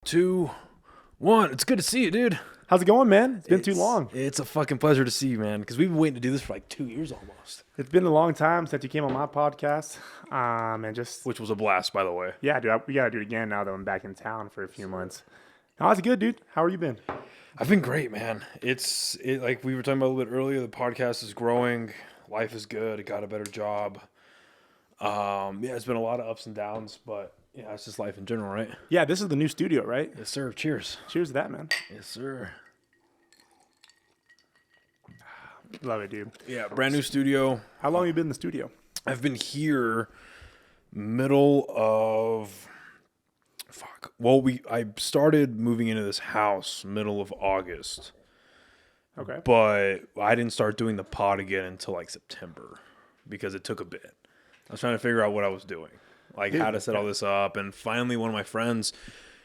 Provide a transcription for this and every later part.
2, 1. It's good to see you, dude. How's it going, man? It's been too long. It's a fucking pleasure to see you, man, because we've been waiting to do this for like 2 years almost. It's been a long time since you came on my podcast. Which was a blast, by the way. Yeah, dude, we got to do it again now that I'm back in town for a few months. How's it good, dude? How are you been? I've been great, man. It's like we were talking about a little bit earlier, the podcast is growing. Life is good. I got a better job. It's been a lot of ups and downs, but yeah, it's just life in general, right? Yeah, this is the new studio, right? Yes, sir. Cheers. Cheers to that, man. Yes, sir. Love it, dude. Yeah, brand new studio. How long have you been in the studio? I've been here middle of I started moving into this house middle of August. Okay. But I didn't start doing the pod again until like September because it took a bit. I was trying to figure out what I was doing, like how to set all this up. And finally, one of my friends,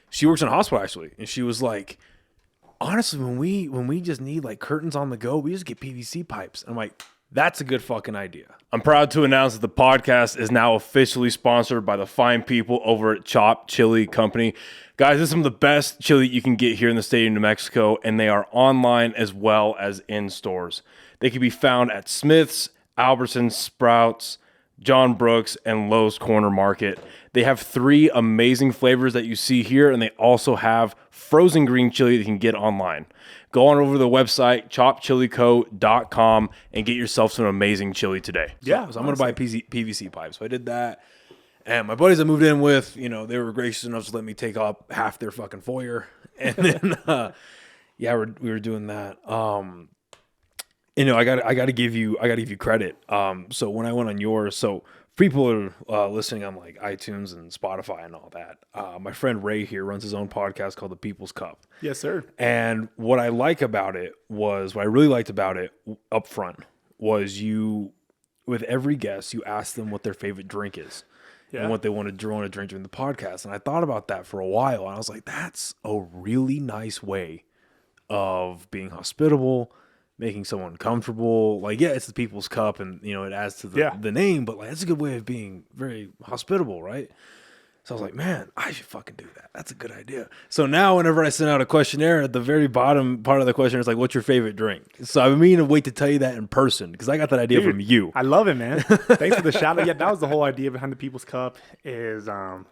she works in a hospital actually, and she was like, honestly, when we just need like curtains on the go, we just get PVC pipes. And I'm like, that's a good fucking idea. I'm proud to announce that the podcast is now officially sponsored by the fine people over at Chop Chili Company. Guys, this is some of the best chili you can get here in the state of New Mexico, and they are online as well as in stores. They can be found at Smith's, Albertsons, Sprouts, John Brooks, and Lowe's Corner Market. They have 3 amazing flavors that you see here, and they also have frozen green chili that you can get online. Go on over to the website, chopchilico.com, and get yourself some amazing chili today. Yeah, so I'm going to buy PVC pipes. So I did that. And my buddies I moved in with, they were gracious enough to let me take up half their fucking foyer. And then, we were doing that. I got to give you credit. So when I went on yours, so people are listening on like iTunes and Spotify and all that. My friend Ray here runs his own podcast called The People's Cup. Yes, sir. And what I really liked about it up front was with every guest, you ask them what their favorite drink is. Yeah. And what they want to drink during the podcast. And I thought about that for a while. And I was like, that's a really nice way of being hospitable, making someone comfortable. Like, yeah, it's the People's Cup and, it adds to the name. But, like, that's a good way of being very hospitable, right? So I was like, man, I should fucking do that. That's a good idea. So now whenever I send out a questionnaire, at the very bottom part of the questionnaire is like, what's your favorite drink? So I've been meaning to wait to tell you that in person because I got that idea from you. I love it, man. Thanks for the shout out. Yeah, that was the whole idea behind the People's Cup is, I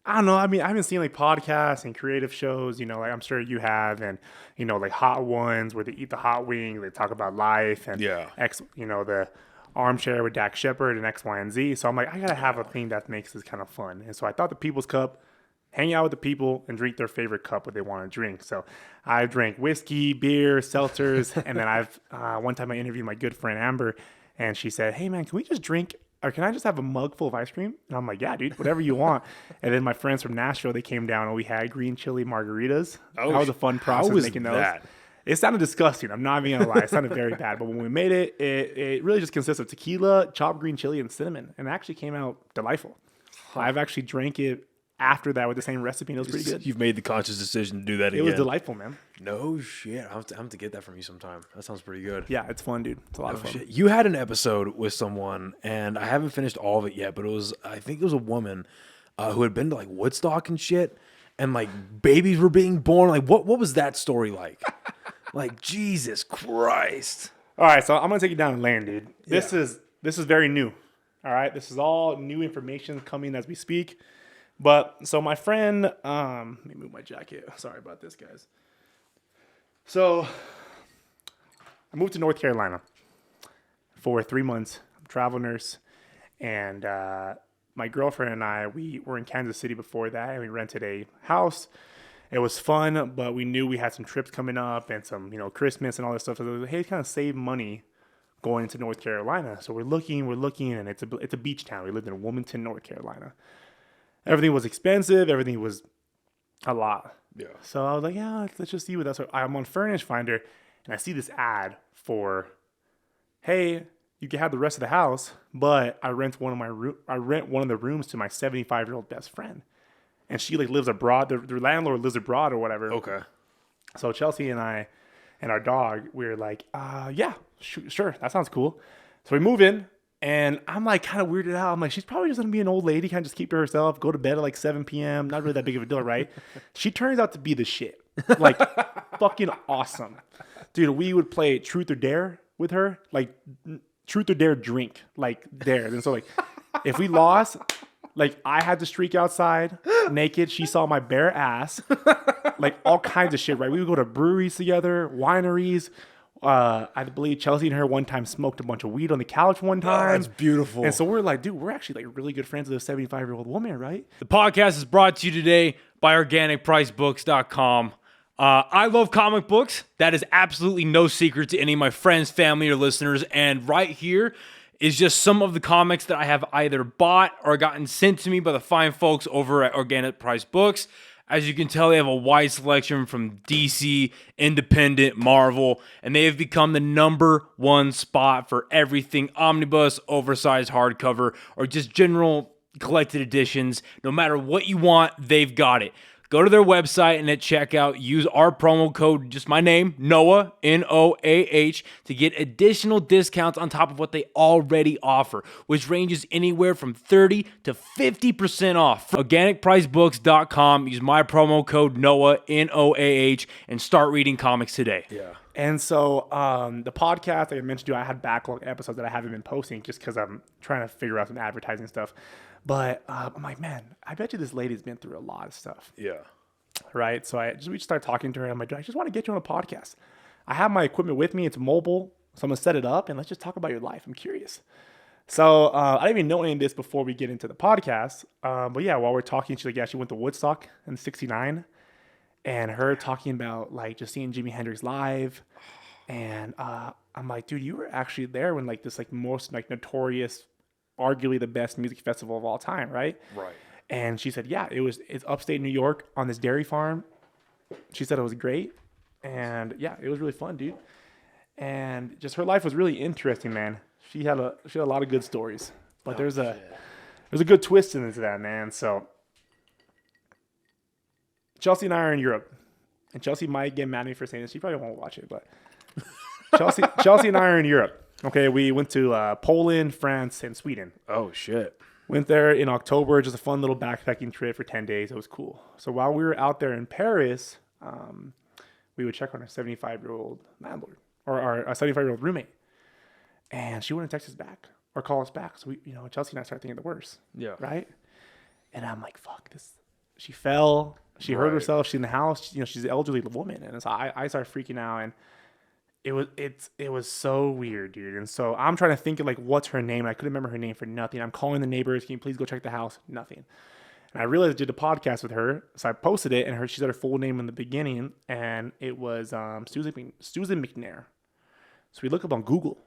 don't know. I mean, I haven't seen like podcasts and creative shows, like I'm sure you have, and, like Hot Ones where they eat the hot wing, they talk about life and the Armchair with Dak Shepard and X, Y, and Z. So I'm like, I got to have a thing that makes this kind of fun. And so I thought the People's Cup, hang out with the people and drink their favorite cup, what they want to drink. So I drank whiskey, beer, seltzers. And then one time I interviewed my good friend Amber and she said, hey man, can we just drink, or can I just have a mug full of ice cream? And I'm like, yeah, dude, whatever you want. And then my friends from Nashville, they came down and we had green chili margaritas. Oh, that was a fun process making those. That? It sounded disgusting. I'm not even going to lie. It sounded very bad. But when we made it, it really just consists of tequila, chopped green chili, and cinnamon. And it actually came out delightful. I've actually drank it after that with the same recipe, and it was pretty good. You've made the conscious decision to do that again. It was delightful, man. No shit. I have to get that from you sometime. That sounds pretty good. Yeah, it's fun, dude. It's a lot of fun. Shit. You had an episode with someone, and I haven't finished all of it yet, but I think it was a woman who had been to like Woodstock and shit, and like babies were being born. Like what was that story like? Like, Jesus Christ. All right, so I'm going to take you down the lane, dude. This is very new. All right, this is all new information coming as we speak. But so my friend, let me move my jacket. Sorry about this, guys. So I moved to North Carolina for 3 months. I'm a travel nurse. And my girlfriend and I, we were in Kansas City before that, and we rented a house. It was fun, but we knew we had some trips coming up and some, Christmas and all this stuff. So we were like, hey, kind of save money going into North Carolina. So we're looking, and it's a beach town. We lived in Wilmington, North Carolina. Everything was expensive. Everything was a lot. Yeah. So I was like, yeah, let's just see what that's. So I'm on Furnish Finder, and I see this ad for, hey, you can have the rest of the house, but I rent one of the rooms to my 75-year-old best friend. And she lives abroad. The landlord lives abroad or whatever. Okay. So Chelsea and I and our dog, we were like, yeah, sure. That sounds cool. So we move in. And I'm like kind of weirded out. I'm like, she's probably just gonna be an old lady, kind of just keep to herself, go to bed at like 7 p.m. Not really that big of a deal, right? She turns out to be the shit. Like fucking awesome. Dude, we would play Truth or Dare with her. Like Truth or Dare drink. Like dare. And so like if we lost, like I had to streak outside naked. She saw my bare ass. Like all kinds of shit, right? We would go to breweries together, wineries. I believe Chelsea and her one time smoked a bunch of weed on the couch one time. Oh, that's beautiful. And so we're like, dude, we're actually like really good friends with a 75-year-old woman, right? The podcast is brought to you today by OrganicPriceBooks.com. I love comic books. That is absolutely no secret to any of my friends, family, or listeners. And right here is just some of the comics that I have either bought or gotten sent to me by the fine folks over at Organic Price Books. As you can tell, they have a wide selection from DC, Independent, Marvel, and they have become the #1 spot for everything omnibus, oversized hardcover, or just general collected editions. No matter what you want, they've got it. Go to their website and at checkout, use our promo code, just my name, Noah, Noah, to get additional discounts on top of what they already offer, which ranges anywhere from 30 to 50% off. OrganicPriceBooks.com, use my promo code, Noah, Noah, and start reading comics today. Yeah. And so the podcast, like I mentioned to you, I had backlog episodes that I haven't been posting just because I'm trying to figure out some advertising stuff. But I'm like, man, I bet you this lady's been through a lot of stuff. Yeah. Right. So we just started talking to her. I'm like, I just want to get you on a podcast. I have my equipment with me. It's mobile. So I'm going to set it up and let's just talk about your life. I'm curious. So I didn't even know any of this before we get into the podcast. But yeah, while we're talking, she's like, yeah, she went to Woodstock in '69. And her talking about like just seeing Jimi Hendrix live. And I'm like, dude, you were actually there when like this like most like notorious, arguably the best music festival of all time, right? Right. And she said, yeah, it's upstate New York on this dairy farm. She said it was great. And yeah, it was really fun, dude. And just her life was really interesting, man. She had a lot of good stories. But there's a good twist into that, man. So Chelsea and I are in Europe. And Chelsea might get mad at me for saying this. She probably won't watch it, but Chelsea and I are in Europe. Okay, we went to Poland, France, and Sweden. Oh, shit. Went there in October, just a fun little backpacking trip for 10 days. It was cool. So while we were out there in Paris, we would check on our 75-year-old landlord or our 75-year-old roommate. And she wouldn't text us back or call us back. So Chelsea and I started thinking the worst. Yeah. Right? And I'm like, fuck this. She fell. She hurt herself. She's in the house. She's an elderly woman. And so I started freaking out. And it was so weird, dude. And so I'm trying to think of like what's her name. And I couldn't remember her name for nothing. I'm calling the neighbors. Can you please go check the house? Nothing. And I realized I did a podcast with her, so I posted it, and she said her full name in the beginning, and it was Susan McNair. So we look up on Google,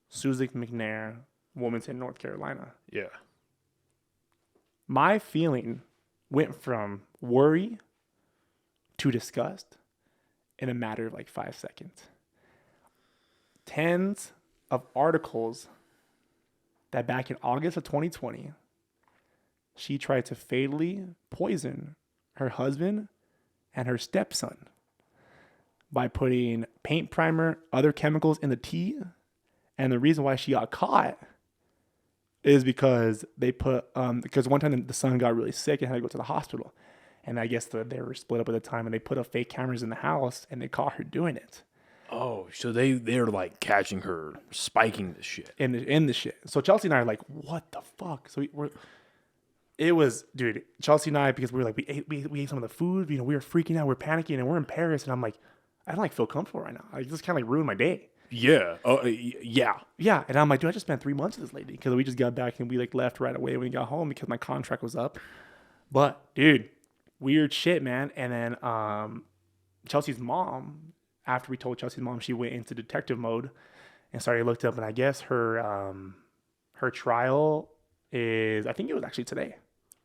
Susan McNair, Wilmington, North Carolina. Yeah. My feeling went from worry to disgust in a matter of like 5 seconds. Tens of articles that back in August of 2020, she tried to fatally poison her husband and her stepson by putting paint primer, other chemicals in the tea. And the reason why she got caught is because they put, because one time the son got really sick and had to go to the hospital. And I guess they were split up at the time and they put up fake cameras in the house and they caught her doing it. Oh, so they're like catching her spiking the shit. In the shit. So Chelsea and I are like, what the fuck? So it was, dude, Chelsea and I, because we were like, we ate some of the food, we were freaking out, we're panicking, and we're in Paris, and I'm like, I don't like feel comfortable right now. Like, this kind of like ruined my day. Yeah. Oh, yeah. Yeah. And I'm like, dude, I just spent 3 months with this lady because we just got back and we like left right away when we got home because my contract was up. But dude, weird shit, man. And then Chelsea's mom, after we told Chelsea's mom, she went into detective mode and started looked up, and I guess her trial is, I think it was actually today.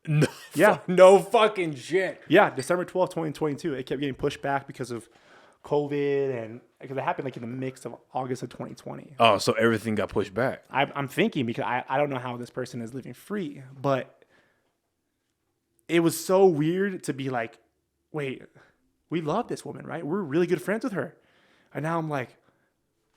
No, yeah. No fucking shit. Yeah, December 12th, 2022. It kept getting pushed back because of COVID, and because it happened like in the mix of August of 2020. Oh, so everything got pushed back. I'm thinking, because I don't know how this person is living free, but it was so weird to be like, wait, we love this woman, right? We're really good friends with her. And now I'm like,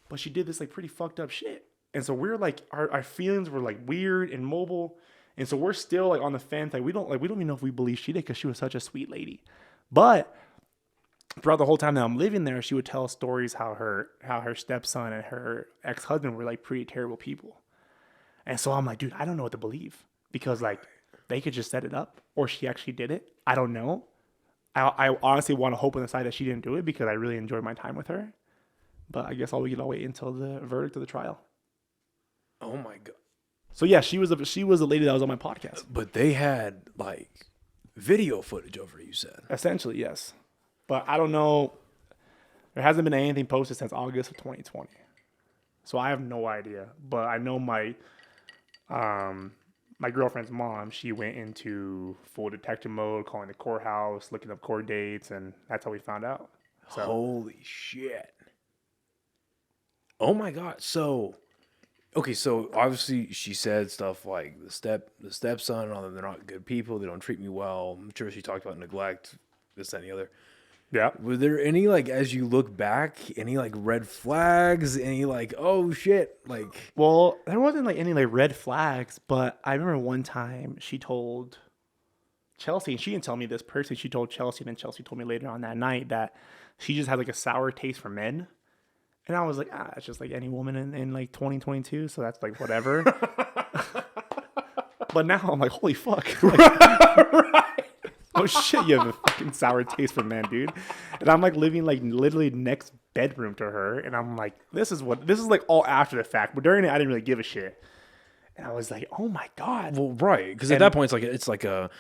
but she did this like pretty fucked up shit. And so we're like, our feelings were like weird and mobile. And so we're still like on the fence. Like we don't even know if we believe she did because she was such a sweet lady. But throughout the whole time that I'm living there, she would tell stories how her stepson and her ex-husband were like pretty terrible people. And so I'm like, dude, I don't know what to believe because like they could just set it up or she actually did it. I don't know. I honestly want to hope on the side that she didn't do it because I really enjoyed my time with her. But I guess I'll wait until the verdict of the trial. Oh my God. So yeah, she was the lady that was on my podcast. But they had like video footage of her, you said. Essentially, yes. But I don't know. There hasn't been anything posted since August of 2020. So I have no idea. But I know my girlfriend's mom, she went into full detective mode, calling the courthouse, looking up court dates, and that's how we found out. So, holy shit. Oh my God. So, okay, so obviously she said stuff like the stepson and all them, they're not good people, they don't treat me well. I'm sure she talked about neglect, this, that, and the other. yeah. Were there any, like, as you look back, any, like, red flags? Any, like, oh, shit, like... Well, there wasn't, like, any, like, red flags, but I remember one time she told Chelsea, and she didn't tell me this personally, she told Chelsea, and then Chelsea told me later on that night that she just had, like, a sour taste for men. And I was like, it's just like any woman in like 2022, so that's, like, whatever. But now I'm like, holy fuck. Like, right. Oh shit, you have a fucking sour taste for men, dude. And I'm like living like literally next bedroom to her, and I'm like, this is like all after the fact. But during it, I didn't really give a shit. And I was like, oh my God. Well, right, because at that point, it's like a,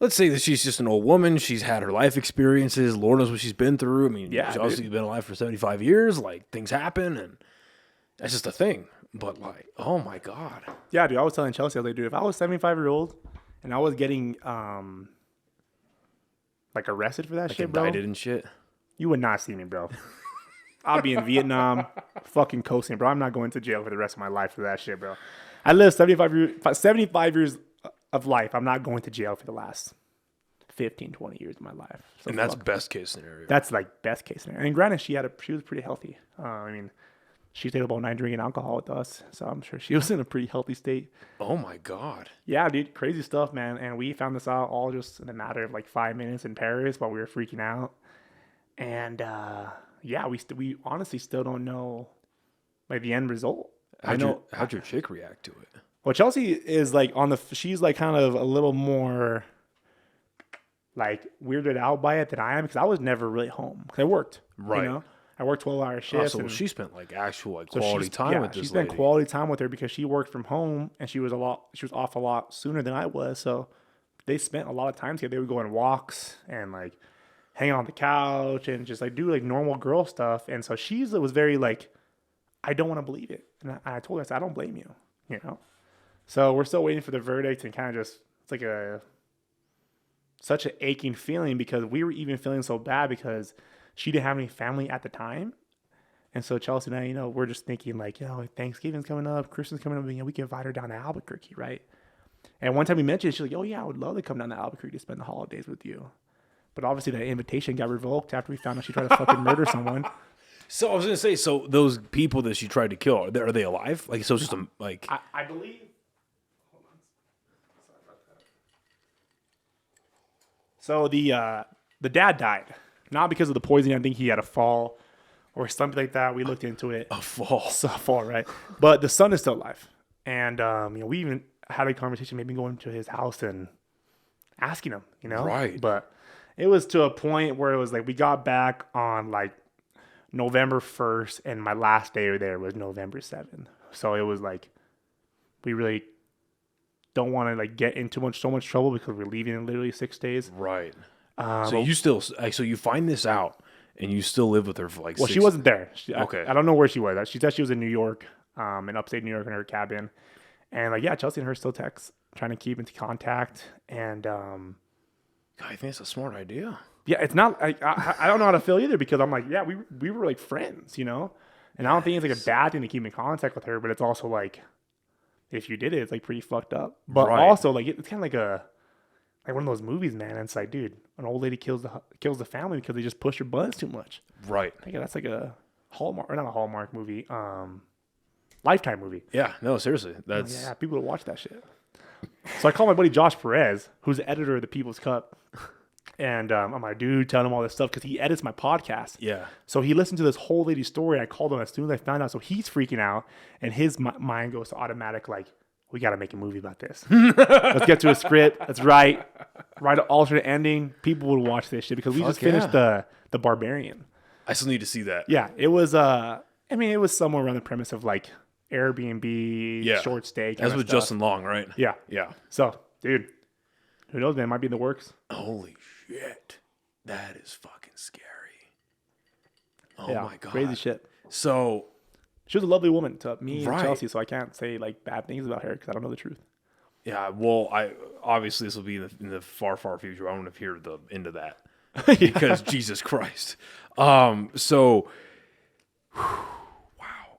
let's say that she's just an old woman. She's had her life experiences. Lord knows what she's been through. I mean, yeah, she's obviously been alive for 75 years. Like, things happen, and that's just a thing. But like, oh my God. Yeah, dude, I was telling Chelsea, I was like, dude, if I was 75-year-old and I was getting like arrested for that like shit, bro, indicted and shit, you would not see me, bro. I'll be in Vietnam, fucking coasting, bro. I'm not going to jail for the rest of my life for that shit, bro. I lived 75 years of life. I'm not going to jail for the last 15, 20 years of my life. So and that's best case scenario. That's like best case scenario. And granted, she was pretty healthy. I mean, she stayed up all night drinking alcohol with us, so I'm sure she was in a pretty healthy state. Oh my God. Yeah, dude, crazy stuff, man. And we found this out all just in a matter of like 5 minutes in Paris while we were freaking out. And yeah, we honestly still don't know like the end result. How'd your chick react to it? Well, Chelsea is like she's like kind of a little more like weirded out by it than I am because I was never really home because I worked. Right. You know? I worked 12-hour shifts. So she spent like actual like so quality time with this lady. She spent quality time with her because she worked from home and she was off a lot sooner than I was. So they spent a lot of time together. They would go on walks and like hang on the couch and just like do like normal girl stuff. And so she was very like, I don't want to believe it. And I told her, I said, I don't blame you, you know? So we're still waiting for the verdict and kind of just, it's like such an aching feeling because we were even feeling so bad because she didn't have any family at the time. And so Chelsea and I, you know, we're just thinking like, Thanksgiving's coming up, Christmas coming up, and, we can invite her down to Albuquerque, right? And one time we mentioned it, she's like, oh yeah, I would love to come down to Albuquerque to spend the holidays with you. But obviously that invitation got revoked after we found out she tried to fucking murder someone. So I was gonna say, so those people that she tried to kill, are they alive? Like, so it's just like I believe. Hold on. Sorry about that. So the dad died, not because of the poisoning. I think he had a fall or something like that. We looked into it. a fall. A fall, right? But the son is still alive, and we even had a conversation, maybe going to his house and asking him, right? But it was to a point where it was like we got back on like November 1st, and my last day there was November 7th. So it was like we really don't want to like get into so much trouble because we're leaving in literally 6 days. Right. So you find this out and you still live with her for like. Well, she wasn't there. Okay. I don't know where she was. She said she was in New York, in upstate New York, in her cabin, and like Chelsea and her still text, trying to keep into contact, and I think it's a smart idea. Yeah, it's not. I don't know how to feel either because I'm like, we were like friends, and I don't think it's like a bad thing to keep in contact with her, but it's also like, if you did it, it's like pretty fucked up. But also like it's kind of like one of those movies, man. And it's like, dude, an old lady kills the family because they just push her buttons too much. Right. I think that's like a Hallmark or not a Hallmark movie. Lifetime movie. Yeah, no, seriously. That's Yeah, people would watch that shit. So I called my buddy Josh Perez, who's the editor of the People's Cup. And I'm like, dude, tell him all this stuff because he edits my podcast. yeah. So he listened to this whole lady story. I called him as soon as I found out. So he's freaking out, and his mind goes to automatic, like, we got to make a movie about this. Let's get to a script. Let's write an alternate ending. People would watch this shit because we just finished the Barbarian. I still need to see that. Yeah, it was. It was somewhere around the premise of like Airbnb, short stay. That's with Justin Long, right? Yeah. Yeah. So, dude, who knows, man? Might be in the works. Holy shit. That is fucking scary. Oh Yeah, my God. crazy shit. So, She was a lovely woman to me Right. and Chelsea, so I can't say like bad things about her because I don't know the truth. yeah, well, obviously this will be in the far, far future. I want to hear the end of that because Jesus Christ. So, wow,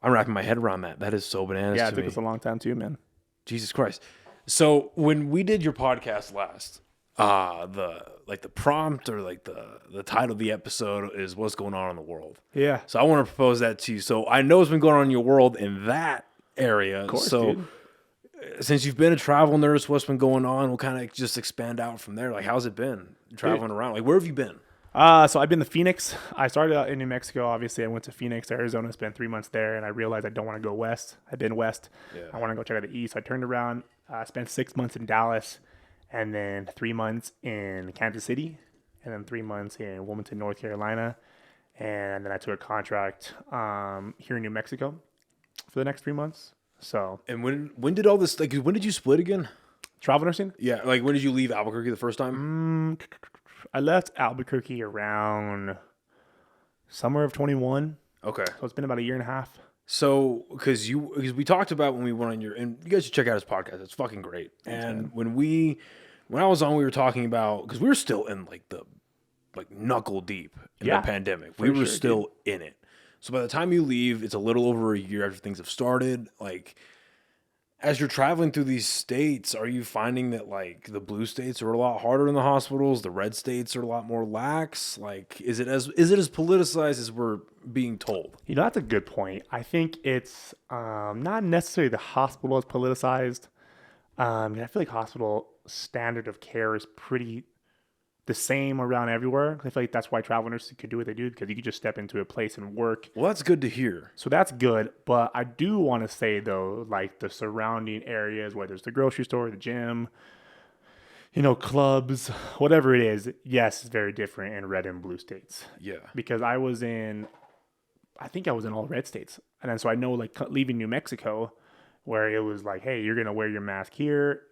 I'm wrapping my head around that. That is so bananas Yeah, to it took me. us a long time too, man. Jesus Christ. So when we did your podcast last, the prompt or like the title of the episode is "What's Going On in the World." Yeah. So I want to propose that to you. So I know what's been going on in your world in that area. Of course, so dude. since you've been a travel nurse, what's been going on? We'll kind of just expand out from there. Like, how's it been traveling around? Like, where have you been? So I've been to Phoenix. I started out in New Mexico. Obviously, I went to Phoenix, Arizona, spent 3 months there, and I realized I don't want to go west. I've been west. Yeah. I want to go check out the east. So I turned around, spent 6 months in Dallas, and then 3 months in Kansas City, and then 3 months in Wilmington, North Carolina. And then I took a contract here in New Mexico for the next 3 months. So And when did all this, like, when did you split again? travel nursing. Yeah, like, when did you leave Albuquerque the first time? I left Albuquerque around summer of 21. Okay. So it's been about a year and a half. So, because we talked about when we went on and you guys should check out his podcast. It's fucking great. And when I was on, we were talking about, because we were still in knuckle deep in the pandemic. We were still in it. So by the time you leave, it's a little over a year after things have started. Like, as you're traveling through these states, are you finding that like the blue states are a lot harder in the hospitals? The red states are a lot more lax? Like, is it as politicized as we're being told? You know, that's a good point. I think it's not necessarily the hospital is politicized. I feel like hospital standard of care is pretty the same around everywhere. I feel like that's why travel nurses could do what they do, because you could just step into a place and work. Well, that's good to hear. So that's good. But I do want to say, though, like the surrounding areas, whether it's the grocery store, the gym, clubs, whatever it is, yes, it's very different in red and blue states. Yeah. Because I think I was in all red states. And then so I know, like, leaving New Mexico, where it was like, hey, you're going to wear your mask here.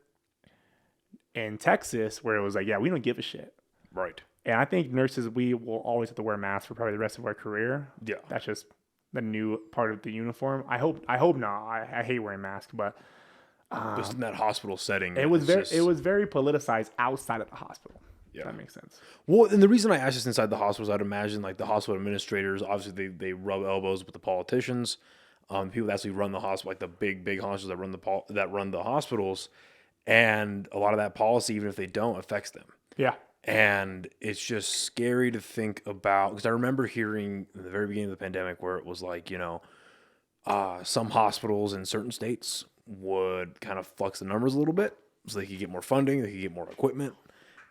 In Texas, where it was like, yeah, we don't give a shit. Right. And I think nurses, we will always have to wear masks for probably the rest of our career. Yeah. That's just the new part of the uniform. I hope not. I hate wearing masks, but Just in that hospital setting. it was very politicized outside of the hospital. Yeah. If that makes sense. Well, and the reason I asked this inside the hospitals, I'd imagine like the hospital administrators, obviously they rub elbows with the politicians, people that actually run the hospital, like the big hospitals that run the hospitals, and a lot of that policy, even if they don't, affects them. Yeah. And it's just scary to think about, because I remember hearing in the very beginning of the pandemic where it was like, some hospitals in certain states would kind of flux the numbers a little bit so they could get more funding, they could get more equipment.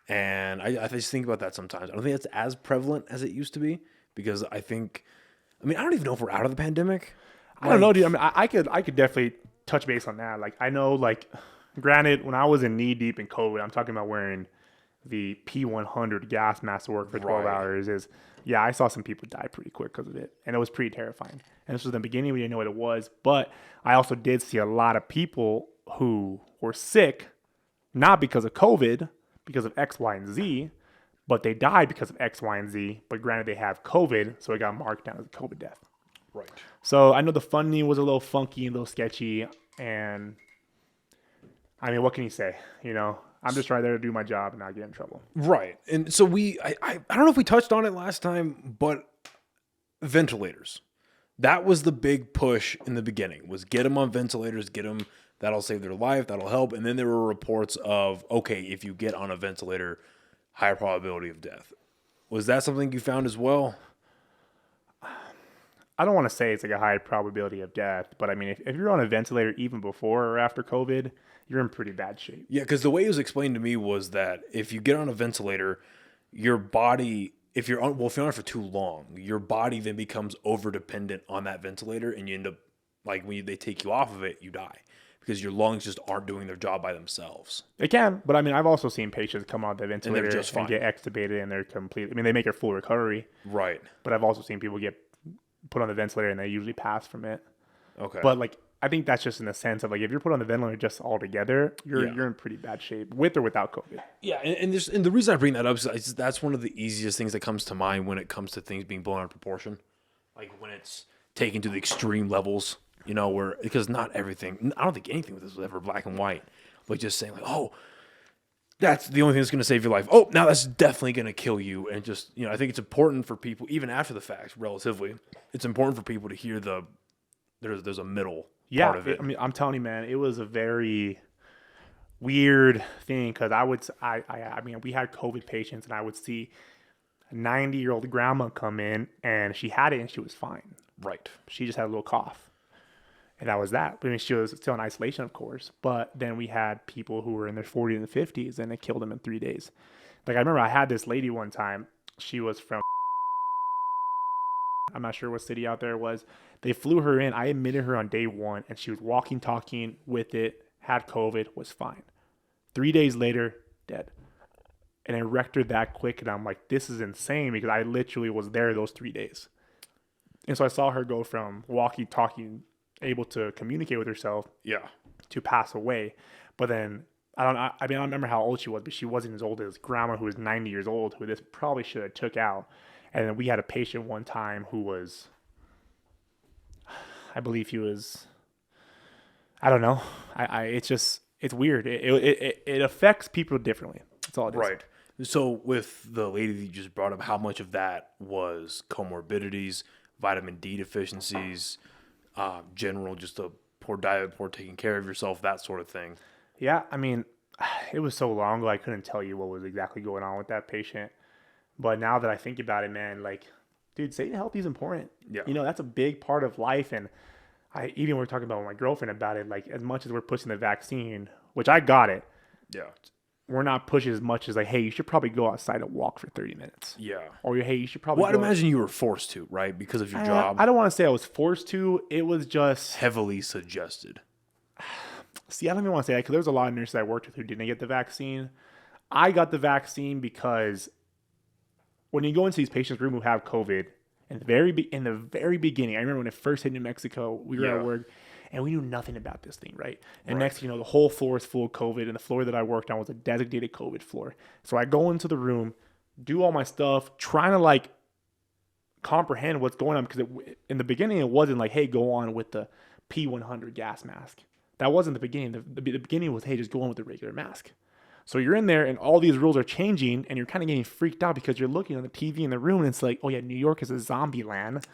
And I just think about that sometimes. I don't think it's as prevalent as it used to be, because I don't even know if we're out of the pandemic. I don't know, dude. I mean, I could definitely touch base on that. Like, I know, like, granted, when I was in knee deep in COVID, I'm talking about wearing the P100 gas mask to work for 12 hours. I saw some people die pretty quick because of it. And it was pretty terrifying. And this was the beginning, we didn't know what it was. But I also did see a lot of people who were sick, not because of COVID, because of X, Y, and Z, but they died because of X, Y, and Z. But granted, they have COVID, so it got marked down as a COVID death. Right. So I know the funding was a little funky and a little sketchy. And I mean, what can you say? I'm just right there to do my job and not get in trouble. Right. And so I don't know if we touched on it last time, but ventilators. That was the big push in the beginning, was get them on ventilators, get them, that'll save their life, that'll help. And then there were reports of, okay, if you get on a ventilator, higher probability of death. Was that something you found as well? I don't want to say it's like a high probability of death, but I mean, if you're on a ventilator even before or after COVID, you're in pretty bad shape. Yeah, because the way it was explained to me was that if you get on a ventilator, your body, if you're on it for too long, your body then becomes over dependent on that ventilator, and you end up like when they take you off of it, you die because your lungs just aren't doing their job by themselves. They can, but I mean, I've also seen patients come on the ventilator and get extubated, and they're completely. I mean, they make a full recovery, right? But I've also seen people get put on the ventilator and they usually pass from it. Okay, but like I think that's just in the sense of like if you're put on the ventilator just altogether, you're in pretty bad shape with or without COVID. Yeah, and the reason I bring that up is that's one of the easiest things that comes to mind when it comes to things being blown out of proportion, like when it's taken to the extreme levels. You know, where because not everything, I don't think anything with this was ever black and white, but just saying like, oh, that's the only thing that's going to save your life. Oh, now that's definitely going to kill you. And just, I think it's important for people, even after the fact, relatively, it's important for people to hear there's a middle part of it. I mean, I'm telling you, man, it was a very weird thing because I mean, we had COVID patients and I would see a 90-year-old grandma come in and she had it and she was fine. Right. She just had a little cough. And that was that. I mean, she was still in isolation, of course. But then we had people who were in their 40s and 50s, and it killed them in 3 days. Like, I remember I had this lady one time. She was from, I'm not sure what city out there it was. They flew her in. I admitted her on day 1, and she was walking, talking with it, had COVID, was fine. 3 days later, dead. And I wrecked her that quick, and I'm like, this is insane because I literally was there those 3 days. And so I saw her go from walking, talking, able to communicate with herself, to pass away. But then I don't remember how old she was, but she wasn't as old as grandma, who was 90 years old, who this probably should have took out. And then we had a patient one time who was, I believe he was, I don't know. It's weird. It affects people differently. That's all it is. Right. So with the lady that you just brought up, how much of that was comorbidities, vitamin D deficiencies, general, just a poor diet, poor taking care of yourself, that sort of thing? Yeah, I mean, it was so long ago, I couldn't tell you what was exactly going on with that patient. But now that I think about it, man, like, dude, staying healthy is important. Yeah. That's a big part of life. And we were talking about with my girlfriend about it, like, as much as we're pushing the vaccine, which I got it. Yeah. We're not pushing as much as like, hey, you should probably go outside and walk for 30 minutes. Yeah. Or hey, you should probably I'd imagine you were forced to, right? Because of your job. I don't want to say I was forced to. It was just heavily suggested. See, I don't even want to say that because there was a lot of nurses I worked with who didn't get the vaccine. I got the vaccine because when you go into these patients' room who have COVID, in the very beginning, I remember when it first hit New Mexico, we were at work, and we knew nothing about this thing, right? And next, the whole floor is full of COVID, and the floor that I worked on was a designated COVID floor. So I go into the room, do all my stuff, trying to like comprehend what's going on, because in the beginning it wasn't like, hey, go on with the P100 gas mask. That wasn't the beginning. The beginning was, hey, just go on with the regular mask. So you're in there and all these rules are changing and you're kind of getting freaked out because you're looking on the TV in the room and it's like, oh yeah, New York is a zombie land.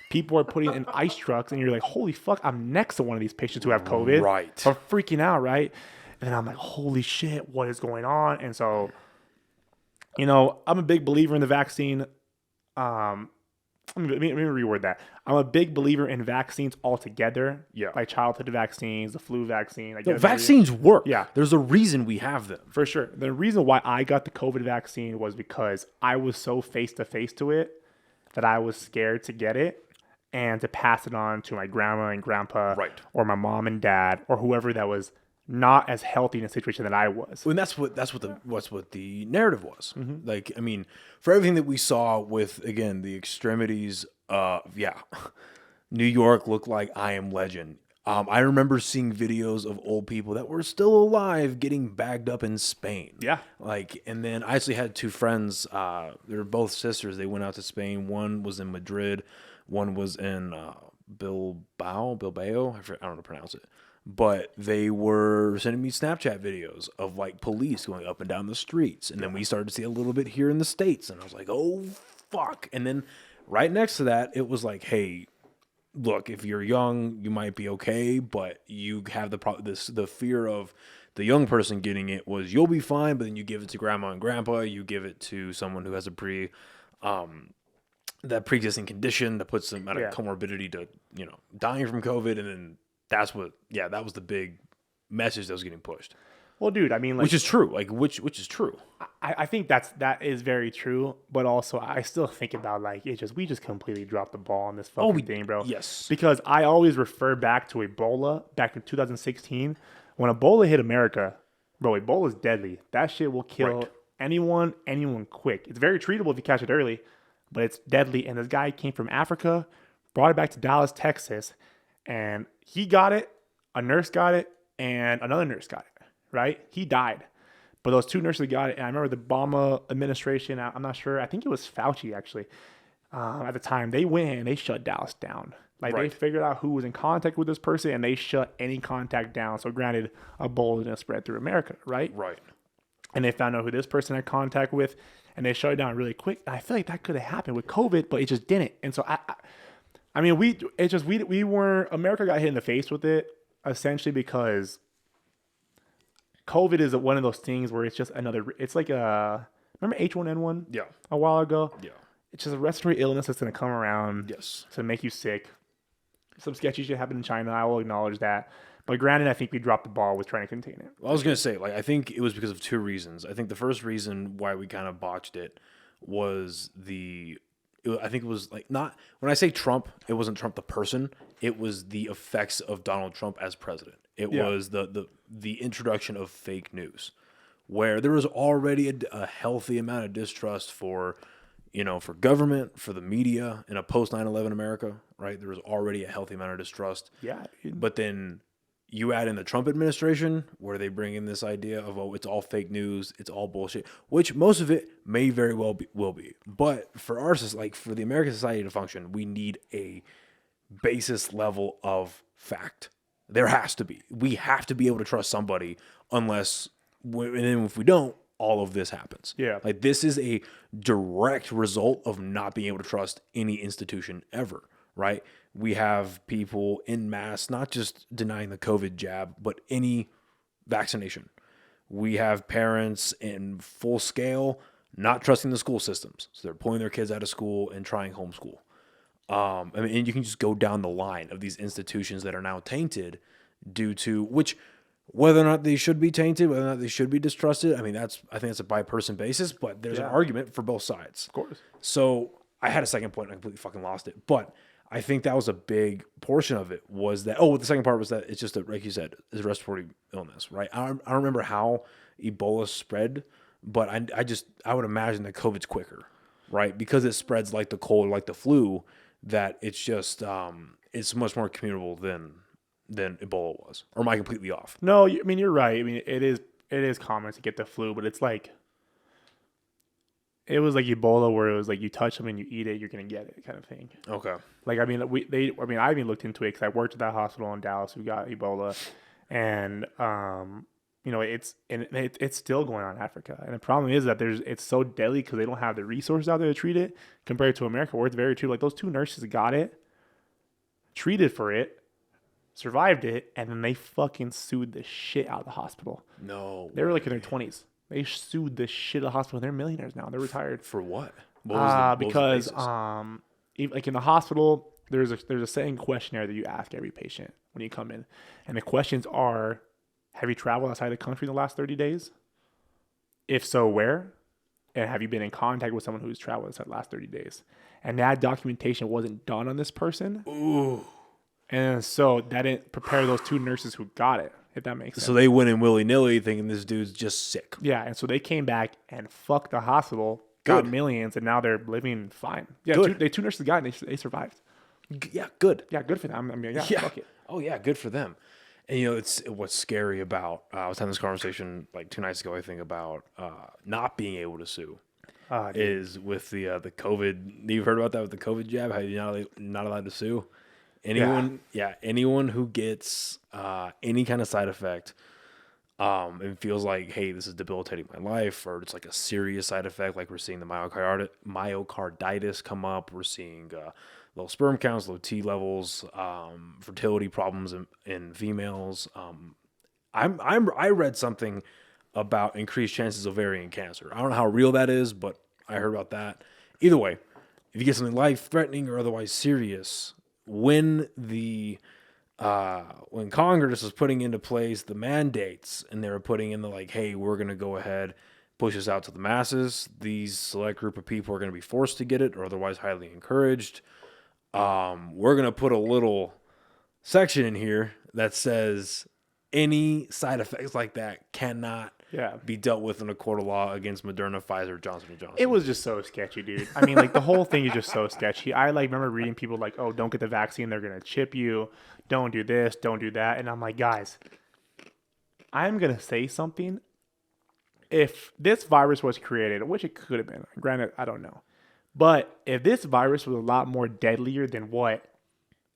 People are putting in ice trucks and you're like, holy fuck, I'm next to one of these patients who have COVID. Right. So I'm freaking out, right? And then I'm like, holy shit, what is going on? And so, I'm a big believer in the vaccine. Let me reword that. I'm a big believer in vaccines altogether. Yeah. Like childhood vaccines, the flu vaccine. Vaccines work. Yeah. There's a reason we have them. For sure. The reason why I got the COVID vaccine was because I was so face-to-face to it that I was scared to get it and to pass it on to my grandma and grandpa, right, or my mom and dad, or whoever that was not as healthy in a situation that I was. And that's what the narrative was. Mm-hmm. Like, I mean, for everything that we saw with, again, the extremities, New York looked like I Am Legend. I remember seeing videos of old people that were still alive getting bagged up in Spain. Yeah. Like, and then I actually had two friends, they were both sisters. They went out to Spain. One was in Madrid. One was in Bilbao. I don't know how to pronounce it. But they were sending me Snapchat videos of like police going up and down the streets. And then we started to see a little bit here in the States. And I was like, oh, fuck. And then right next to that, it was like, hey, look, if you're young, you might be okay. But you have the fear of the young person getting it was you'll be fine. But then you give it to grandma and grandpa. You give it to someone who has a that pre-existing condition that puts them at a comorbidity to, dying from COVID. And then that was the big message that was getting pushed. Well, dude, I mean, like, which is true. Like, which is true. I think that is very true. But also, I still think about, like, we just completely dropped the ball on this fucking thing, bro. Yes. Because I always refer back to Ebola back in 2016. When Ebola hit America, bro, Ebola is deadly. That shit will kill anyone quick. It's very treatable if you catch it early, but it's deadly. And this guy came from Africa, brought it back to Dallas, Texas, and he got it, a nurse got it, and another nurse got it. Right? He died. But those two nurses got it. And I remember the Obama administration, I'm not sure. I think it was Fauci, actually. At the time, they went and they shut Dallas down. Like, they figured out who was in contact with this person, and they shut any contact down. So, granted, Ebola didn't spread through America, right? Right. And they found out who this person had contact with, and they shut it down really quick. And I feel like that could have happened with COVID, but it just didn't. And so, I mean, we weren't, America got hit in the face with it, essentially because COVID is one of those things where it's just it's like remember H1N1? Yeah. A while ago? Yeah. It's just a respiratory illness that's going to come around. Yes. To make you sick. Some sketchy shit happened in China. I will acknowledge that. But granted, I think we dropped the ball with trying to contain it. Well, I was going to say, like, I think it was because of two reasons. I think the first reason why we kind of botched it was I think it was like not, when I say Trump, it wasn't Trump the person. It was the effects of Donald Trump as president. It was the introduction of fake news, where there was already a healthy amount of distrust for government, for the media in a post 9/11 America, right? There was already a healthy amount of distrust. Yeah. But then you add in the Trump administration, where they bring in this idea of, oh, it's all fake news, it's all bullshit, which most of it may very well will be. But for for the American society to function, we need a basis level of fact. There has to be. We have to be able to trust somebody, and then if we don't, all of this happens. Yeah. Like, this is a direct result of not being able to trust any institution ever, right? We have people in mass not just denying the COVID jab, but any vaccination. We have parents in full scale not trusting the school systems. So they're pulling their kids out of school and trying homeschool. And you can just go down the line of these institutions that are now tainted due to whether or not they should be tainted, whether or not they should be distrusted. I mean, I think it's a by-person basis, but there's an argument for both sides. Of course. So I had a second point and I completely fucking lost it. But I think that was a big portion of it was that, the second part was that it's just, like you said, it's a respiratory illness, right? I don't remember how Ebola spread, but I would imagine that COVID's quicker, right? Because it spreads like the cold, like the flu, that it's just, it's much more communicable than Ebola was. Or am I completely off? No, I mean, you're right. I mean, it is common to get the flu, but it's like, it was like Ebola where it was like you touch them and you eat it, you're gonna get it kind of thing. Okay. Like, I mean, I even looked into it because I worked at that hospital in Dallas who got Ebola, and it's still going on in Africa. And the problem is that it's so deadly because they don't have the resources out there to treat it compared to America, where it's very true. Like, those two nurses got it, treated for it, survived it, and then they fucking sued the shit out of the hospital. No. They were like in their 20s. They sued the shit out of the hospital. They're millionaires now. They're retired. For what? Because like in the hospital, there's a setting questionnaire that you ask every patient when you come in, and the questions are: have you traveled outside the country in the last 30 days? If so, where? And have you been in contact with someone who's traveled outside the last 30 days? And that documentation wasn't done on this person. Ooh. And so that didn't prepare those two nurses who got it, if that makes sense. So they went in willy-nilly thinking this dude's just sick. Yeah, and so they came back and fucked the hospital, got millions, and now they're living fine. Yeah, two nurses got it, and they survived. Yeah, good. Yeah, good for them. I mean, fuck it. Oh, yeah, good for them. And, it's what's scary about, I was having this conversation like 2 nights ago, I think, about not being able to sue. Is with the COVID. You've heard about that with the COVID jab? How you're not allowed to sue? Anyone who gets any kind of side effect and feels like, hey, this is debilitating my life, or it's like a serious side effect, like we're seeing the myocarditis come up, we're seeing low sperm counts, low T levels, fertility problems in females. I read something about increased chances of ovarian cancer. I don't know how real that is, but I heard about that. Either way, if you get something life-threatening or otherwise serious, when Congress was putting into place the mandates and they were putting in the like, hey, we're going to go ahead, push this out to the masses, these select group of people are going to be forced to get it or otherwise highly encouraged. We're going to put a little section in here that says any side effects like that cannot be dealt with in a court of law against Moderna, Pfizer, Johnson & Johnson. It was just so sketchy, dude. I mean, like, the whole thing is just so sketchy. I, like, remember reading people like, oh, don't get the vaccine. They're going to chip you. Don't do this. Don't do that. And I'm like, guys, I'm going to say something. If this virus was created, which it could have been, granted, I don't know. But if this virus was a lot more deadlier than what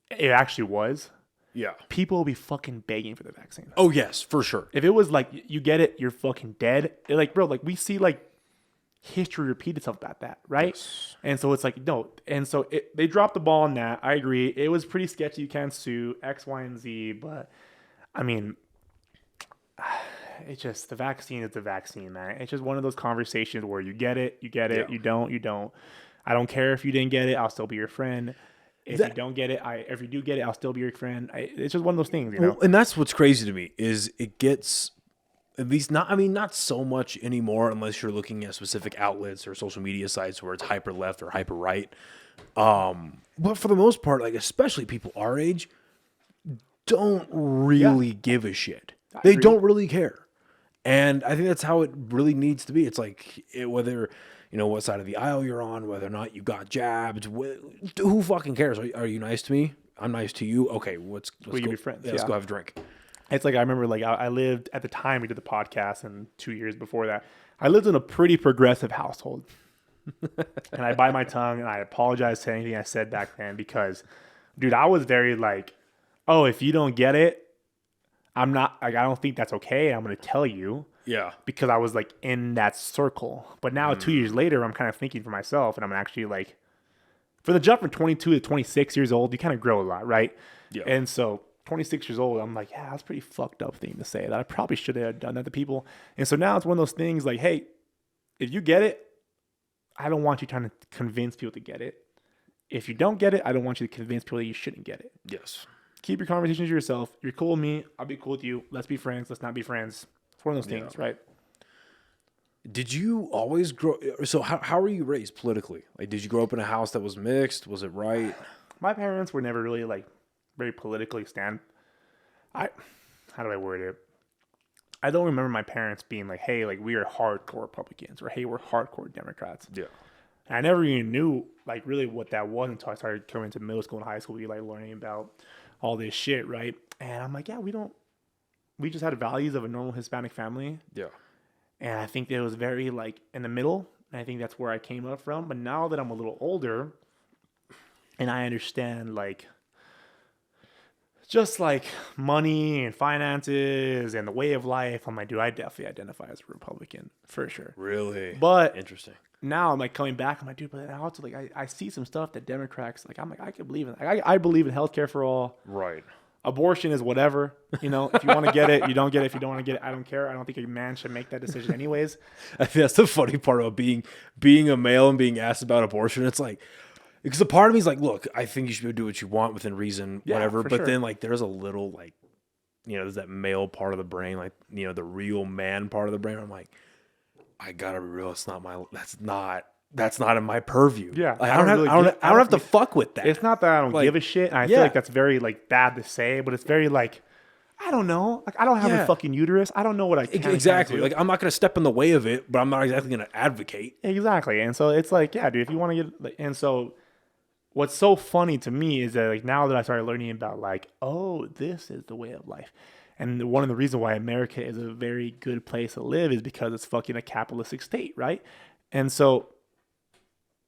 it actually was, people will be fucking begging for the vaccine. Oh, yes, for sure. If it was like, you get it, you're fucking dead. Like, bro, like, we see, like, history repeat itself about that, right? Yes. And so it's like, no. And so they dropped the ball on that. I agree. It was pretty sketchy. You can't sue X, Y, and Z. But, I mean, it's just, the vaccine is the vaccine, man. It's just one of those conversations where you get it, you don't, you don't. I don't care if you didn't get it. I'll still be your friend. If you don't get it, if you do get it, I'll still be your friend. It's just one of those things, you know? Well, and that's what's crazy to me is it gets, at least not so much anymore unless you're looking at specific outlets or social media sites where it's hyper left or hyper right. But for the most part, like especially people our age, don't really give a shit. They don't really care. And I think that's how it really needs to be. It's like whether, what side of the aisle you're on, whether or not you got jabbed, who fucking cares? Are you nice to me? I'm nice to you. Okay, let's go be friends. Let's go have a drink. It's like, I remember, like, I lived at the time we did the podcast, and 2 years before that, I lived in a pretty progressive household. And I bite my tongue, and I apologize to anything I said back then because, dude, I was very like, oh, if you don't get it, I'm not, like, I don't think that's okay. I'm going to tell you. Yeah. Because I was, like, in that circle. But now, 2 years later, I'm kind of thinking for myself, and I'm actually, like, for the jump from 22 to 26 years old, you kind of grow a lot, right? Yeah. And so 26 years old, I'm like, yeah, that's a pretty fucked up thing to say that I probably should have done that to people. And so now it's one of those things like, hey, if you get it, I don't want you trying to convince people to get it. If you don't get it, I don't want you to convince people that you shouldn't get it. Yes. Keep your conversations to yourself. You're cool with me. I'll be cool with you. Let's be friends. Let's not be friends. It's one of those things, right? Did you always grow? So how were you raised politically? Like, did you grow up in a house that was mixed? Was it right? My parents were never really like very politically how do I word it? I don't remember my parents being like, hey, like we are hardcore Republicans or hey, we're hardcore Democrats. Yeah. And I never even knew like really what that was until I started coming into middle school and high school. We like learning about all this shit, right? And I'm like, yeah, we just had values of a normal Hispanic family. Yeah. And I think it was very like in the middle. And I think that's where I came up from. But now that I'm a little older and I understand like just like money and finances and the way of life, I'm like, dude, I definitely identify as a Republican for sure. Really? But interesting. Now I'm like coming back, I'm like, dude, but also like I see some stuff that Democrats like. I'm like, I can believe in. I believe in healthcare for all. Right. Abortion is whatever. If you want to get it, you don't get it. If you don't want to get it, I don't care. I don't think a man should make that decision anyways. I think that's the funny part about being a male and being asked about abortion. It's like, because a part of me is like, look, I think you should do what you want within reason, whatever. But then like, there's a little like, there's that male part of the brain, like, the real man part of the brain. I'm like, I gotta be real. It's not that's not in my purview. Yeah. Like, I don't have to fuck with that. It's not that I don't give a shit. And I feel like that's very like bad to say, but it's very like, I don't know. Like, I don't have a fucking uterus. I don't know what I can. Exactly. Like, I'm not going to step in the way of it, but I'm not exactly going to advocate. Exactly. And so it's like, yeah, dude, if you want to get, like, and so what's so funny to me is that like now that I started learning about like, oh, this is the way of life. And one of the reasons why America is a very good place to live is because it's fucking a capitalistic state, right? And so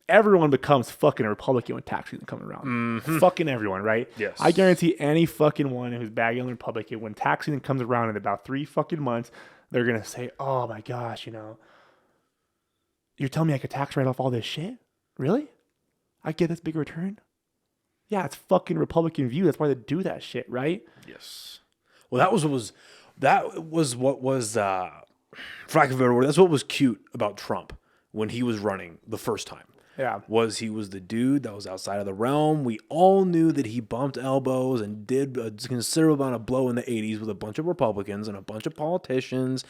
everyone becomes fucking a Republican when tax season comes around. Mm-hmm. Fucking everyone, right? Yes. I guarantee any fucking one who's bagging on the Republican, when tax season comes around in about 3 fucking months, they're going to say, oh my gosh, you're telling me I could tax write off all this shit? Really? I get this big return? Yeah, it's fucking Republican view. That's why they do that shit, right? Yes. Well, that was what was for lack of a better word, that's what was cute about Trump when he was running the first time. was he was the dude that was outside of the realm. We all knew that he bumped elbows and did a considerable amount of blow in the 80s with a bunch of Republicans and a bunch of politicians,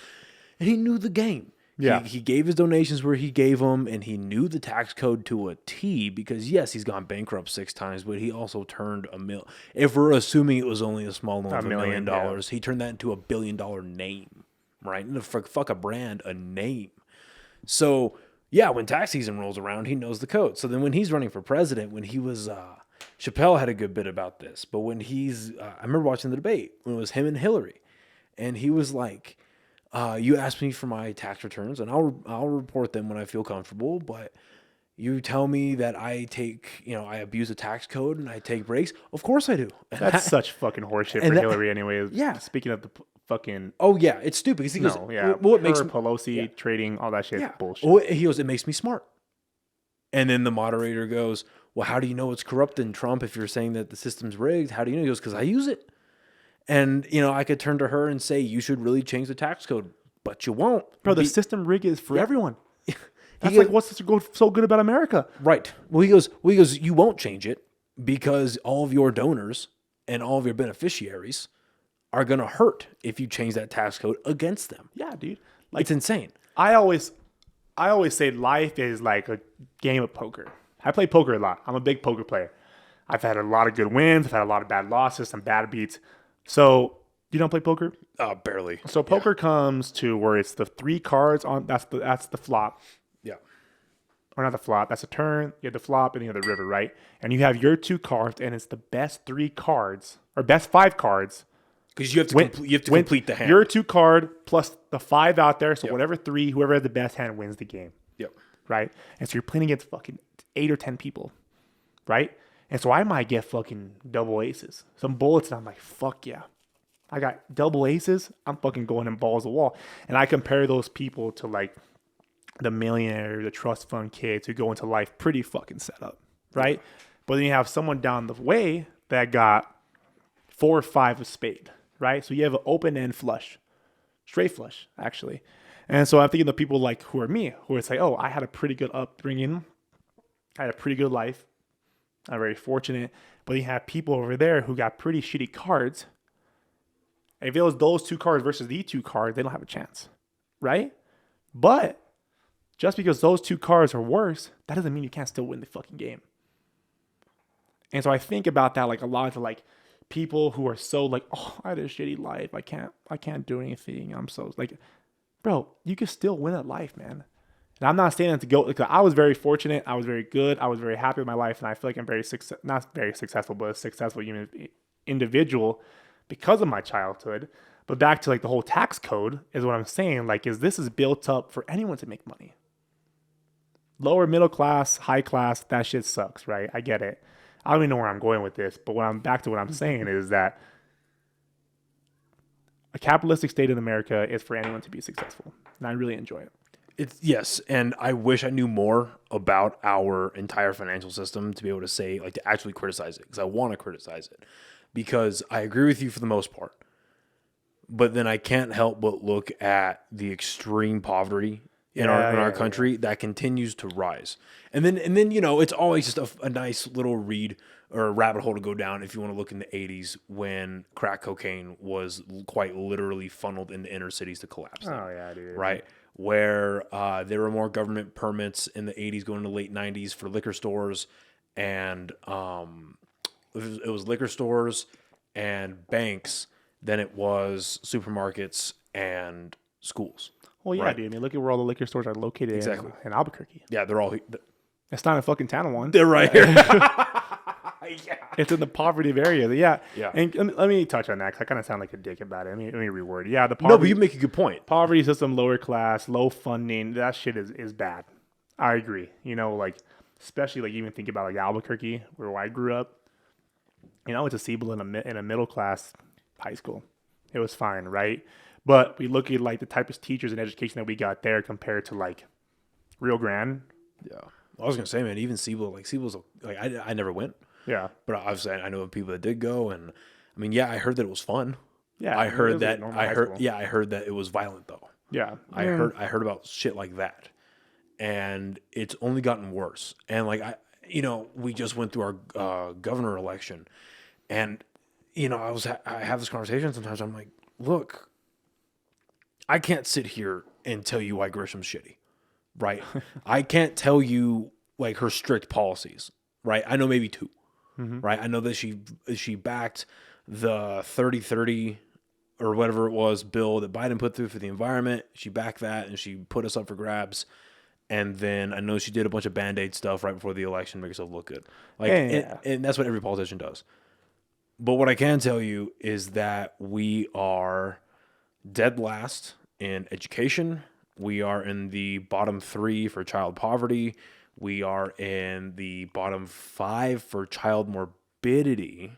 and he knew the game. Yeah. He gave his donations where he gave them, and he knew the tax code to a T because, yes, he's gone bankrupt 6 times, but he also turned if we're assuming it was only a small loan of $1 million, he turned that into $1 billion name, right? And fuck a brand, a name. So, yeah, when tax season rolls around, he knows the code. So then when he's running for president, when he was, Chappelle had a good bit about this, but when I remember watching the debate when it was him and Hillary, and he was like, you ask me for my tax returns, and I'll report them when I feel comfortable. But you tell me that I abuse the tax code and I take breaks. Of course I do. That's such fucking horseshit for Hillary, anyways. Yeah. Speaking of the fucking. Oh yeah, it's stupid. He goes, well, it makes Pelosi trading all that shit bullshit. Well, he goes, it makes me smart. And then the moderator goes, well, how do you know it's corrupt in Trump if you're saying that the system's rigged? How do you know? He goes, because I use it. And, I could turn to her and say, you should really change the tax code, but you won't. Bro, the system rig is for everyone. That's like, what's so good about America? Right. Well, he goes, you won't change it because all of your donors and all of your beneficiaries are going to hurt if you change that tax code against them. Yeah, dude. Like, it's insane. I always say life is like a game of poker. I play poker a lot. I'm a big poker player. I've had a lot of good wins. I've had a lot of bad losses, some bad beats. So, you don't play poker? Barely. So poker comes to where it's the 3 cards on. That's the flop. Yeah. Or not the flop. That's a turn. You have the flop and you have the river, right? And you have your 2 cards, and it's the best 3 cards or best 5 cards. Because you have to complete the hand. Your 2 card plus the 5 out there. So whoever has the best hand wins the game. Yep. Right. And so you're playing against fucking 8 or 10 people, right? And so I might get fucking double aces, some bullets, and I'm like, fuck yeah. I got double aces. I'm fucking going in balls of wall. And I compare those people to like the millionaire, the trust fund kids who go into life pretty fucking set up, right? But then you have someone down the way that got 4 or 5 of spade, right? So you have an open end flush, straight flush, actually. And so I'm thinking of people like who are me, who would say, oh, I had a pretty good upbringing. I had a pretty good life. I'm very fortunate. But you have people over there who got pretty shitty cards. If it was those 2 cards versus these 2 cards, they don't have a chance, right? But just because those 2 cards are worse, that doesn't mean you can't still win the fucking game. And so I think about that like a lot to like people who are so like, oh, I had a shitty life. I can't do anything. I'm so like, bro, you can still win at life, man. And I'm not saying that to go, because I was very fortunate. I was very good. I was very happy with my life. And I feel like I'm not very successful, but a successful human individual because of my childhood. But back to like the whole tax code is what I'm saying. Like, this is built up for anyone to make money. Lower middle class, high class, that shit sucks, right? I get it. I don't even know where I'm going with this, but back to what I'm saying is that a capitalistic state in America is for anyone to be successful. And I really enjoy it. Yes, and I wish I knew more about our entire financial system to be able to say, like, to actually criticize it, because I want to criticize it, because I agree with you for the most part, but then I can't help but look at the extreme poverty in our country that continues to rise, and then it's always just a nice little read or a rabbit hole to go down if you want to look in the 80s when crack cocaine was quite literally funneled into inner cities to collapse them, Dude. right? Where there were more government permits in the 80s going into the late 90s for liquor stores, and it was liquor stores and banks than it was supermarkets and schools. Well, yeah, right? Dude. I mean, look at where all the liquor stores are located in Albuquerque. Yeah, they're all... It's not in fucking Tanawan. They're right here. Yeah. It's in the poverty area. Yeah. And let me touch on that because I kind of sound like a dick about it. Let me reword. Yeah, the poverty. No, but you make a good point. Poverty system, lower class, low funding. That shit is bad. I agree. Like, especially like even think about like Albuquerque, where I grew up. I went to Siebel in a middle class high school. It was fine, right? But we look at like the type of teachers and education that we got there compared to like Rio Grande. Yeah. Well, I was gonna say, man, even Siebel's like I never went. Yeah. But obviously I know people that did go, and I mean, yeah, I heard that it was fun. Yeah. I heard that it was violent though. Yeah. I heard about shit like that. and it's only gotten worse. And like we just went through our governor election, and I have this conversation sometimes. I'm like, look, I can't sit here and tell you why Grisham's shitty, right? I can't tell you like her strict policies, right? I know maybe two, right? I know that she backed the 30-30 or whatever it was bill that Biden put through for the environment. She backed that and she put us up for grabs. And then I know she did a bunch of Band-Aid stuff right before the election to make herself look good. Like, and that's what every politician does. But what I can tell you is that we are dead last in education. We are in the bottom 3 for child poverty. We are in the bottom 5 for child morbidity.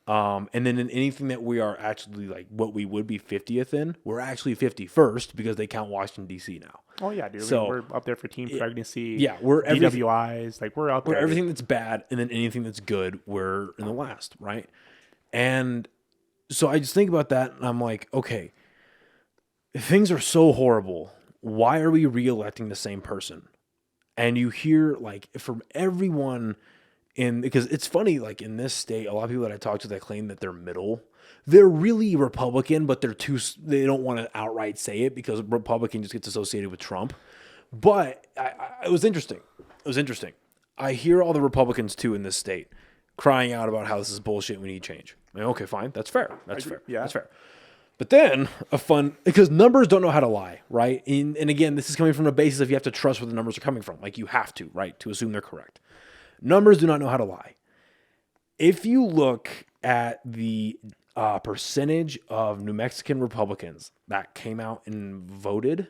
And then in anything that we are actually like what we would be 50th in, we're actually 51st because they count Washington, D.C. now. Oh, yeah, dude. So, we're up there for teen pregnancy. Yeah, we're DWIs. Like, we're up there. We're everything that's bad, and then anything that's good, we're in the last, right? And so I just think about that, and I'm like, okay, if things are so horrible, why are we re-electing the same person? And you hear, like, from everyone because it's funny, like, in this state, a lot of people that I talk to that claim that they're middle, they're really Republican, but they don't want to outright say it because Republican just gets associated with Trump. But it was interesting. I hear all the Republicans, too, in this state crying out about how this is bullshit, we need change. Like, okay, fine. That's fair. Yeah. That's fair. But then because numbers don't know how to lie, right? And again, this is coming from a basis of you have to trust where the numbers are coming from. Like, you have to, right, to assume they're correct. Numbers do not know how to lie. If you look at the percentage of New Mexican Republicans that came out and voted,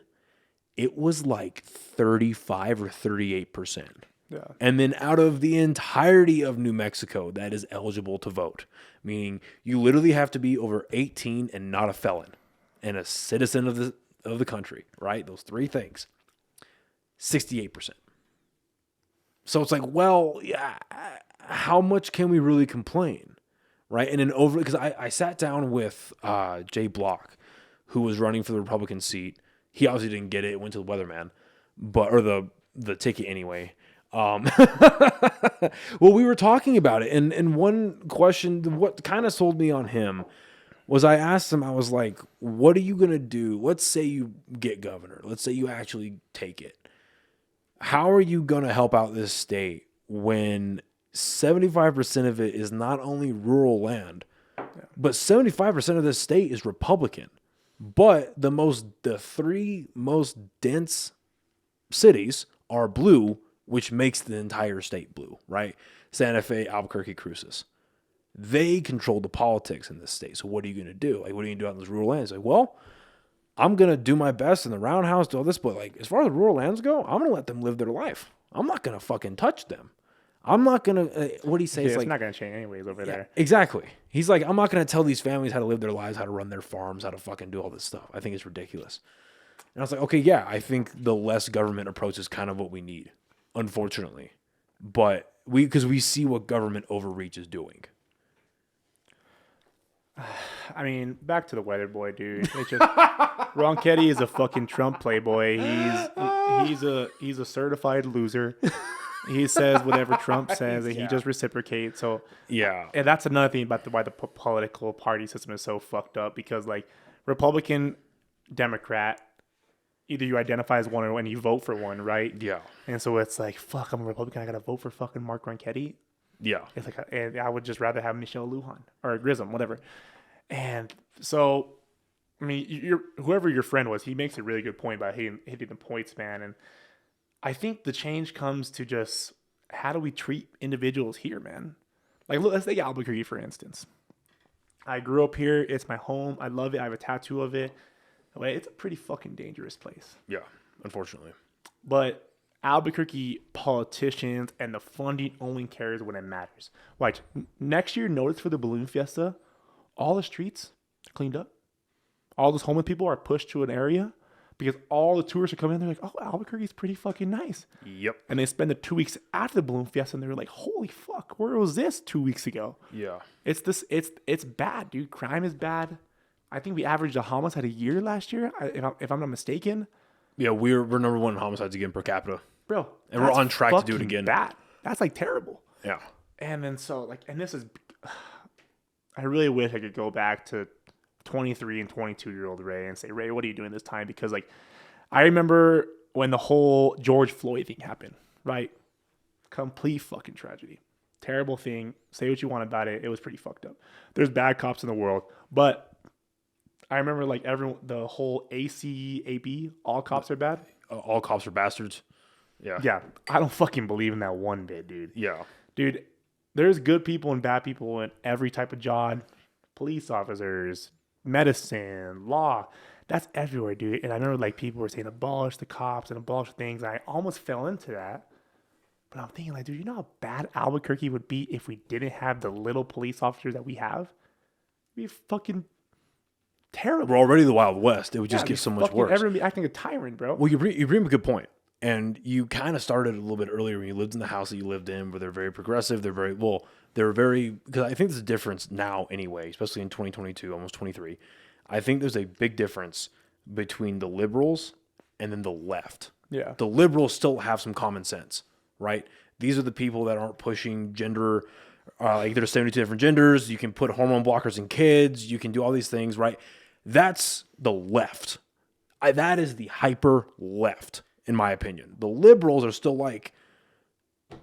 it was like 35 or 38%. Yeah. And then out of the entirety of New Mexico that is eligible to vote, meaning you literally have to be over 18 and not a felon and a citizen of the country, right? Those 3 things. 68%. So it's like, well, yeah, how much can we really complain, right? And then because I sat down with Jay Block, who was running for the Republican seat. He obviously didn't get it. It went to the weatherman, or the ticket anyway. Well, we were talking about it, and one question, what kind of sold me on him was I asked him, I was like, what are you going to do? Let's say you get governor. Let's say you actually take it. How are you going to help out this state when 75% of it is not only rural land, but 75% of this state is Republican? But the 3 most dense cities are blue, which makes the entire state blue, right? Santa Fe, Albuquerque, Cruces. They control the politics in this state. So what are you going to do? Like, what are you going to do out in those rural lands? Like, well, I'm going to do my best in the roundhouse, do all this, but like, as far as the rural lands go, I'm going to let them live their life. I'm not going to fucking touch them. I'm not going to, what do you say? Yeah, it's like, not going to change anyways over there. Exactly. He's like, I'm not going to tell these families how to live their lives, how to run their farms, how to fucking do all this stuff. I think it's ridiculous. And I was like, okay, yeah, I think the less government approach is kind of what we need, unfortunately. But because we see what government overreach is doing. I mean, back to the weather boy, dude. It's just Ronchetti is a fucking Trump playboy. He's a certified loser. He says whatever Trump says, and he just reciprocates. So yeah, and that's another thing about why the political party system is so fucked up. Because like Republican, Democrat, either you identify as one or when you vote for one, right? Yeah. And so it's like, fuck, I'm a Republican. I gotta vote for fucking Mark Ronchetti. Yeah. It's like, and I would just rather have Michelle Lujan or Grissom, whatever. And so, I mean, whoever your friend was, he makes a really good point about hitting the points, man. And I think the change comes to just how do we treat individuals here, man? Like, look, let's take Albuquerque, for instance. I grew up here. It's my home. I love it. I have a tattoo of it. It's a pretty fucking dangerous place. Yeah, unfortunately. But Albuquerque politicians and the funding only cares when it matters. Like, next year, notice for the Balloon Fiesta, all the streets are cleaned up. All those homeless people are pushed to an area because all the tourists are coming in. They're like, oh, Albuquerque's pretty fucking nice. Yep. And they spend the 2 weeks after the Balloon Fiesta, and they're like, holy fuck, where was this 2 weeks ago? Yeah. It's bad, dude. Crime is bad. I think we averaged a homicide a year last year, if I'm not mistaken. Yeah, we're number one in homicides again per capita. Bro. And we're on track to do it again. Bad. That's like terrible. Yeah. And then and this is, I really wish I could go back to 23 and 22-year-old Ray and say, Ray, what are you doing this time? Because like, I remember when the whole George Floyd thing happened, right? Complete fucking tragedy. Terrible thing. Say what you want about it. It was pretty fucked up. There's bad cops in the world, but I remember like the whole ACAB, all cops are bad. All cops are bastards. Yeah. Yeah. I don't fucking believe in that one bit, dude. Yeah. Dude, there's good people and bad people in every type of job. Police officers, medicine, law. That's everywhere, dude. And I remember like people were saying abolish the cops and abolish things. And I almost fell into that. But I'm thinking like, dude, you know how bad Albuquerque would be if we didn't have the little police officers that we have? It'd be fucking terrible. We're already the Wild West. It would just get so much worse. Everyone be acting a tyrant, bro. Well, you bring up a good point. And you kind of started a little bit earlier when you lived in the house that you lived in, where they're very progressive. Because I think there's a difference now anyway, especially in 2022, almost 23. I think there's a big difference between the liberals and then the left. Yeah. The liberals still have some common sense, right? These are the people that aren't pushing gender, like there's 72 different genders. You can put hormone blockers in kids. You can do all these things, right? That's the left. That is the hyper left, in my opinion. The liberals are still like,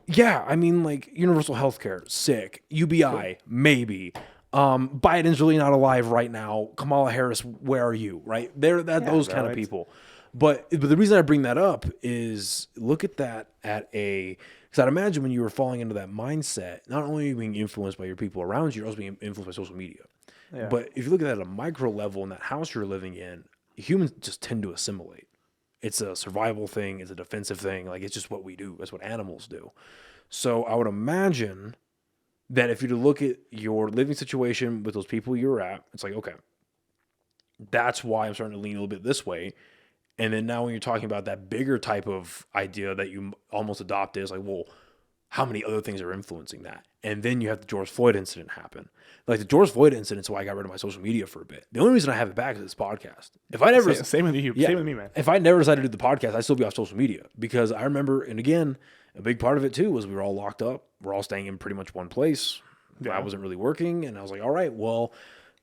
yeah, I mean, like universal health care, sick. UBI, maybe. Biden's really not alive right now. Kamala Harris, where are you? Right? Those kind of people. But the reason I bring that up is look at that because I'd imagine when you were falling into that mindset, not only are you being influenced by your people around you, you're also being influenced by social media. Yeah. But if you look at that at a micro level in that house you're living in, humans just tend to assimilate. It's a survival thing. It's a defensive thing. Like, it's just what we do. That's what animals do. So I would imagine that if you were to look at your living situation with those people you're at, it's like, okay, that's why I'm starting to lean a little bit this way. And then now when you're talking about that bigger type of idea that you almost adopted, is like, well, how many other things are influencing that? And then you have the George Floyd incident happen. Like the George Floyd incident is why I got rid of my social media for a bit. The only reason I have it back is this podcast. If I never same with you, same with me, man. If I never decided to do the podcast, I'd still be off social media because I remember, and again, a big part of it too was we were all locked up. We're all staying in pretty much one place. Yeah. I wasn't really working, and I was like, all right, well,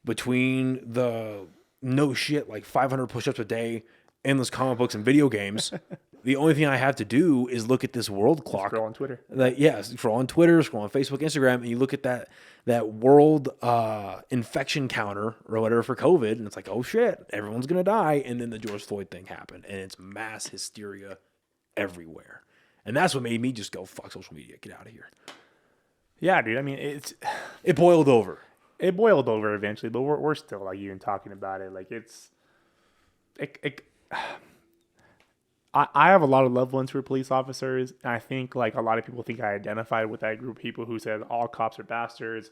between the no shit like 500 push-ups a day, endless comic books and video games. The only thing I have to do is look at this world clock. Scroll on Twitter. Scroll on Twitter, scroll on Facebook, Instagram, and you look at that world infection counter or whatever for COVID, and it's like, oh shit, everyone's gonna die. And then the George Floyd thing happened, and it's mass hysteria everywhere. And that's what made me just go, fuck social media, get out of here. Yeah, dude. I mean, it boiled over. It boiled over eventually, but we're still like even talking about it. Like I have a lot of loved ones who are police officers, and I think like a lot of people think I identified with that group of people who said all cops are bastards,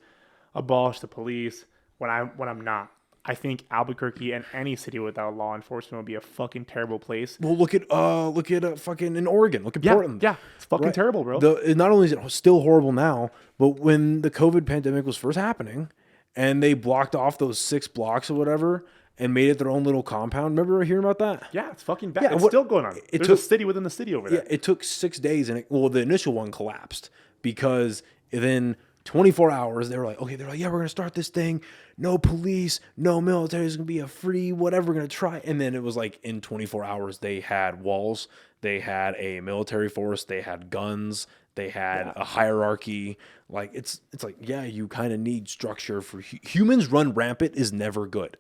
abolish the police. When I'm not. I think Albuquerque and any city without law enforcement would be a fucking terrible place. Well, look at fucking in Oregon. Look at Portland. Yeah, it's fucking terrible, bro. Not only is it still horrible now, but when the COVID pandemic was first happening, and they blocked off those 6 blocks or whatever, and made it their own little compound. Remember hearing about that? Yeah, it's fucking bad. It's still going on. There's a city within the city over there. Yeah, it took 6 days, and the initial one collapsed because then 24 hours, they were like, yeah, we're going to start this thing. No police, no military. It's going to be a free whatever. We're going to try. And then it was like in 24 hours, they had walls. They had a military force. They had guns. They had a hierarchy. Like, it's like, yeah, you kind of need structure for humans run rampant is never good.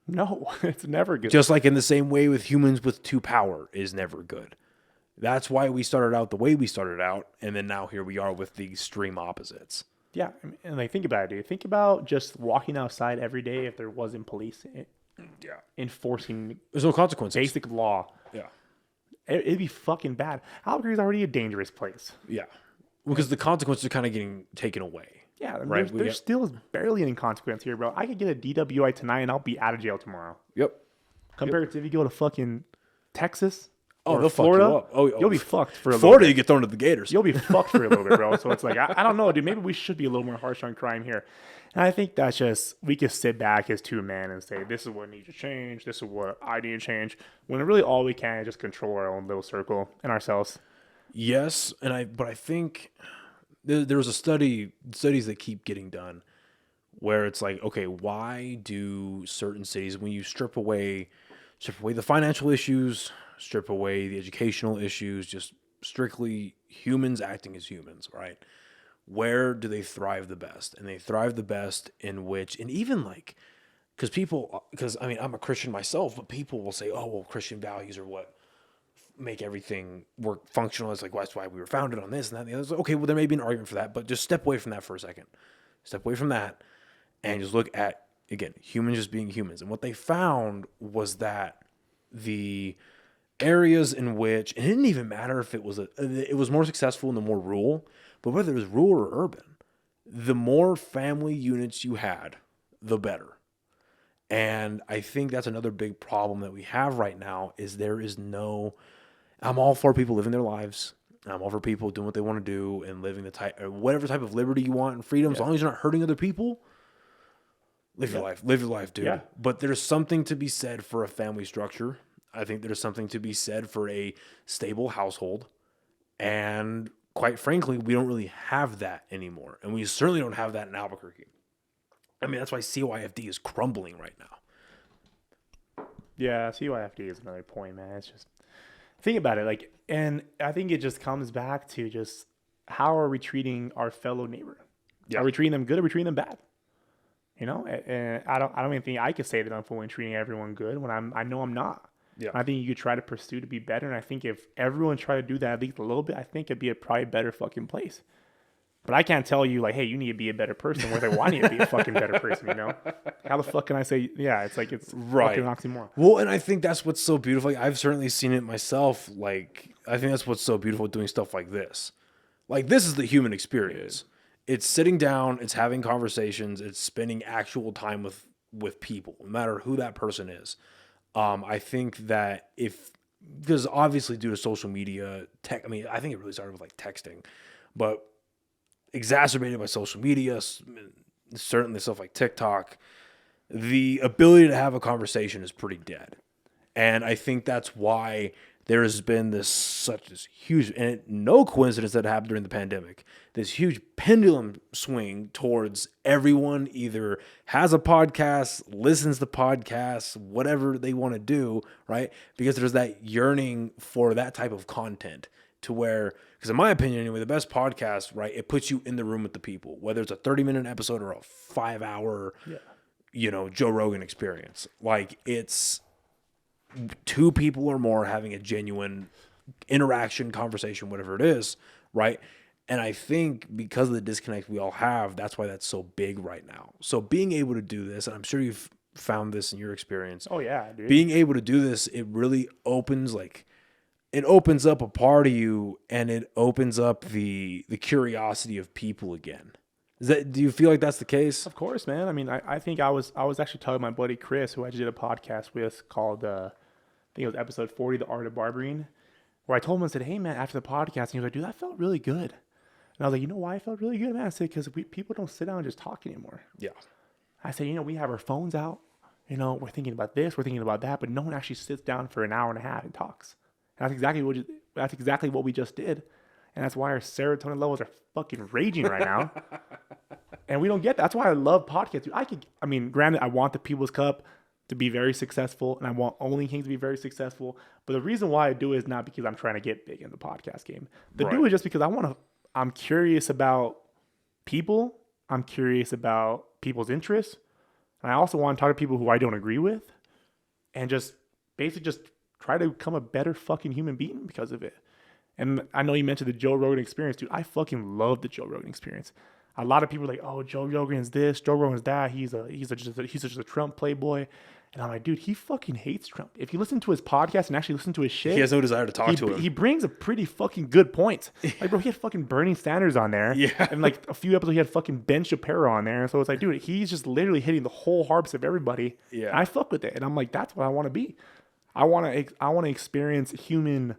No, it's never good. Just like in the same way with humans with 2 power is never good. That's why we started out the way we started out. And then now here we are with the extreme opposites. Yeah, and like think about it, dude. Think about just walking outside every day if there wasn't police enforcing. There's no consequences. Basic law. Yeah, it'd be fucking bad. Albuquerque's already a dangerous place. Yeah, because the consequences are kind of getting taken away. Yeah, right. There's still barely any consequence here, bro. I could get a DWI tonight and I'll be out of jail tomorrow. Yep. Compared to if you go to fucking Texas, Oh, or they'll Florida, fuck you up. Oh, you'll be fucked for a little Florida, bit. you get thrown to the Gators. You'll be fucked for a little bit, bro. So it's like, I don't know, dude. Maybe we should be a little more harsh on crime here. And I think that's just, we can sit back as two men and say, this is what needs to change. This is what I need to change. When really all we can is just control our own little circle and ourselves. Yes, but I think there was studies that keep getting done where it's like, okay, why do certain cities, when you strip away the financial issues, strip away the educational issues, just strictly humans acting as humans, right? Where do they thrive the best? And they thrive the best in which, and even like, because I mean, I'm a Christian myself, but people will say, oh, well, Christian values are what make everything work functional. It's like, well, that's why we were founded on this and that and the other. Like, okay, well, there may be an argument for that, but just step away from that for a second. Step away from that and just look at, again, humans just being humans. And what they found was that the areas in which, and it didn't even matter if it was more successful in the more rural, but whether it was rural or urban, the more family units you had, the better. And I think that's another big problem that we have right now is I'm all for people living their lives. I'm all for people doing what they want to do and living whatever type of liberty you want and freedom, as long as you're not hurting other people. Live your life, dude. Yeah. But there's something to be said for a family structure. I think there's something to be said for a stable household. And quite frankly, we don't really have that anymore. And we certainly don't have that in Albuquerque. I mean, that's why CYFD is crumbling right now. Yeah, CYFD is another point, man. It's just, think about it. Like, and I think it just comes back to just how are we treating our fellow neighbor? Yeah. Are we treating them good or are we treating them bad? You know, and I don't even think I could say that I'm fully treating everyone good when I know I'm not. Yeah. I think you could try to pursue to be better. And I think if everyone tried to do that at least a little bit, I think it'd be a probably better fucking place. But I can't tell you like, hey, you need to be a better person. Whereas like, well, I need to be a fucking better person, you know? How the fuck can I say, yeah, it's like, it's right. Fucking oxymoron. Well, and I think that's what's so beautiful. Like, I've certainly seen it myself. Like, I think that's what's so beautiful doing stuff like this. Like, this is the human experience. It's sitting down, it's having conversations, it's spending actual time with people, no matter who that person is. I think that because obviously due to social media, I think it really started with like texting, but exacerbated by social media, certainly stuff like TikTok, the ability to have a conversation is pretty dead. And I think that's why there has been this huge, and no coincidence that happened during the pandemic, this huge pendulum swing towards everyone either has a podcast, listens to podcasts, whatever they want to do, right? Because there's that yearning for that type of content to where, because in my opinion anyway, the best podcast, right, it puts you in the room with the people, whether it's a 30-minute episode or a 5-hour, Joe Rogan experience. Like, it's two people or more having a genuine interaction, conversation, whatever it is, right? And I think because of the disconnect we all have, that's why that's so big right now. So being able to do this, and I'm sure you've found this in your experience. Oh yeah, dude. Being able to do this, it really opens up a part of you, and it opens up the curiosity of people again. Do you feel like that's the case? Of course, man. I mean, I think I was actually telling my buddy Chris, who I just did a podcast with called I think it was episode 40, The Art of Barbering, where I told him, I said, hey, man, after the podcast, and he was like, dude, that felt really good. And I was like, you know why I felt really good, man? I said, because people don't sit down and just talk anymore. Yeah. I said, we have our phones out. We're thinking about this, we're thinking about that, but no one actually sits down for an hour and a half and talks. And that's exactly what we just did. And that's why our serotonin levels are fucking raging right now. And we don't get that. That's why I love podcasts. Dude, granted, I want the People's Cup to be very successful, and I want OnlyKings to be very successful. But the reason why I do it is not because I'm trying to get big in the podcast game. Do it just because I'm curious about people. I'm curious about people's interests. And I also want to talk to people who I don't agree with, and just basically just try to become a better fucking human being because of it. And I know you mentioned the Joe Rogan experience, dude. I fucking love the Joe Rogan experience. A lot of people are like, oh, Joe Rogan's this, Joe Rogan's that. He's just a Trump playboy. And I'm like, dude, he fucking hates Trump. If you listen to his podcast and actually listen to his shit, he has no desire to talk to him. He brings a pretty fucking good point. Like, bro, he had fucking Bernie Sanders on there. Yeah. And like a few episodes, he had fucking Ben Shapiro on there. And so it's like, dude, he's just literally hitting the whole harps of everybody. Yeah. And I fuck with it. And I'm like, that's what I want to be. I want to experience human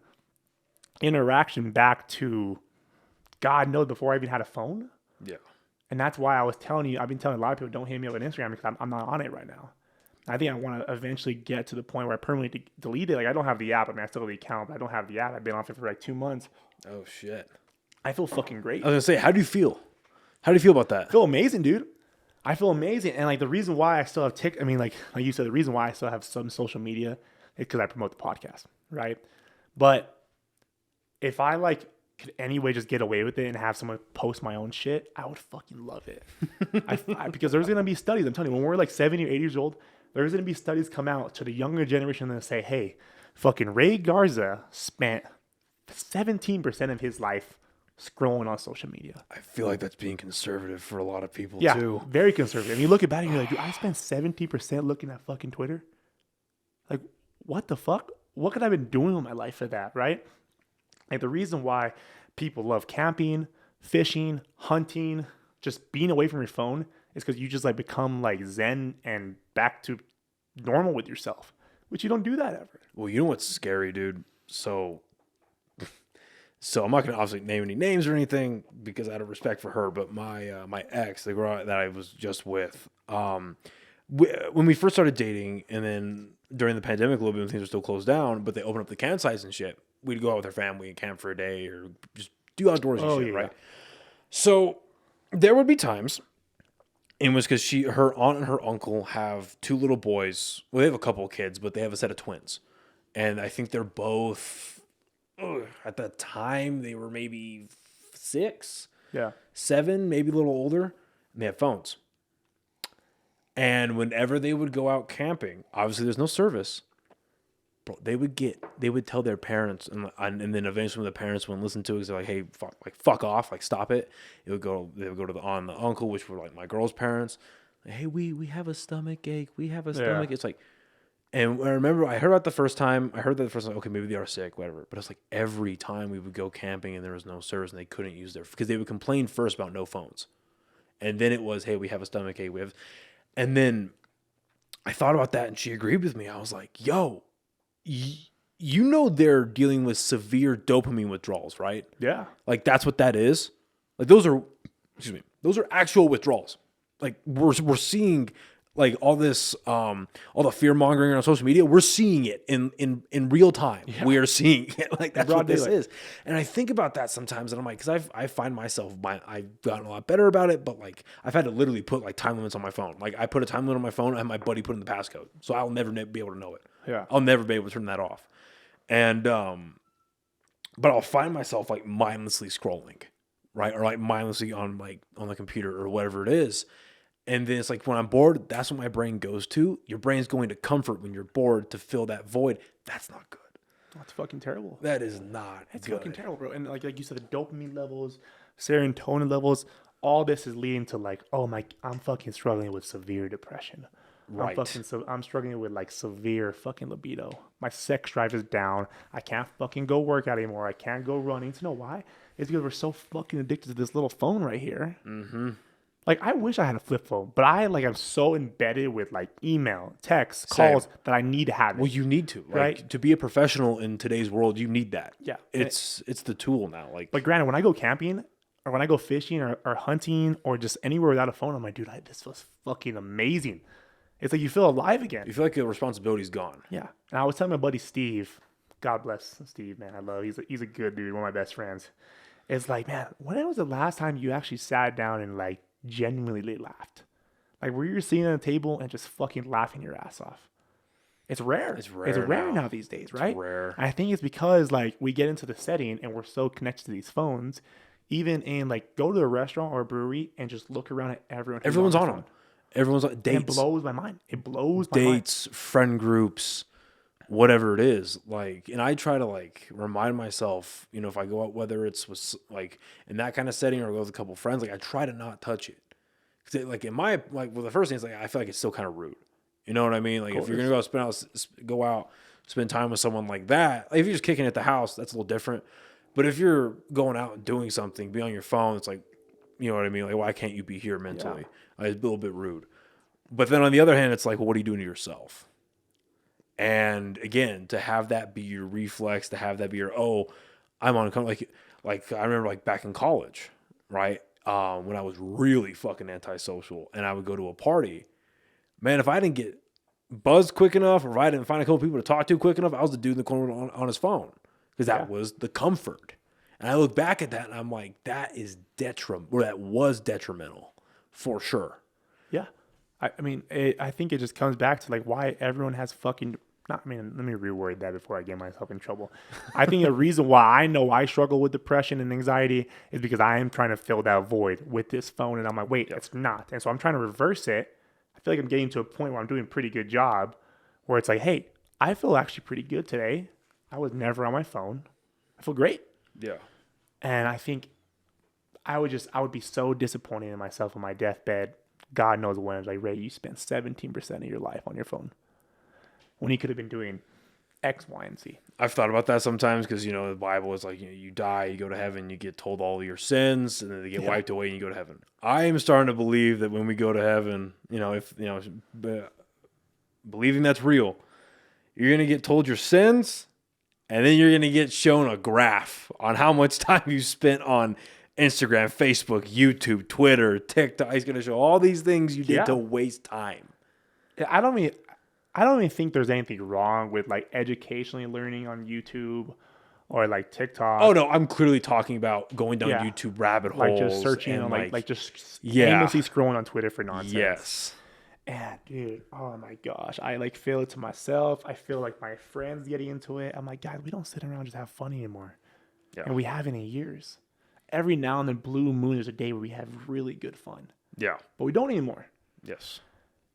interaction back to God knows before I even had a phone. Yeah. And that's why I've been telling a lot of people, don't hit me up on Instagram because I'm not on it right now. I think I want to eventually get to the point where I permanently delete it. Like, I don't have the app. I mean, I still have the account, but I don't have the app. I've been off it for like 2 months. Oh, shit. I feel fucking great. I was going to say, how do you feel? How do you feel about that? I feel amazing, dude. I feel amazing. And like the reason why I still have like you said, the reason why I still have some social media is because I promote the podcast, right? But if I like could anyway just get away with it and have someone post my own shit, I would fucking love it. Because there's going to be studies, I'm telling you, when we're like 70 or 80 years old, there's going to be studies come out to the younger generation and say, hey, fucking Ray Garza spent 17% of his life scrolling on social media. I feel like that's being conservative for a lot of people, Yeah, too. very conservative. And you look at it and you're like, dude, I spent 70% looking at fucking Twitter. Like, what the fuck? What could I have been doing with my life for that, right? Like, the reason why people love camping, fishing, hunting, just being away from your phone is because you just like become like zen and back to normal with yourself, which you don't do that ever. Well, you know what's scary, dude? So I'm not going to obviously name any names or anything because out of respect for her, but my ex, the girl that I was just with, when we first started dating, and then during the pandemic a little bit when things were still closed down, but they opened up the campsites and shit, we'd go out with our family and camp for a day or just do outdoors and shit, right? So there would be times, and it was because her aunt and her uncle have 2 little boys. Well, they have a couple of kids, but they have a set of twins. And I think they're both... at that time, they were maybe 6, 7, maybe a little older, and they had phones. And whenever they would go out camping, obviously there's no service, bro, they would tell their parents, and then eventually when the parents wouldn't listen to it, they're like, hey, fuck off, like stop it. They would go to the aunt and the uncle, which were like my girl's parents. Like, hey, we have a stomach ache. We have a stomach. It's like. And I remember I heard that the first time. Okay, maybe they are sick, whatever. But it's like every time we would go camping and there was no service and they couldn't use because they would complain first about no phones. And then it was, hey, we have a stomach ache. And then I thought about that and she agreed with me. I was like, yo, you know they're dealing with severe dopamine withdrawals, right? Yeah. Like that's what that is. Like those are actual withdrawals. Like we're seeing like all this, all the fear mongering on social media, we're seeing it in real time. Yeah. We are seeing it. Like that's what this is. And I think about that sometimes, and I'm like, because I find myself, I've gotten a lot better about it, but like I've had to literally put like time limits on my phone. Like I put a time limit on my phone, I have my buddy put in the passcode, so I'll never be able to know it. Yeah, I'll never be able to turn that off. And but I'll find myself like mindlessly scrolling, right, or like mindlessly on the computer or whatever it is. And then it's like when I'm bored, that's what my brain goes to. Your brain's going to comfort when you're bored to fill that void. That's not good. That's fucking terrible. That is not It's good. fucking terrible, bro. And like you said, the dopamine levels, serotonin levels, all this is leading to like, I'm fucking struggling with severe depression. Right. I'm struggling with like severe fucking libido. My sex drive is down. I can't fucking go work out anymore. I can't go running. You know why? It's because we're so fucking addicted to this little phone right here. Mm-hmm. Like, I wish I had a flip phone, but I'm so embedded with like email, text, calls that I need to have it. Well, you need to, right? To be a professional in today's world, you need that. Yeah. It's the tool now. Like, but granted, when I go camping or when I go fishing or hunting or just anywhere without a phone, I'm like, dude, this was fucking amazing. It's like you feel alive again. You feel like the responsibility's gone. Yeah. And I was telling my buddy Steve, God bless Steve, man. I love him. He's a good dude, one of my best friends. It's like, man, when was the last time you actually sat down and like genuinely laughed? Like where you're sitting at a table and just fucking laughing your ass off. It's rare. It's rare now these days, right? It's rare. And I think it's because like we get into the setting and we're so connected to these phones, even in like go to a restaurant or a brewery and just look around at everyone. Everyone's on them. Everyone's on dates. It blows my mind. It blows my mind. Dates, friend groups, whatever it is. Like, and I try to like remind myself, if I go out, whether it's with like in that kind of setting or go with a couple friends, like I try to not touch it. Cause like the first thing is like, I feel like it's still kind of rude. You know what I mean? Like if you're going to go out, spend time with someone like that, like if you're just kicking at the house, that's a little different. But if you're going out and doing something, be on your phone, it's like, you know what I mean? Like, why can't you be here mentally? Yeah. It's a little bit rude. But then on the other hand, it's like, well, what are you doing to yourself? And again, to have that be your reflex, to have that be your, I'm on like I remember like back in college, right? When I was really fucking antisocial and I would go to a party, man, if I didn't get buzzed quick enough or if I didn't find a couple people to talk to quick enough, I was the dude in the corner on his phone because that was the comfort. And I look back at that and I'm like, that was detrimental for sure. Yeah. I mean, I think it just comes back to like why everyone has fucking, let me reword that before I get myself in trouble. I think the reason why I know I struggle with depression and anxiety is because I am trying to fill that void with this phone. And I'm like, wait, it's not. And so I'm trying to reverse it. I feel like I'm getting to a point where I'm doing a pretty good job where it's like, hey, I feel actually pretty good today. I was never on my phone. I feel great. Yeah. And I think I would be so disappointed in myself on my deathbed. God knows when. It's like, Ray, you spent 17% of your life on your phone when you could have been doing X, Y, and Z. I've thought about that sometimes because, the Bible is like, you die, you go to heaven, you get told all your sins, and then they get wiped away and you go to heaven. I am starting to believe that when we go to heaven, believing that's real, you're going to get told your sins, and then you're going to get shown a graph on how much time you spent on Instagram, Facebook, YouTube, Twitter, TikTok. He's going to show all these things you did to waste time. I don't even think there's anything wrong with like educationally learning on YouTube or like TikTok. Oh no, I'm clearly talking about going down YouTube rabbit holes, like just searching and like just aimlessly scrolling on Twitter for nonsense. Yes. And dude, oh my gosh, I like feel it to myself. I feel like my friends getting into it. I'm like, guys, we don't sit around and just have fun anymore. Yeah. And we haven't in years. Every now and then, blue moon, there's a day where we have really good fun. Yeah. But we don't anymore. Yes.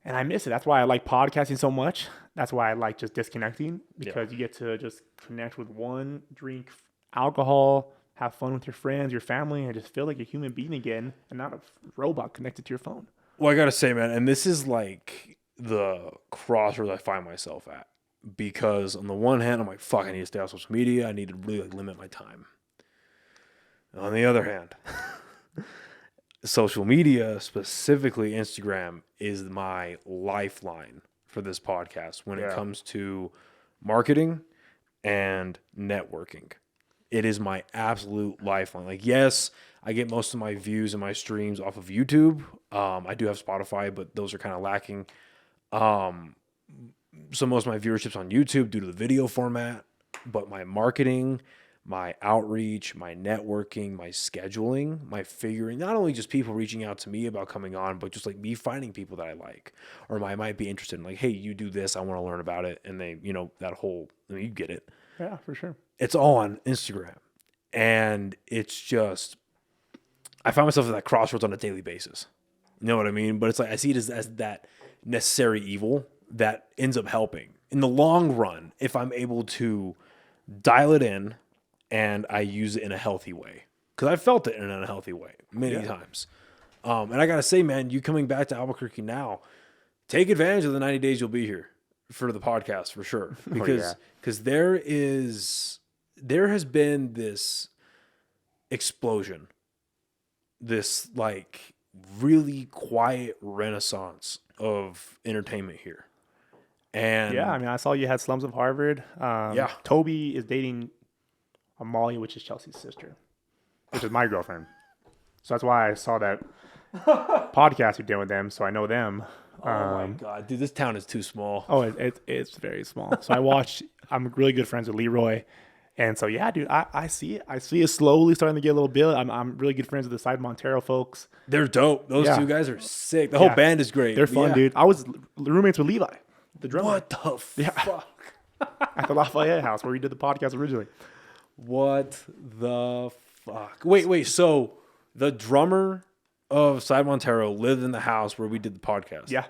And I miss it. That's why I like podcasting so much. That's why I like just disconnecting because you get to just connect with one, drink alcohol, have fun with your friends, your family, and just feel like a human being again and not a robot connected to your phone. Well, I got to say, man, and this is like the crossroads I find myself at because on the one hand, I'm like, fuck, I need to stay off social media. I need to really limit my time. On the other hand, social media, specifically Instagram, is my lifeline for this podcast when it comes to marketing and networking. It is my absolute lifeline. Like, yes, I get most of my views and my streams off of YouTube. I do have Spotify, but those are kind of lacking. So most of my viewership's on YouTube due to the video format, but my marketing, my outreach, my networking, my scheduling, my figuring, not only just people reaching out to me about coming on, but just like me finding people that I like or I might be interested in, like, hey, you do this, I want to learn about it. And they, that whole, you get it. Yeah, for sure. It's all on Instagram. And it's just, I find myself at that crossroads on a daily basis. You know what I mean? But it's like, I see it as that necessary evil that ends up helping. In the long run, if I'm able to dial it in, and I use it in a healthy way. Because I felt it in an unhealthy way many times. And I got to say, man, you coming back to Albuquerque now, take advantage of the 90 days you'll be here for the podcast for sure. Because there has been this explosion, this like really quiet renaissance of entertainment here. And yeah, I mean, I saw you had Slums of Harvard. Toby is dating Molly, which is Chelsea's sister, which is my girlfriend. So that's why I saw that podcast you did with them, so I know them. Oh my God, dude, this town is too small. Oh, it's very small. So I'm really good friends with Leroy. And so, yeah, dude, I see it. I see it slowly starting to get a little bit. I'm really good friends with the Side Montero folks. They're dope. Those two guys are sick. The whole band is great. They're fun, dude. I was roommates with Levi, the drummer. What the fuck? At the Lafayette house where we did the podcast originally. What the fuck? Wait. So the drummer of Side Montero lived in the house where we did the podcast. Yeah.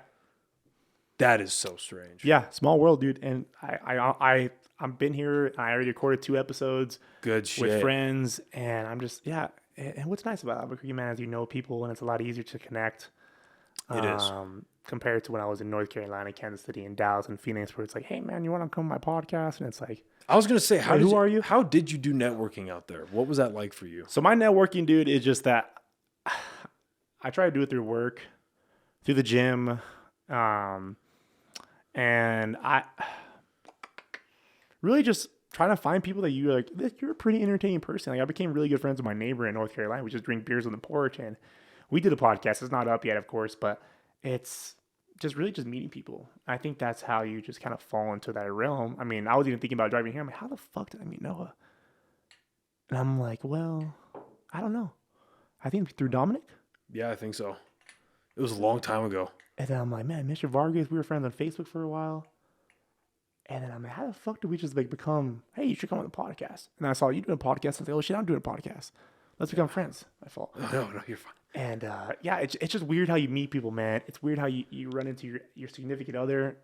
That is so strange. Yeah. Small world, dude. And I've been here. And I already recorded 2 episodes. Good shit. With friends. And I'm just, And what's nice about Albuquerque, man, is you know people and it's a lot easier to connect. It is. Compared to when I was in North Carolina, Kansas City, and Dallas, and Phoenix, where it's like, hey, man, you want to come on my podcast? And it's like, I was going to say, who are you? How did you do networking out there? What was that like for you? So my networking, dude, is just that I try to do it through work, through the gym. And really just trying to find people that you're like, you're a pretty entertaining person. Like I became really good friends with my neighbor in North Carolina. We just drink beers on the porch, and we did a podcast. It's not up yet, of course, but it's just really just meeting people. I think that's how you just kind of fall into that realm. I mean, I was even thinking about driving here. I'm like, how the fuck did I meet Noah? And I'm like, well, I don't know. I think through Dominic. Yeah, I think so. It was a long time ago. And then I'm like, man, Mr. Vargas, we were friends on Facebook for a while. And then I'm like, how the fuck did we just like become, hey, you should come on the podcast? And I saw you doing a podcast. I was like, oh shit, I'm doing a podcast. Let's become friends. My fault. No, you're fine. And yeah, it's just weird how you meet people, man. It's weird how you run into your significant other.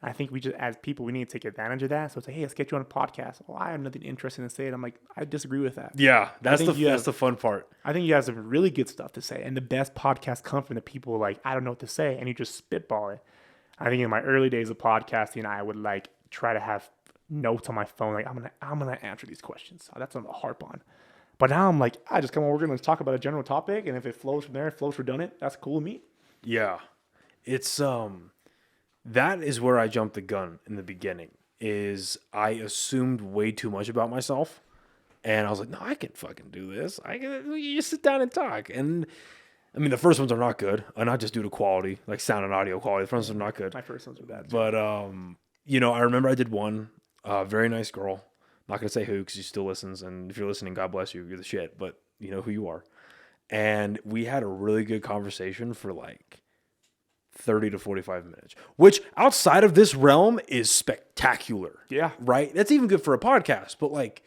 I think we just, as people, we need to take advantage of that. So it's like, hey, let's get you on a podcast. Well, I have nothing interesting to say. And I'm like, I disagree with that. Yeah, that's the fun part. I think you have some really good stuff to say. And the best podcasts come from the people like, I don't know what to say. And you just spitball it. I think in my early days of podcasting, I would like try to have notes on my phone. Like, I'm gonna answer these questions. That's what I'm gonna harp on. But now I'm like, I just come on, we're going to talk about a general topic. And if it flows from there, it flows redundant. That's cool with me. Yeah. It's, that is where I jumped the gun in the beginning, is I assumed way too much about myself. And I was like, no, I can fucking do this. You just sit down and talk. And I mean, the first ones are not good. Not just due to quality, like sound and audio quality. The first ones are not good. My first ones are bad. But, you know, I remember I did one, very nice girl. Not going to say who because she still listens. And if you're listening, God bless you. You're the shit. But you know who you are. And we had a really good conversation for like 30 to 45 minutes, which outside of this realm is spectacular. Yeah. Right? That's even good for a podcast. But like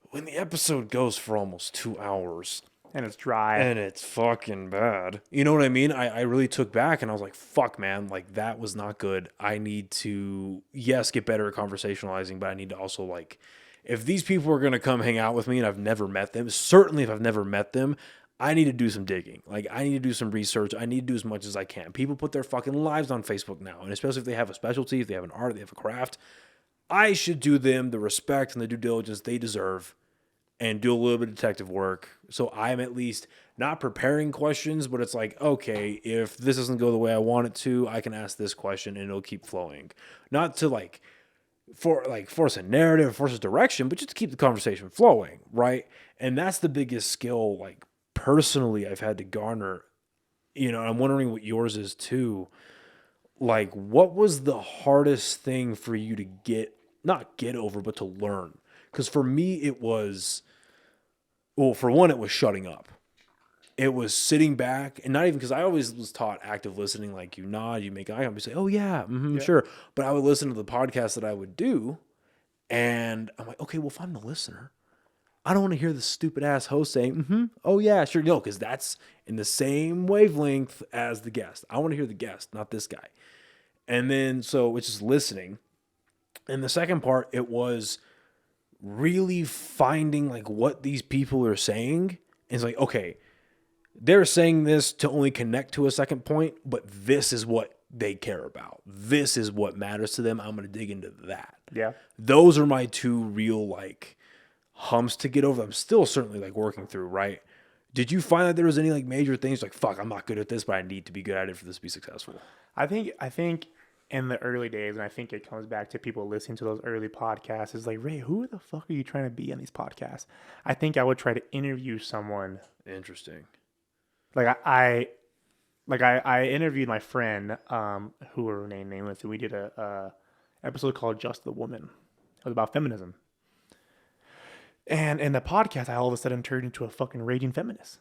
when the episode goes for almost 2 hours. And it's dry. And it's fucking bad. You know what I mean? I really took back and I was like, fuck, man. Like, that was not good. I need to, yes, get better at conversationalizing, but I need to also, like, if these people are going to come hang out with me and I've never met them, certainly if I've never met them, I need to do some digging. Like, I need to do some research. I need to do as much as I can. People put their fucking lives on Facebook now. And especially if they have a specialty, if they have an art, they have a craft, I should do them the respect and the due diligence they deserve. And do a little bit of detective work. So I'm at least not preparing questions, but it's like, okay, if this doesn't go the way I want it to, I can ask this question and it'll keep flowing. Not to force a narrative, force a direction, but just to keep the conversation flowing, right? And that's the biggest skill, like personally, I've had to garner. You know, I'm wondering what yours is too. Like, what was the hardest thing for you to not get over, but to learn? Because for me, it was, well, for one, it was shutting up. It was sitting back, and not even, because I always was taught active listening, like you nod, you make eye contact, you say, oh yeah, sure. But I would listen to the podcast that I would do, and I'm like, okay, well, if I'm the listener, I don't want to hear the stupid ass host saying, oh yeah, sure, no, because that's in the same wavelength as the guest. I want to hear the guest, not this guy. And then, so it's just listening. And the second part, it was really finding like what these people are saying. And it's like, okay, they're saying this to only connect to a second point, but this is what they care about. This is what matters to them. I'm going to dig into that. Yeah. Those are my two real like humps to get over. I'm still certainly like working through, right? Did you find that there was any like major things like, fuck, I'm not good at this, but I need to be good at it for this to be successful? I think in the early days, and I think it comes back to people listening to those early podcasts, is like, Ray, who the fuck are you trying to be on these podcasts? I think I would try to interview someone. Interesting. Like I interviewed my friend, who will remain nameless, and we did a episode called Just the Woman. It was about feminism. And in the podcast, I all of a sudden turned into a fucking raging feminist.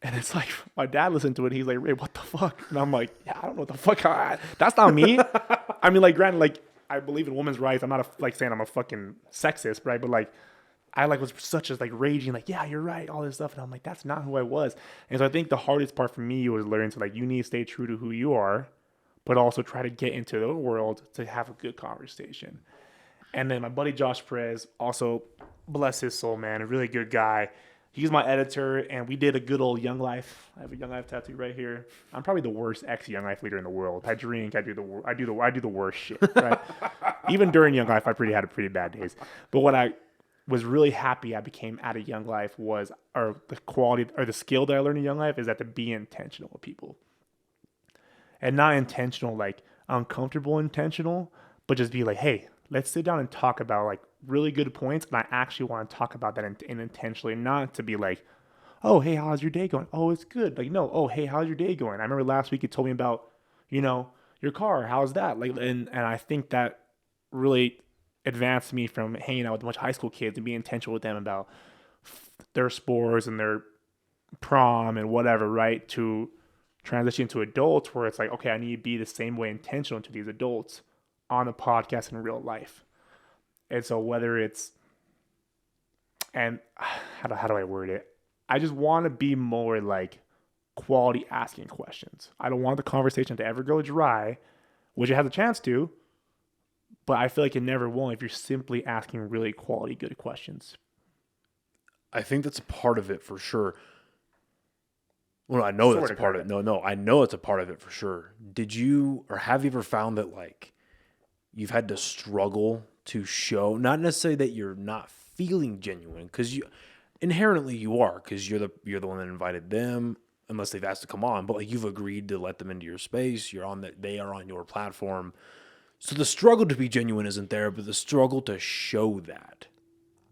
And it's like, my dad listened to it. He's like, Ray, what the fuck? And I'm like, yeah, I don't know what the fuck. That's not me. I mean, like, granted, like, I believe in women's rights. I'm not saying I'm a fucking sexist, right? But like, I like was such as like raging, like, yeah, you're right, all this stuff. And I'm like, that's not who I was. And so I think the hardest part for me was learning to like, you need to stay true to who you are, but also try to get into the world to have a good conversation. And then my buddy Josh Perez, also bless his soul, man, a really good guy. He's my editor, and we did a good old Young Life. I have a Young Life tattoo right here. I'm probably the worst ex-Young Life leader in the world. I drink. I do the worst shit. Right? Even during Young Life, I had pretty bad days. But what I was really happy I became out of Young Life was, or the quality or the skill that I learned in Young Life is that to be intentional with people, and not intentional like uncomfortable intentional, but just be like, hey, let's sit down and talk about like really good points. And I actually want to talk about that and intentionally, not to be like, oh, hey, how's your day going? Oh, it's good. Like, no, oh, hey, how's your day going? I remember last week you told me about, your car. How's that? Like, and I think that really advanced me from hanging out with a bunch of high school kids and being intentional with them about their sports and their prom and whatever, right? To transition to adults where it's like, okay, I need to be the same way intentional to these adults on the podcast in real life. And so whether it's, and how do I word it? I just want to be more like quality asking questions. I don't want the conversation to ever go dry, which it has a chance to, but I feel like it never will if you're simply asking really quality, good questions. I think that's a part of it for sure. Well, I know that's a part of it. No, I know it's a part of it for sure. Did you, or have you ever found that like you've had to struggle to show, not necessarily that you're not feeling genuine, because inherently you are, because you're the one that invited them, unless they've asked to come on, but like you've agreed to let them into your space. They are on your platform. So the struggle to be genuine isn't there, but the struggle to show that.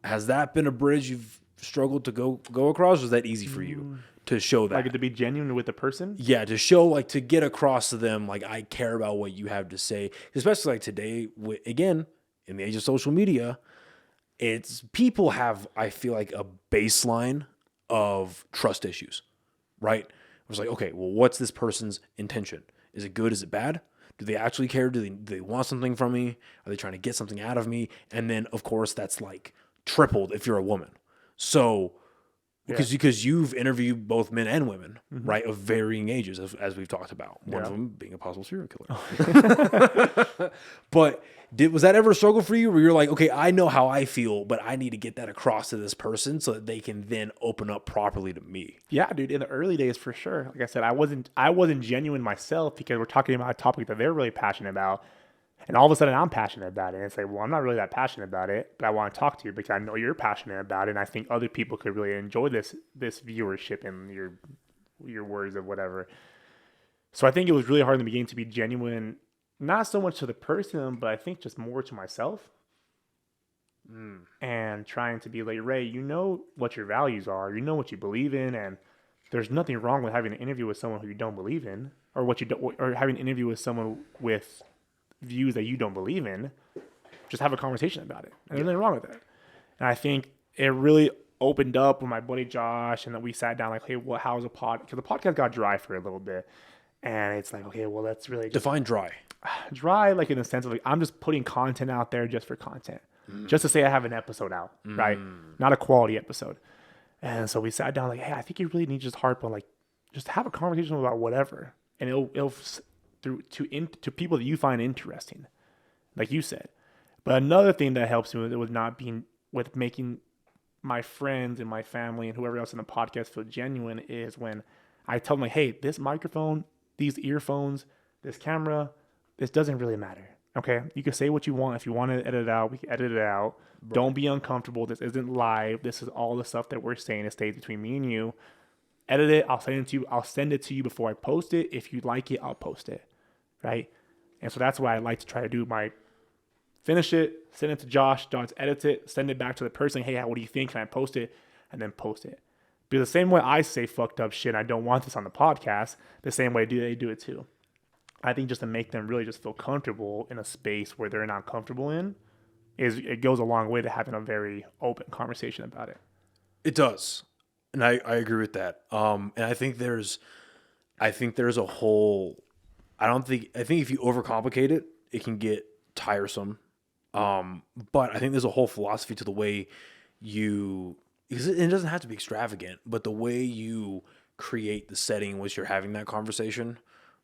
Has that been a bridge you've struggled to go across? Or is that easy for you to show that? Like to be genuine with the person? Yeah, to show, like, to get across to them, like, I care about what you have to say. Especially like today, again, in the age of social media, it's people have, I feel like, a baseline of trust issues, right? It's like, okay, well, what's this person's intention? Is it good? Is it bad? Do they actually care? Do they want something from me? Are they trying to get something out of me? And then, of course, that's like tripled if you're a woman. So, because you've interviewed both men and women, right, of varying ages, as we've talked about. One of them being a possible serial killer. But was that ever a struggle for you where you're like, okay, I know how I feel, but I need to get that across to this person so that they can then open up properly to me? Yeah, dude. In the early days, for sure. Like I said, I wasn't genuine myself because we're talking about a topic that they're really passionate about. And all of a sudden I'm passionate about it. And it's like, well, I'm not really that passionate about it, but I want to talk to you because I know you're passionate about it. And I think other people could really enjoy this viewership and your words of whatever. So I think it was really hard in the beginning to be genuine, not so much to the person, but I think just more to myself. And trying to be like, Ray, you know what your values are, you know what you believe in, and there's nothing wrong with having an interview with someone who you don't believe in, or having an interview with someone with views that you don't believe in. Just have a conversation about it. And there's nothing wrong with that. And I think it really opened up with my buddy Josh, and then we sat down like, hey, how's a pod? Because the podcast got dry for a little bit. And it's like, okay, well, that's really define dry. Dry, like in the sense of like, I'm just putting content out there just for content. Just to say I have an episode out, right? Not a quality episode. And so we sat down like, hey, I think you really need to just harp on like, just have a conversation about whatever. And it'll to people that you find interesting, like you said. But another thing that helps me with making my friends and my family and whoever else in the podcast feel genuine is when I tell them like, hey, this microphone, these earphones, this camera, this doesn't really matter. Okay, you can say what you want. If you want to edit it out, we can edit it out. Right. Don't be uncomfortable. This isn't live. This is all the stuff that we're saying. It stays between me and you. Edit it. I'll send it to you. I'll send it to you before I post it. If you like it, I'll post it. Right? And so that's why I like to try to do finish it, send it to Josh. Josh edits it, send it back to the person. Hey, what do you think? Can I post it? And then post it. Because the same way I say fucked up shit, I don't want this on the podcast, the same way they do it too. I think just to make them really just feel comfortable in a space where they're not comfortable in, it goes a long way to having a very open conversation about it. It does. And I agree with that. And I think there's a whole, I think if you overcomplicate it, it can get tiresome. But I think there's a whole philosophy to the way because it doesn't have to be extravagant, but the way you create the setting in which you're having that conversation,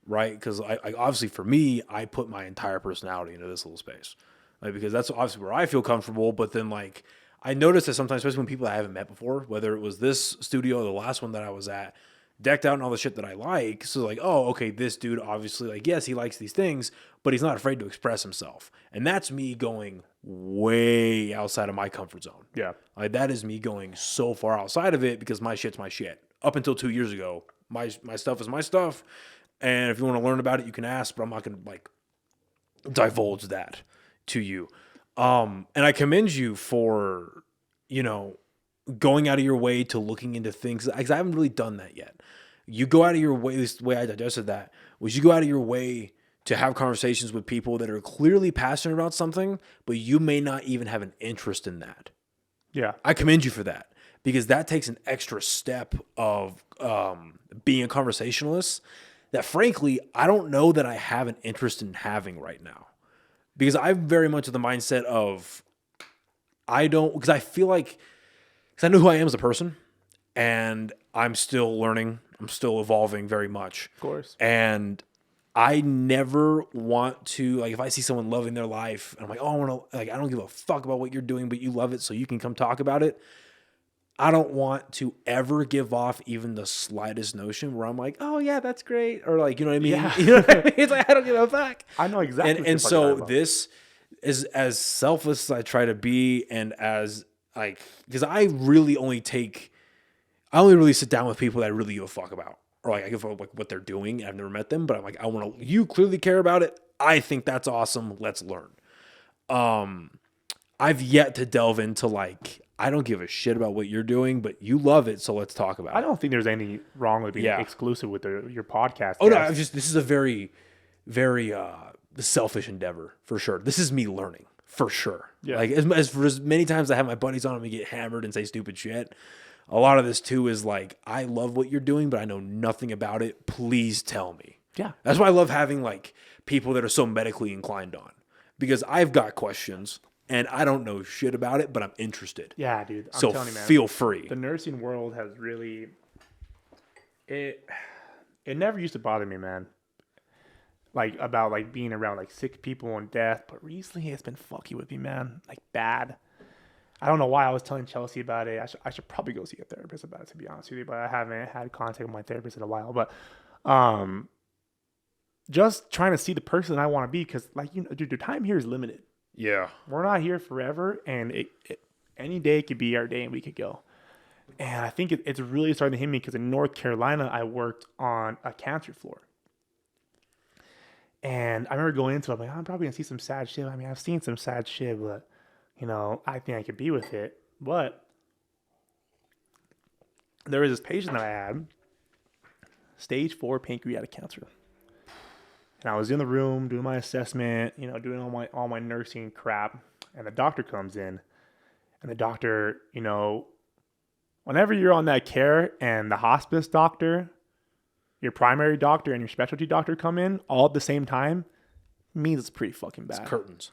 right? Because I obviously for me, I put my entire personality into this little space, like, because that's obviously where I feel comfortable. But then like I notice that sometimes, especially when people I haven't met before, whether it was this studio or the last one that I was at, decked out and all the shit that I like. So like, oh, okay, this dude obviously, like, yes, he likes these things, but he's not afraid to express himself. And that's me going way outside of my comfort zone. Yeah. Like that is me going so far outside of it because my shit's my shit. Up until 2 years ago, my stuff is my stuff. And if you want to learn about it, you can ask, but I'm not going to like divulge that to you. And I commend you for, you know, going out of your way to looking into things. Because I haven't really done that yet. You go out of your way, at least the way I digested that, was you go out of your way to have conversations with people that are clearly passionate about something, but you may not even have an interest in that. Yeah. I commend you for that, because that takes an extra step of being a conversationalist that, frankly, I don't know that I have an interest in having right now. Because I'm very much of the mindset of, because I feel like, because I know who I am as a person, and I'm still learning, I'm still evolving very much. Of course. And I never want to, like, if I see someone loving their life, and I'm like, oh, I want to, like, I don't give a fuck about what you're doing, but you love it, so you can come talk about it. I don't want to ever give off even the slightest notion where I'm like, oh yeah, that's great. Or like, you know what I mean? Yeah. You know what I mean? It's like, I don't give a fuck. I know exactly what And you're so talking about. this is as selfless as I try to be, and as like, because I only really sit down with people that I really give a fuck about. Or like I give a fuck like what they're doing. I've never met them, but I'm like, you clearly care about it. I think that's awesome. Let's learn. I've yet to delve into like, I don't give a shit about what you're doing, but you love it, so let's talk about it. I don't think there's any wrong with being exclusive with your podcast. Oh no, this is a very, very selfish endeavor for sure. This is me learning for sure. Yeah. Like as many times I have my buddies on and we get hammered and say stupid shit. A lot of this too is like, I love what you're doing, but I know nothing about it. Please tell me. Yeah. That's why I love having like people that are so medically inclined on, because I've got questions and I don't know shit about it, but I'm interested. Yeah, dude. I'm so telling you, man, feel free. The nursing world has really it never used to bother me, man. Like about like being around like sick people and death, but recently it's been fucking with me, man. Like bad. I don't know why I was telling Chelsea about it. I should probably go see a therapist about it, to be honest with you, but I haven't had contact with my therapist in a while. But just trying to see the person I want to be, because like, you know, dude, the time here is limited. Yeah. We're not here forever, and any day could be our day and we could go. And I think it's really starting to hit me because in North Carolina, I worked on a cancer floor. And I remember going into it, I'm like, I'm probably going to see some sad shit. I mean, I've seen some sad shit, but, you know, I think I could be with it. But there was this patient that I had, stage 4 pancreatic cancer. And I was in the room doing my assessment, you know, doing all my nursing crap. And the doctor comes in. And the doctor, you know, whenever you're on that care and the hospice doctor, your primary doctor and your specialty doctor come in all at the same time, means it's pretty fucking bad. It's curtains.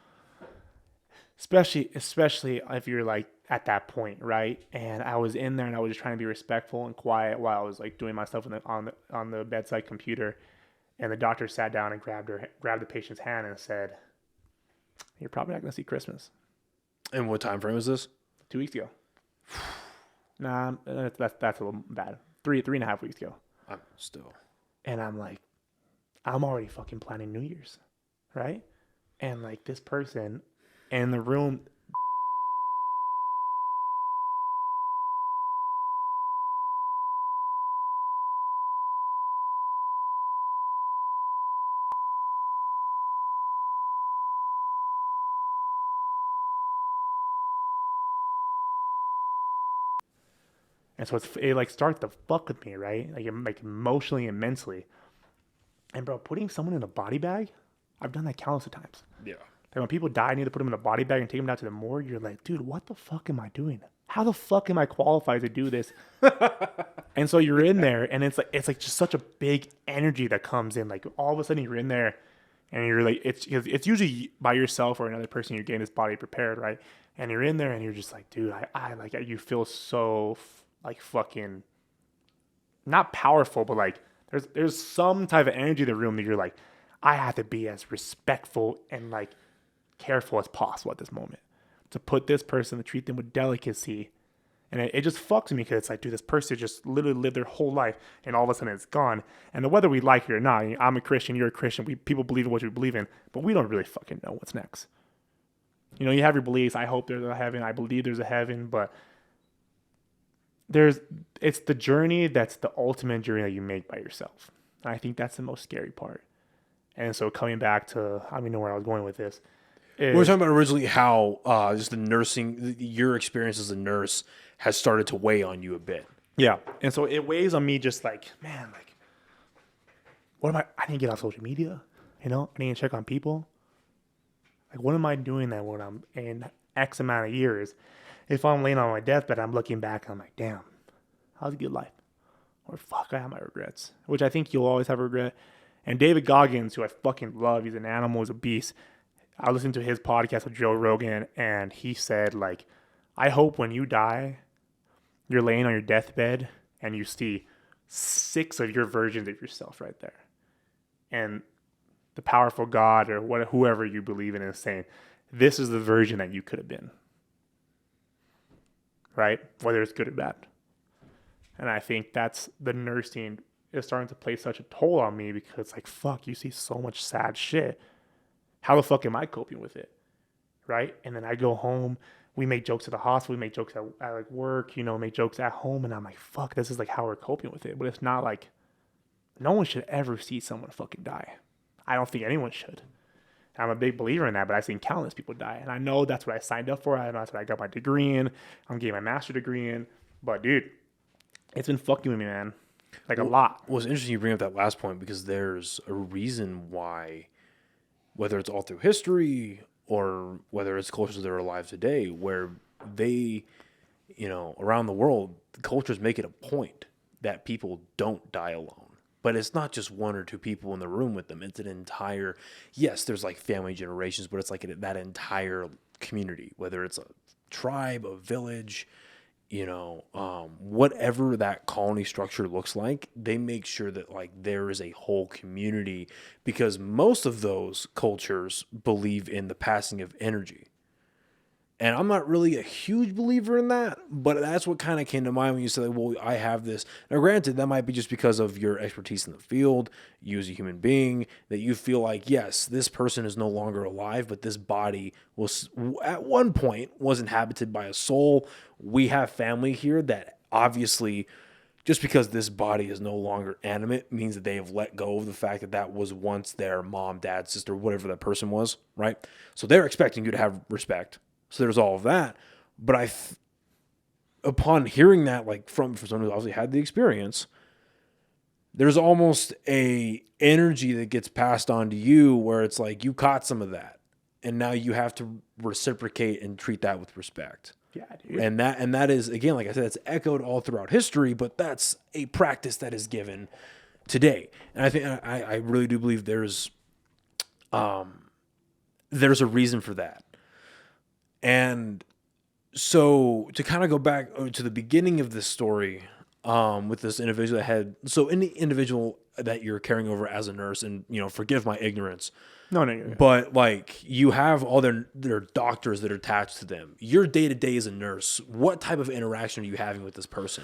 Especially if you're like at that point, right? And I was in there and I was just trying to be respectful and quiet while I was like doing my stuff on the bedside computer. And the doctor sat down and grabbed the patient's hand and said, "You're probably not going to see Christmas." And what time frame is this? 2 weeks ago. Nah, that's a little bad. 3.5 weeks ago. I'm still. And I'm like, I'm already fucking planning New Year's, right? And like this person in the room. And so it like starts to fuck with me, right? Like emotionally and mentally. And bro, putting someone in a body bag, I've done that countless of times. Yeah. Like when people die, I need to put them in a body bag and take them down to the morgue. You're like, dude, what the fuck am I doing? How the fuck am I qualified to do this? And so you're in there, and it's like just such a big energy that comes in. Like all of a sudden you're in there, and you're like, it's usually by yourself or another person. You're getting this body prepared, right? And you're in there, and you're just like, dude, I like you feel so like fucking not powerful, but like there's some type of energy in the room that you're like, I have to be as respectful and like careful as possible at this moment to put this person, to treat them with delicacy. And it just fucks me because it's like, dude, this person just literally lived their whole life and all of a sudden it's gone. And whether we like it or not, I'm a Christian, you're a Christian, people believe in what you believe in, but we don't really fucking know what's next. You know, you have your beliefs. I hope there's a heaven. I believe there's a heaven, but it's the journey that's the ultimate journey that you make by yourself. And I think that's the most scary part. And so coming back to, I don't even know where I was going with this. We were talking about originally how just the nursing, your experience as a nurse has started to weigh on you a bit. Yeah. And so it weighs on me just like, man, like, what am I didn't get off social media, I didn't check on people. Like, what am I doing that when I'm in X amount of years? If I'm laying on my deathbed, I'm looking back, I'm like, damn, that was a good life. Or fuck, I have my regrets, which I think you'll always have regret. And David Goggins, who I fucking love, he's an animal, he's a beast. I listened to his podcast with Joe Rogan, and he said, like, I hope when you die, you're laying on your deathbed and you see 6 of your versions of yourself right there. And the powerful God or whoever you believe in is saying, this is the version that you could have been. Right? Whether it's good or bad. And I think that's the nursing is starting to play such a toll on me because, like, fuck, you see so much sad shit. How the fuck am I coping with it? Right? And then I go home. We make jokes at the hospital. We make jokes at like work, make jokes at home. And I'm like, fuck, this is like how we're coping with it. But it's not like, no one should ever see someone fucking die. I don't think anyone should. I'm a big believer in that, but I've seen countless people die. And I know that's what I signed up for. I know that's what I got my degree in. I'm getting my master's degree in. But dude, it's been fucking with me, man. Like a lot. Well, it's interesting you bring up that last point because there's a reason why, whether it's all through history or whether it's cultures that are alive today, where they, around the world, the cultures make it a point that people don't die alone. But it's not just 1 or 2 people in the room with them. It's an entire, yes, there's like family generations, but it's like that entire community, whether it's a tribe, a village, whatever that colony structure looks like, they make sure that like there is a whole community because most of those cultures believe in the passing of energy. And I'm not really a huge believer in that, but that's what kind of came to mind when you said, well, I have this. Now, granted, that might be just because of your expertise in the field, you as a human being, that you feel like, yes, this person is no longer alive, but this body was at one point was inhabited by a soul. We have family here that obviously, just because this body is no longer animate means that they have let go of the fact that that was once their mom, dad, sister, whatever that person was, right? So they're expecting you to have respect. So there's all of that. But upon hearing that, like from someone who obviously had the experience, there's almost a energy that gets passed on to you where it's like you caught some of that. And now you have to reciprocate and treat that with respect. Yeah, dude. And that is, again, like I said, it's echoed all throughout history, but that's a practice that is given today. And I think I really do believe there's a reason for that. And so to kind of go back to the beginning of this story, with this individual that had, so any individual that you're caring over as a nurse, and forgive my ignorance. No. But like you have all their doctors that are attached to them. Your day to day as a nurse, what type of interaction are you having with this person?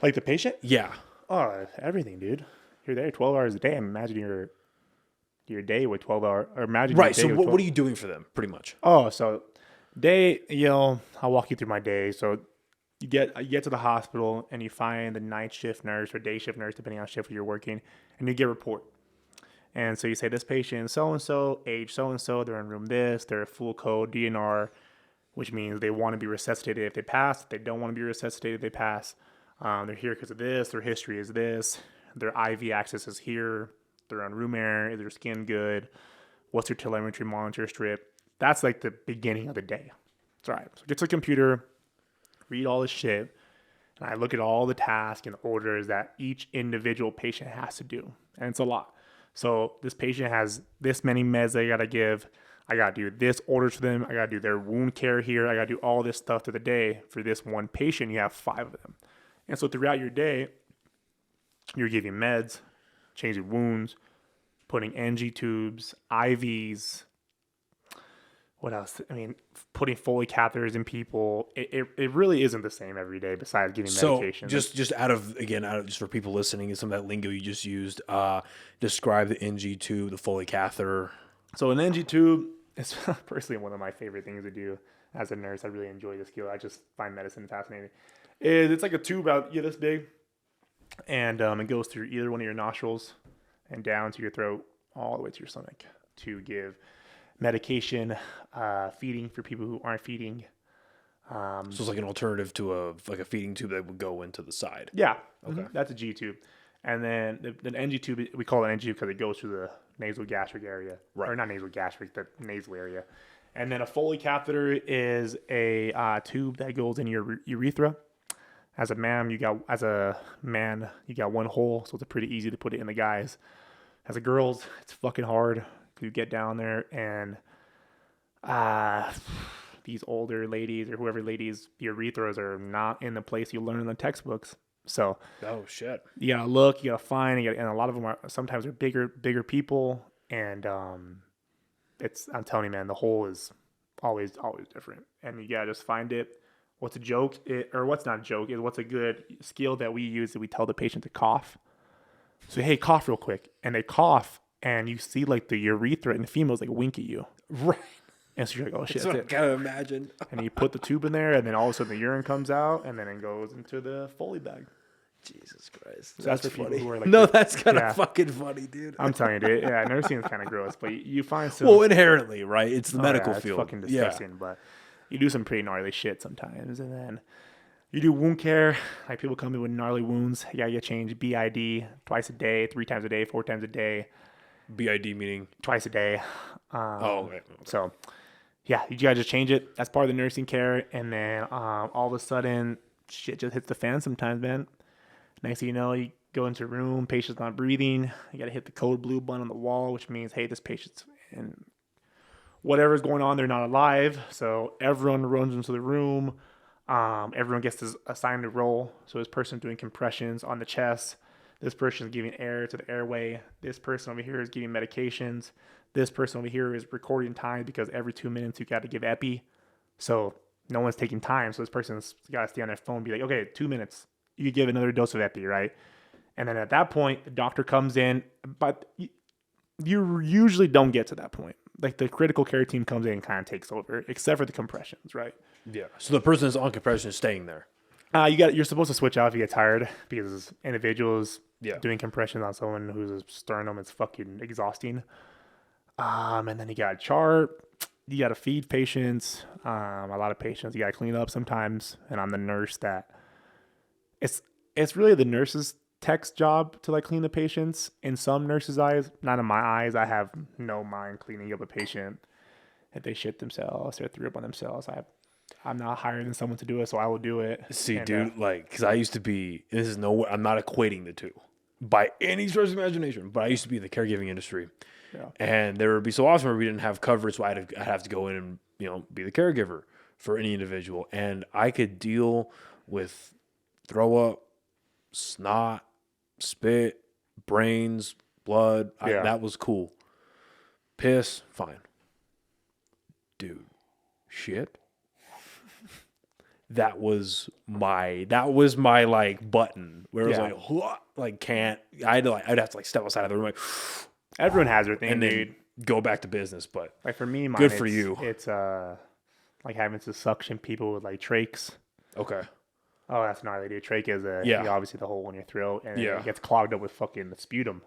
Like the patient? Yeah. Oh, everything, dude. You're there 12 hours a day. Imagine your day with 12 hours. Or imagine right. So what are you doing for them, pretty much? Oh, so day, I'll walk you through my day. So you get to the hospital and you find the night shift nurse or day shift nurse, depending on shift you're working, and you get a report. And so you say, this patient, so-and-so, age so-and-so, they're in room this, they're full code, DNR, which means they want to be resuscitated if they pass. If they don't want to be resuscitated, they pass. They're here because of this. Their history is this. Their IV access is here. They're on room air. Is their skin good? What's their telemetry monitor strip? That's like the beginning of the day. It's all right. So get to the computer, read all this shit, and I look at all the tasks and orders that each individual patient has to do. And it's a lot. So this patient has this many meds they got to give. I got to do this order to them. I got to do their wound care here. I got to do all this stuff to the day. For this one patient, you have 5 of them. And so throughout your day, you're giving meds, changing wounds, putting NG tubes, IVs. What else? I mean, putting Foley catheters in people. It really isn't the same every day besides giving medication. So just out of just for people listening, some of that lingo you just used, describe the NG tube, the Foley catheter. So an NG tube is personally one of my favorite things to do as a nurse. I really enjoy this skill. I just find medicine fascinating. It's like a tube about this big, and it goes through either one of your nostrils and down to your throat, all the way to your stomach to give medication, feeding for people who aren't feeding. So it's like an alternative to a feeding tube that would go into the side. Yeah. Okay. That's a G tube. And then the NG tube, we call it NG because it goes through the nasal gastric area. Right. Or not nasal gastric, the nasal area. And then a Foley catheter is a tube that goes in your urethra. As a man, you got one hole, so it's pretty easy to put it in the guys. As a girls, it's fucking hard. You get down there and these older ladies or whoever ladies, urethras are not in the place you learn in the textbooks. So oh shit, you gotta look, you gotta find, and a lot of them are sometimes they're bigger people, and I'm telling you, man, the hole is always different, and you gotta just find it. What's a joke, or what's not a joke, is what's a good skill that we use that we tell the patient to cough. So hey, cough real quick, and they cough, and you see like the urethra and the females like wink at you, right? And so you're like, oh shit, that's what I gotta imagine. And you put the tube in there, and then all of a sudden the urine comes out, and then it goes into the Foley bag. Jesus Christ, So that's for funny. people who are like, no, that's kind of fucking funny, dude. I'm telling you, dude. Yeah, nursing is kind of gross, but you find some. Well, inherently, right? It's the medical it's field. fucking disgusting, but you do some pretty gnarly shit sometimes, and then you do wound care. Like people come in with gnarly wounds. You gotta get changed BID twice a day, 3 times a day, 4 times a day. BID meaning twice a day. okay. So yeah, you gotta just change it. That's part of the nursing care, and then all of a sudden shit just hits the fan sometimes, man. Next thing you know, you go into a room, patient's not breathing. You got to hit the code blue button on the wall, which means, hey, this patient's in whatever's going on, they're not alive. So everyone runs into the room. Everyone gets assigned a role. So this person's doing compressions on the chest. This person's giving air to the airway. This person over here is giving medications. This person over here is recording time because every 2 minutes you got to give epi. So no one's taking time. So this person's got to stay on their phone and be like, okay, 2 minutes. You could give another dose of epi, right? And then at that point, the doctor comes in, but you usually don't get to that point. Like the critical care team comes in and kind of takes over, except for the compressions, right? Yeah. So the person that's on compression is staying there. You're supposed to switch out if you get tired because individuals doing compressions on someone who's a sternum is fucking exhausting. And then you got chart. You got to feed patients. A lot of patients you got to clean up sometimes. And I'm the nurse that. It's really the nurse's tech's job to like clean the patients. In some nurses' eyes, not in my eyes. I have no mind cleaning up a patient if they shit themselves or threw up on themselves. I'm not hiring someone to do it, so I will do it. See, dude, because I used to be. I'm not equating the two by any stretch of imagination, but I used to be in the caregiving industry, and there would be so often where we didn't have coverage, so I'd have to go in and be the caregiver for any individual, and I could deal with throw up, snot, spit, brains, blood. That was cool. Piss, fine. Dude, shit. That was my like button where it was I'd have to like step outside of the room like everyone has their thing, and dude. then go back to business. But like for me, good for you. It's like having to suction people with like trachs. Okay. Oh, that's gnarly, dude. Trach is obviously the hole in your throat, and it gets clogged up with fucking the sputum.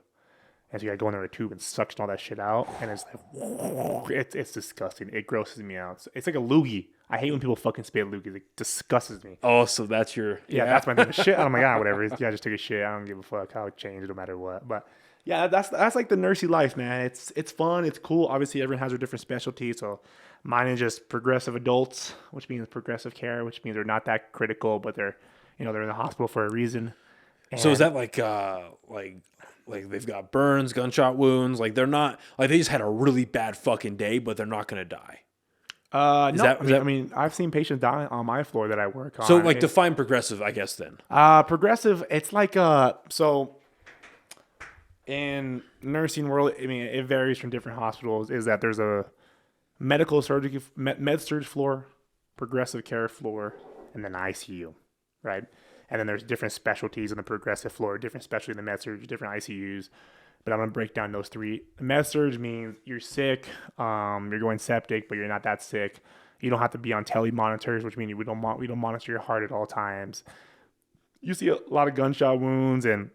And so you gotta go in there with a tube and suction all that shit out, and it's like it's disgusting. It grosses me out. It's like a loogie. I hate when people fucking spit loogies. It disgusts me. Oh, so that's your that's my thing. Shit. Oh my god, whatever. I just took a shit. I don't give a fuck. I'll change no matter what. But yeah, that's like the nursey life, man. It's fun. It's cool. Obviously, everyone has their different specialties. So mine is just progressive adults, which means progressive care, which means they're not that critical, but they're they're in the hospital for a reason. And so is that like they've got burns, gunshot wounds? Like they're not like they just had a really bad fucking day, but they're not gonna die. I mean, I've seen patients die on my floor that I work on. So like define progressive, I guess then. Progressive, it's like so in nursing world, I mean, it varies from different hospitals. Is that there's a medical surgery med surg floor, progressive care floor, and then ICU, right? And then there's different specialties in the progressive floor, different specialties in the med surg, different ICUs. But I'm gonna break down those three. Med surg means you're sick, you're going septic, but you're not that sick. You don't have to be on tele monitors, which means we don't monitor your heart at all times. You see a lot of gunshot wounds and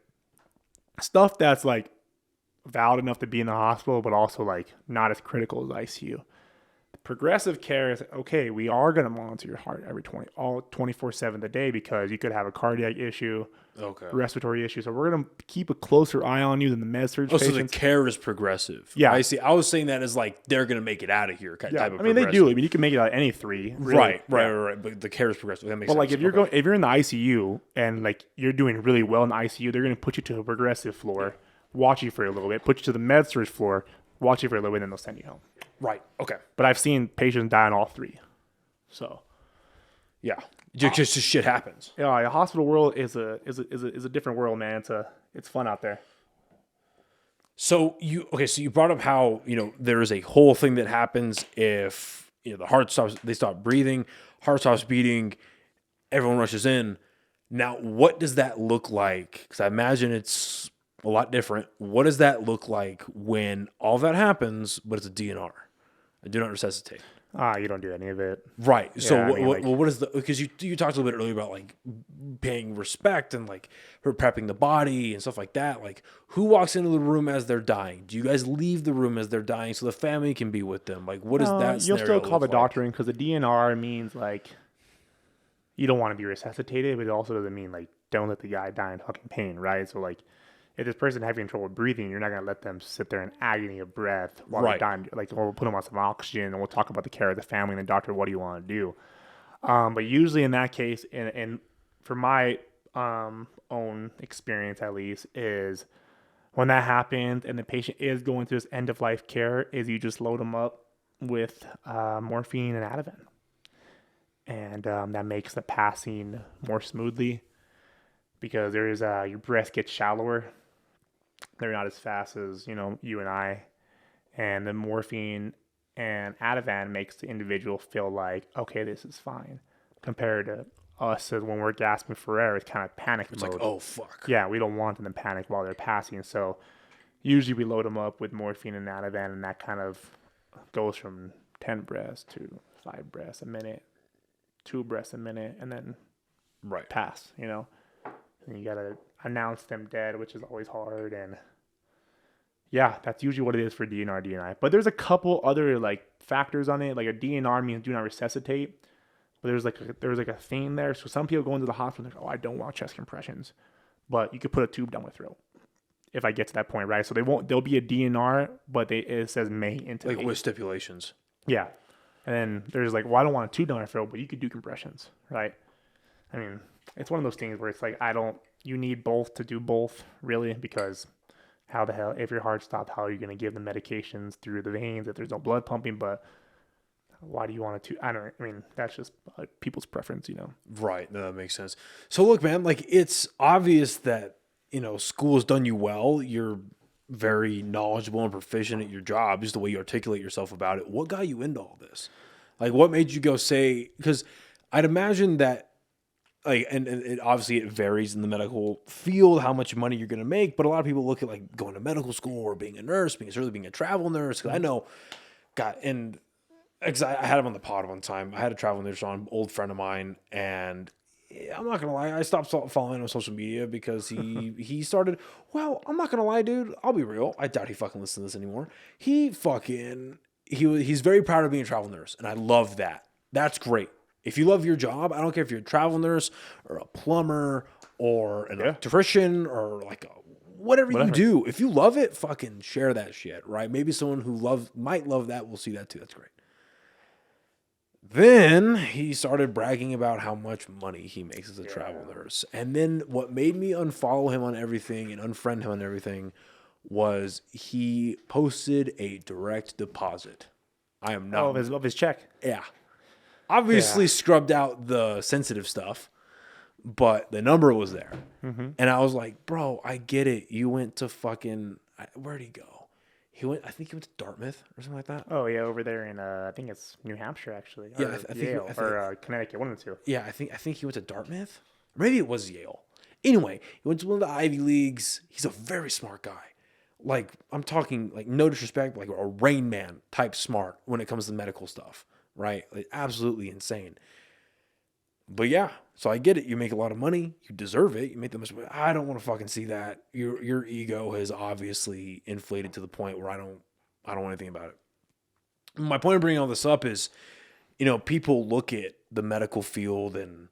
stuff that's like valid enough to be in the hospital, but also like not as critical as ICU. Progressive care is okay. We are going to monitor your heart every 24/7 a day because you could have a cardiac issue, respiratory issue. So we're going to keep a closer eye on you than the med surg patients. So the care is progressive. Yeah, I see. I was saying that as like they're going to make it out of here type of. I mean, they do. I mean, you can make it out any three. Really. Right. But the care is progressive. That makes sense. But like if you're in the ICU and like you're doing really well in the ICU, they're going to put you to a progressive floor, watch you for a little bit, put you to the med surg floor, watch you for a little bit, and then they'll send you home. Right. Okay. But I've seen patients die in all three. So, yeah, just shit happens. Yeah, the hospital world is a different world, man. It's fun out there. So you brought up how there is a whole thing that happens if the heart stops, they stop breathing, heart stops beating, everyone rushes in. Now, what does that look like? Because I imagine it's a lot different. What does that look like when all that happens, but it's a DNR? I do not resuscitate. You don't do any of it. Right. Yeah, So what is the, because you talked a little bit earlier about like paying respect and like her prepping the body and stuff like that. Like who walks into the room as they're dying? Do you guys leave the room as they're dying so the family can be with them? Like what is that? You'll still call the doctor in because the DNR means like you don't want to be resuscitated, but it also doesn't mean like don't let the guy die in fucking pain, right? So like if this person having trouble breathing, you're not going to let them sit there in agony of breath while they're dying. Like, we'll put them on some oxygen and we'll talk about the care of the family and the doctor, what do you want to do? But usually in that case, and for my own experience at least, is when that happens and the patient is going through this end-of-life care, is you just load them up with morphine and Ativan. And that makes the passing more smoothly because there is your breath gets shallower. They're not as fast as, you and I. And the morphine and Ativan makes the individual feel like, okay, this is fine. Compared to us as when we're gasping for air, it's kind of panic mode. It's like, oh, fuck. Yeah, we don't want them to panic while they're passing. So usually we load them up with morphine and Ativan, and that kind of goes from 10 breaths to 5 breaths a minute, 2 breaths a minute, and then pass, And you got to announce them dead, which is always hard. And yeah, that's usually what it is for DNR, DNI. But there's a couple other like factors on it. Like a DNR means do not resuscitate. But there's like a theme there. So some people go into the hospital and like, oh, I don't want chest compressions. But you could put a tube down my throat if I get to that point, right? So there'll be a DNR, but it says may intubate. Like with stipulations. Yeah. And then there's like, well, I don't want a tube down my throat, but you could do compressions, right? I mean, it's one of those things where it's like, you need both to do both, really, because how the hell, if your heart stopped, how are you going to give the medications through the veins if there's no blood pumping? But why do you want to? I mean, that's just people's preference, Right. No, that makes sense. So look, man, like it's obvious that, school has done you well. You're very knowledgeable and proficient at your job, just the way you articulate yourself about it. What got you into all this? Like, what made you go say, because I'd imagine that, like, and it obviously it varies in the medical field how much money you're going to make, but a lot of people look at like going to medical school or being a nurse, certainly being a travel nurse. Because I know, because I had him on the pod one time. I had a travel nurse on, an old friend of mine, and I'm not gonna lie, I stopped following him on social media because he started. Well, I'm not gonna lie, dude. I'll be real. I doubt he fucking listens to this anymore. He's very proud of being a travel nurse, and I love that. That's great. If you love your job, I don't care if you're a travel nurse or a plumber or an electrician or like whatever you do. If you love it, fucking share that shit, right? Maybe someone who might love that will see that too. That's great. Then he started bragging about how much money he makes as a travel nurse. And then what made me unfollow him on everything and unfriend him on everything was he posted a direct deposit. I am not... of his check. Yeah. Obviously scrubbed out the sensitive stuff, but the number was there. Mm-hmm. And I was like, bro, I get it. You went to fucking... Where'd he go? I think he went to Dartmouth or something like that. Oh, yeah, over there in, I think it's New Hampshire, actually. Yeah, I think or Connecticut, one of the two. Yeah, I think he went to Dartmouth. Maybe it was Yale. Anyway, he went to one of the Ivy Leagues. He's a very smart guy. Like, I'm talking, like, no disrespect, like a Rain Man type smart when it comes to medical stuff, right? Like, absolutely insane. But yeah, so I get it. You make a lot of money. You deserve it. You make the most money. I don't want to fucking see that. Your ego has obviously inflated to the point where I don't want anything about it. My point of bringing all this up is, people look at the medical field and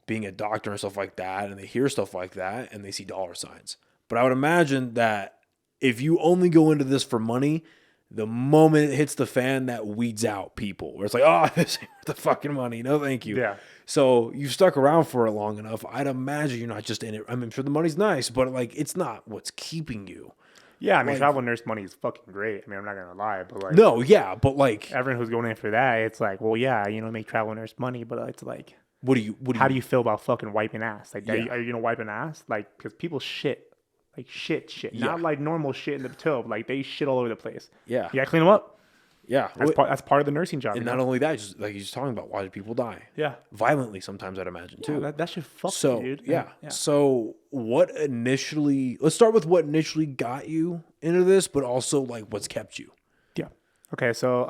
being a doctor and stuff like that, and they hear stuff like that, and they see dollar signs. But I would imagine that if you only go into this for money, the moment it hits the fan, that weeds out people. Where it's like, oh, this ain't worth the fucking money. No, thank you. Yeah. So you've stuck around for it long enough. I'd imagine you're not just in it. I mean, I'm sure the money's nice, but like, it's not what's keeping you. Yeah, I mean, travel nurse money is fucking great. I mean, I'm not gonna lie, but like, no, yeah, but like, everyone who's going in for that, it's like, well, yeah, make travel nurse money, but it's like, how do you feel about fucking wiping ass? Like, are you gonna wipe an ass? Like, because people shit, like shit, not like normal shit in the tub. Like they shit all over the place. Yeah, you gotta clean them up. Yeah, that's part of the nursing job. And not only that, just like he's talking about, why do people die? Yeah, violently sometimes, I'd imagine too. That should fuck you, dude. Yeah. So let's start with what initially got you into this, but also like what's kept you. Yeah. Okay. So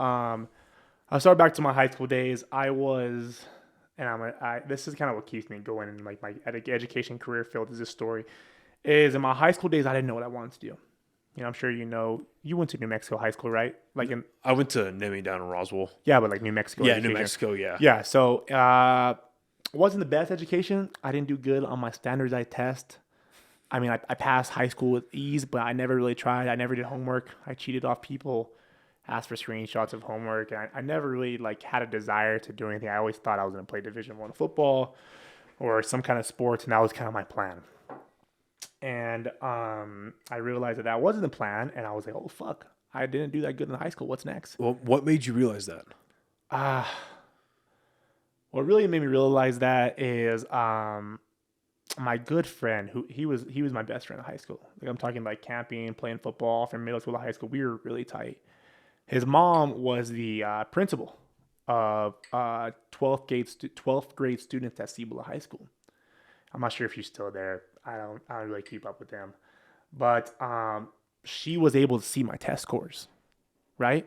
I'll start back to my high school days. This is kind of what keeps me going in like my education career field is this story. Is in my high school days, I didn't know what I wanted to do. I'm sure you went to New Mexico high school, right? I went to NIMI down in Roswell. Yeah, but like New Mexico. Yeah, New Mexico, yeah. Yeah, so wasn't the best education. I didn't do good on my standardized test. I mean, I passed high school with ease, but I never really tried. I never did homework. I cheated off people, asked for screenshots of homework. And I never really like had a desire to do anything. I always thought I was going to play Division I football or some kind of sports, and that was kind of my plan. And I realized that wasn't the plan, and I was like, oh, fuck. I didn't do that good in high school. What's next? Well, what made you realize that? What really made me realize that is my good friend, who he was my best friend in high school. Like I'm talking like camping, playing football from middle school to high school. We were really tight. His mom was the principal of 12th grade students at Cibola High School. I'm not sure if she's still there. I don't really keep up with them, but she was able to see my test scores, right?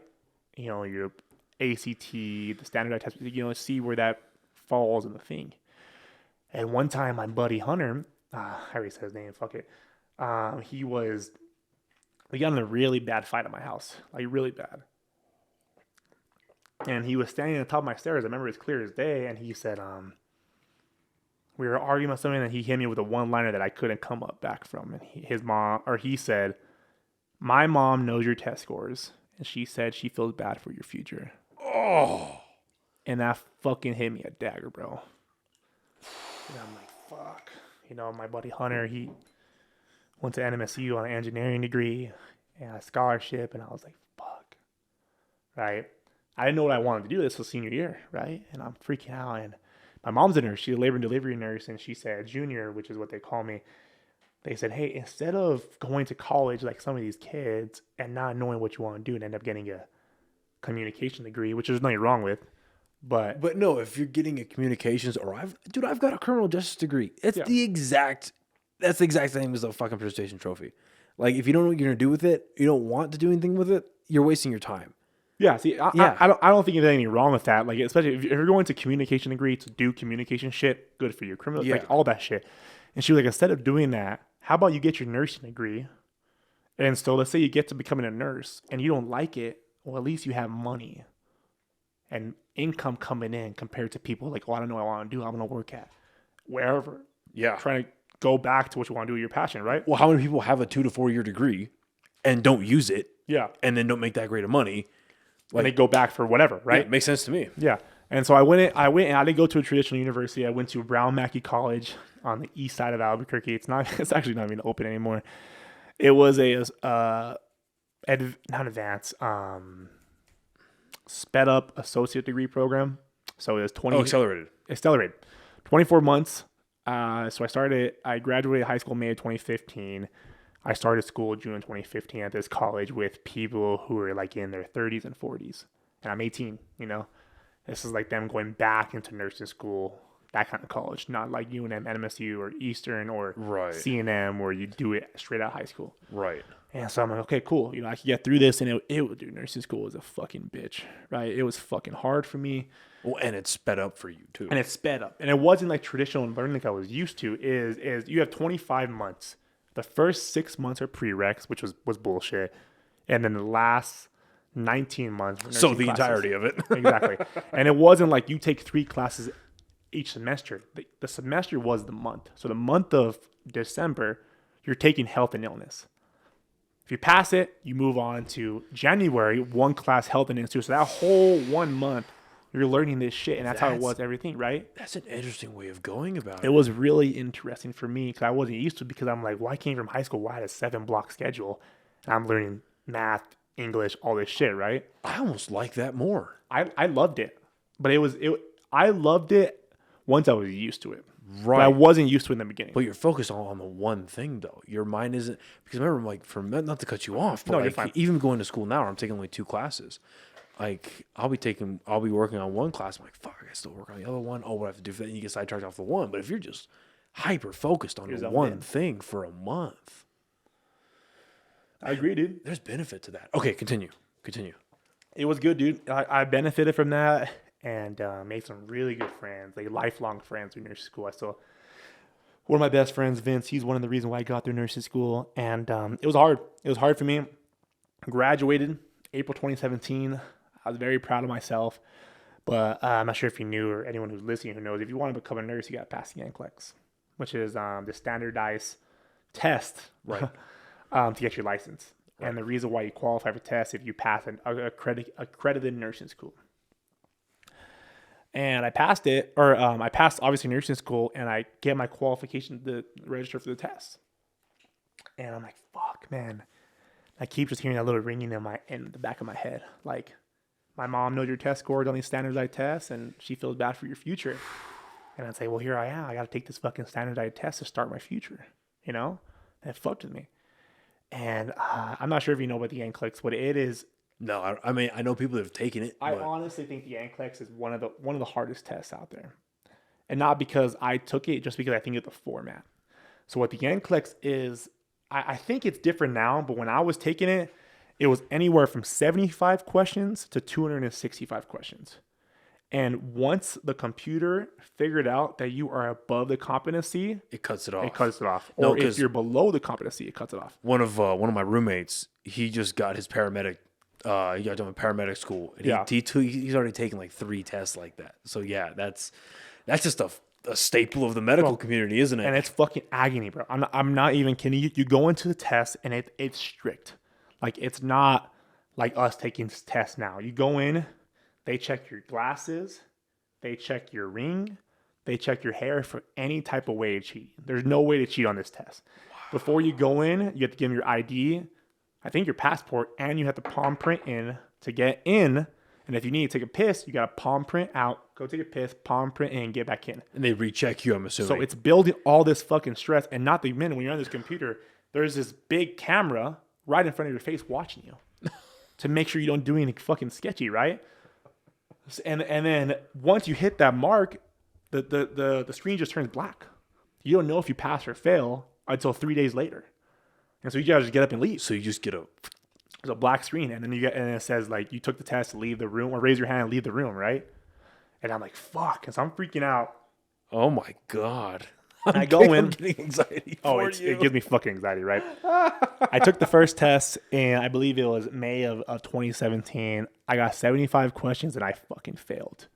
Your ACT, the standardized test, see where that falls in the thing. And one time, my buddy Hunter, I already said his name, fuck it. We got in a really bad fight at my house, like really bad. And he was standing on top of my stairs. I remember it as clear as day. And he said, we were arguing about something, and he hit me with a one-liner that I couldn't come up back from. And he said, my mom knows your test scores, and she said she feels bad for your future. Oh. And that fucking hit me a dagger, bro. And I'm like, fuck. My buddy Hunter, he went to NMSU on an engineering degree and a scholarship, and I was like, fuck. Right? I didn't know what I wanted to do. This was senior year, right? And I'm freaking out, and my mom's a nurse. She's a labor and delivery nurse, and she said, junior, which is what they call me, they said, hey, instead of going to college like some of these kids and not knowing what you want to do and end up getting a communication degree, which there's nothing wrong with, but no, if you're getting a communications, I've got a criminal justice degree. That's the exact same as a fucking presentation trophy. Like, if you don't know what you're going to do with it, you don't want to do anything with it, you're wasting your time. Yeah, see, I don't think there's anything wrong with that. Like, especially if you're going to communication degree to do communication shit, good for you. Criminal, like all that shit. And she was like, instead of doing that, how about you get your nursing degree? And so let's say you get to becoming a nurse and you don't like it, well, at least you have money and income coming in compared to people like, oh, I don't know what I want to do. I'm going to work at wherever. Yeah. Trying to go back to what you want to do with your passion, right? Well, how many people have a 2 to 4 year degree and don't use it? Yeah. And then don't make that great of money? Like, and they go back for whatever, right? Yeah, it makes sense to me. Yeah. And so I went and I didn't go to a traditional university. I went to Brown Mackie College on the east side of Albuquerque. It's actually not even open anymore. It was sped up associate degree program. So it was accelerated. 24 months. So I graduated high school May of 2015. I started school June 2015 at this college with people who were like in their 30s and 40s. And I'm 18, This is like them going back into nursing school that kind of college, not like UNM, NMSU, or Eastern, or Right. CNM, where you do it straight out of high school. Right. And so I'm like, okay, cool. You know, I could get through this. And dude, nursing school was a fucking bitch, right? It was fucking hard for me. Well, and it's sped up for you too. And it sped up. And it wasn't like traditional learning like I was used to. Is you have 25 months. The first 6 months are prereqs, which was bullshit. And then the last 19 months were So nursing the classes. entirety of it. Exactly. And it wasn't like you take 3 classes each semester. The semester was the month. So the month of December, you're taking health and illness. If you pass it, you move on to January, 1 class health and illness. So that whole 1 month, you're learning this shit. And that's how it was, everything, right? That's an interesting way of going about it. It was really interesting for me because I wasn't used to it, because I'm like, well, I came from high school where I had a 7-block schedule. And I'm learning math, English, all this shit, right? I almost like that more. I loved it. But I loved it once I was used to it. Right. But I wasn't used to it in the beginning. But you're focused on the one thing, though. Your mind isn't, because remember, like, not to cut you off, but No, you're like, fine. even going to school now, I'm taking only 2 classes. Like, I'll be working on 1 class. I'm like, fuck, I still work on the other one. Oh, what do I have to do for that? And you get sidetracked off the one. But if you're just hyper focused on the one thing for a month, I agree, dude. there's benefit to that. Okay, continue. It was good, dude. I benefited from that and made some really good friends, like lifelong friends in nursing school. One of my best friends, Vince, he's one of the reasons why I got through nursing school. And it was hard. It was hard for me. Graduated April 2017. I was very proud of myself. But I'm not sure if you knew, or anyone who's listening who knows, if you want to become a nurse, you got to pass the NCLEX, which is the standardized test, Right. to get your license. Right. And the reason why you qualify for tests if you pass an accredited nursing school. And I passed it, or I passed obviously nursing school, and I get my qualification to register for the test. And I'm like, fuck, man. I keep just hearing that little ringing in the back of my head. Like, my mom knows your test scores on these standardized tests, and she feels bad for your future. And I'd say, well, here I am. I got to take this fucking standardized test to start my future, you know? And it fucked with me. And I'm not sure if you know what the NCLEX, what it is. No, I mean, I know people that have taken it. I honestly think the NCLEX is one of the hardest tests out there. And not because I took it, just because I think of the format. So what the NCLEX is, I think it's different now, but when I was taking it, it was anywhere from 75 questions to 265 questions. And once the computer figured out that you are above the competency, it cuts it off. No, or if you're below the competency, it cuts it off. One of my roommates, he just got his paramedic. He got done with paramedic school. And he's already taken like 3 tests like that. So yeah, that's just a staple of the medical community, isn't it? And it's fucking agony, bro. I'm not even kidding you. You go into the test and it's strict. Like, it's not like us taking tests now. You go in, they check your glasses, they check your ring, they check your hair for any type of way to cheat. There's no way to cheat on this test. Wow. Before you go in, you have to give them your ID, I think your passport, and you have to palm print in to get in. And if you need to take a piss, you got to palm print out, go take a piss, palm print in, get back in. And they recheck you, I'm assuming. So it's building all this fucking stress. And not the minute when you're on this computer, there's this big camera right in front of your face watching you to make sure you don't do anything fucking sketchy, right? And then once you hit that mark, the screen just turns black. You don't know if you pass or fail until 3 days later. And so you gotta just get up and leave. So you just get there's a black screen, and then it says like you took the test, leave the room, or raise your hand and leave the room, right? And I'm like, fuck, and so I'm freaking out. Oh my god. I go in. I'm getting anxiety. It gives me fucking anxiety, right? I took the first test, and I believe it was May of 2017. I got 75 questions, and I fucking failed.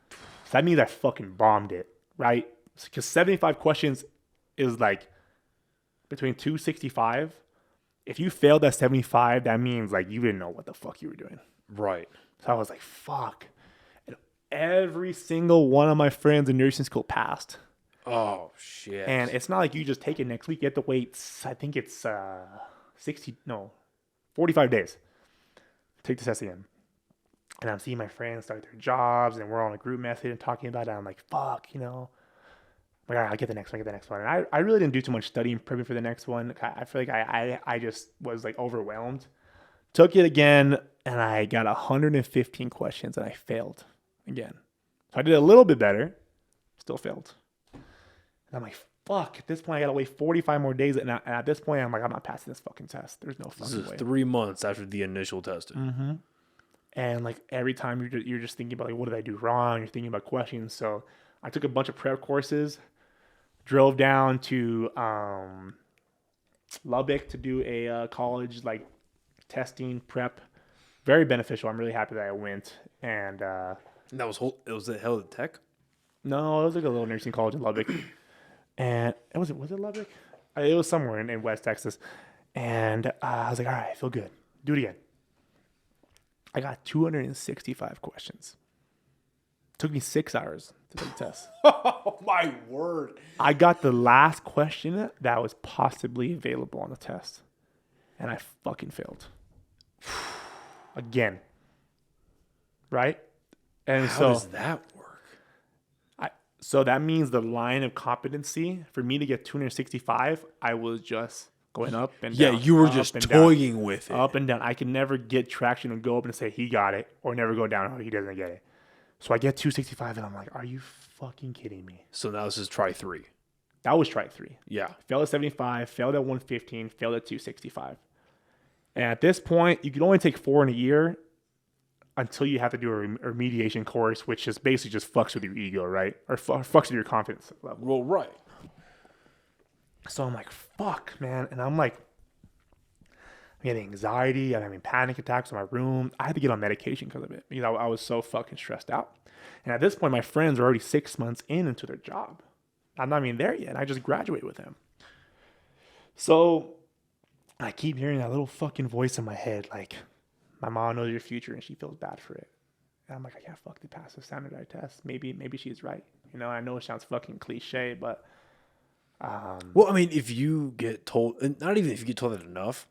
So that means I fucking bombed it, right? Because 75 questions is like between 265. If you failed at 75, that means like you didn't know what the fuck you were doing. Right. So I was like, fuck. And every single one of my friends in nursing school passed. Oh, shit. And it's not like you just take it next week. You have to wait, I think it's 45 days to take the test again. And I'm seeing my friends start their jobs, and we're on a group message and talking about it. I'm like, fuck, you know. I'm like, all right, I'll get the next one. And I really didn't do too much studying prepping for the next one. I feel like I just was like overwhelmed. Took it again, and I got 115 questions, and I failed again. So I did a little bit better. Still failed. And I'm like, fuck. At this point, I got to wait 45 more days. And at this point, I'm like, I'm not passing this fucking test. There's no fucking way. This is 3 months after the initial testing. Mm-hmm. And like every time you're just thinking about like, what did I do wrong? You're thinking about questions. So I took a bunch of prep courses, drove down to Lubbock to do a college like testing prep. Very beneficial. I'm really happy that I went. And that was it held at Tech? No, it was like a little nursing college in Lubbock. And was it Lubbock? It was somewhere in West Texas. And I was like, all right, I feel good. Do it again. I got 265 questions. Took me 6 hours to take the test. Oh, my word. I got the last question that was possibly available on the test. And I fucking failed. Again. Right? And How does that work? So that means the line of competency, for me to get 265, I was just going up and down. Yeah, you were just toying with it. Up and down. I can never get traction and go up and say he got it, or never go down, oh, he doesn't get it. So I get 265, and I'm like, are you fucking kidding me? So now this is try 3. That was try 3. Yeah. Failed at 75, failed at 115, failed at 265. And at this point, you can only take 4 in a year until you have to do a remediation course, which just basically just fucks with your ego, right? Or fucks with your confidence level. Well, right. So I'm like, fuck, man. And I'm like, I'm getting anxiety. I'm having panic attacks in my room. I had to get on medication because of it. Because I was so fucking stressed out. And at this point, my friends are already 6 months into their job. I'm not even there yet. And I just graduated with them. So I keep hearing that little fucking voice in my head, like, my mom knows your future and she feels bad for it. And I'm like, I can't fucking pass the standardized test. Maybe she's right. You know, I know it sounds fucking cliche, but well, I mean, if you get told, and not even if you get told that enough,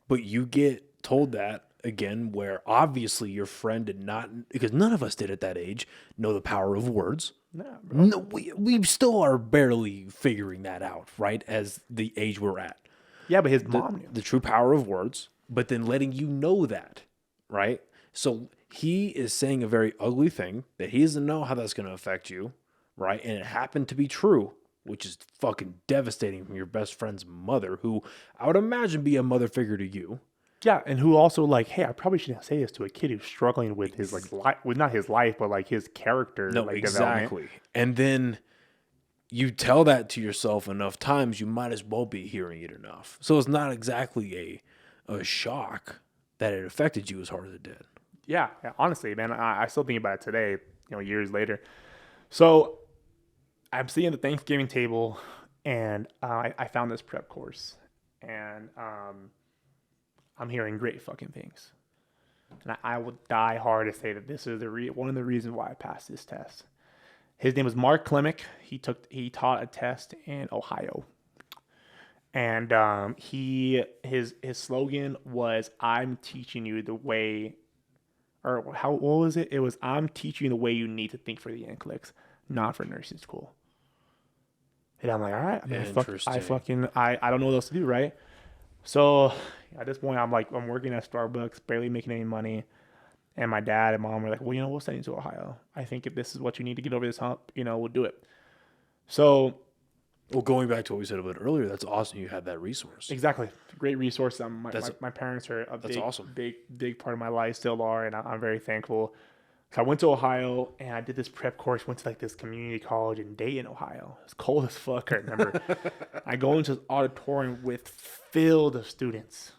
but you get told that again, where obviously your friend did not, because none of us did at that age, know the power of words. nah, bro. No, we still are barely figuring that out, right? As the age we're at. Yeah, but his mom knew. The true power of words, but then letting you know that, right? So he is saying a very ugly thing that he doesn't know how that's going to affect you, right? And it happened to be true, which is fucking devastating from your best friend's mother, who I would imagine be a mother figure to you. Yeah, and who also like, hey, I probably shouldn't say this to a kid who's struggling with his like life, with not his life, but like his character. No, like, exactly. development. And then you tell that to yourself enough times, you might as well be hearing it enough. So it's not exactly a shock that it affected you as hard as it did. Yeah, honestly, man, I still think about it today, you know, years later. So I'm sitting at the Thanksgiving table, and I found this prep course, and I'm hearing great fucking things. And I would die hard to say that this is one of the reasons why I passed this test. His name was Mark Klemick. He taught a test in Ohio. And his slogan was, I'm teaching you the way, or what was it? It was, I'm teaching you the way you need to think for the NCLEX, not for nursing school. And I'm like, all right, I don't know what else to do, right? So at this point, I'm working at Starbucks, barely making any money. And my dad and mom were like, well, you know, we'll send you to Ohio. I think if this is what you need to get over this hump, you know, we'll do it. So, well, going back to what we said a bit earlier, that's awesome you had that resource. Exactly. Great resource. My parents are awesome. big part of my life, still are, and I'm very thankful. So I went to Ohio, and I did this prep course, went to like this community college in Dayton, Ohio. It's cold as fuck, I remember. I go into this auditorium with filled of students.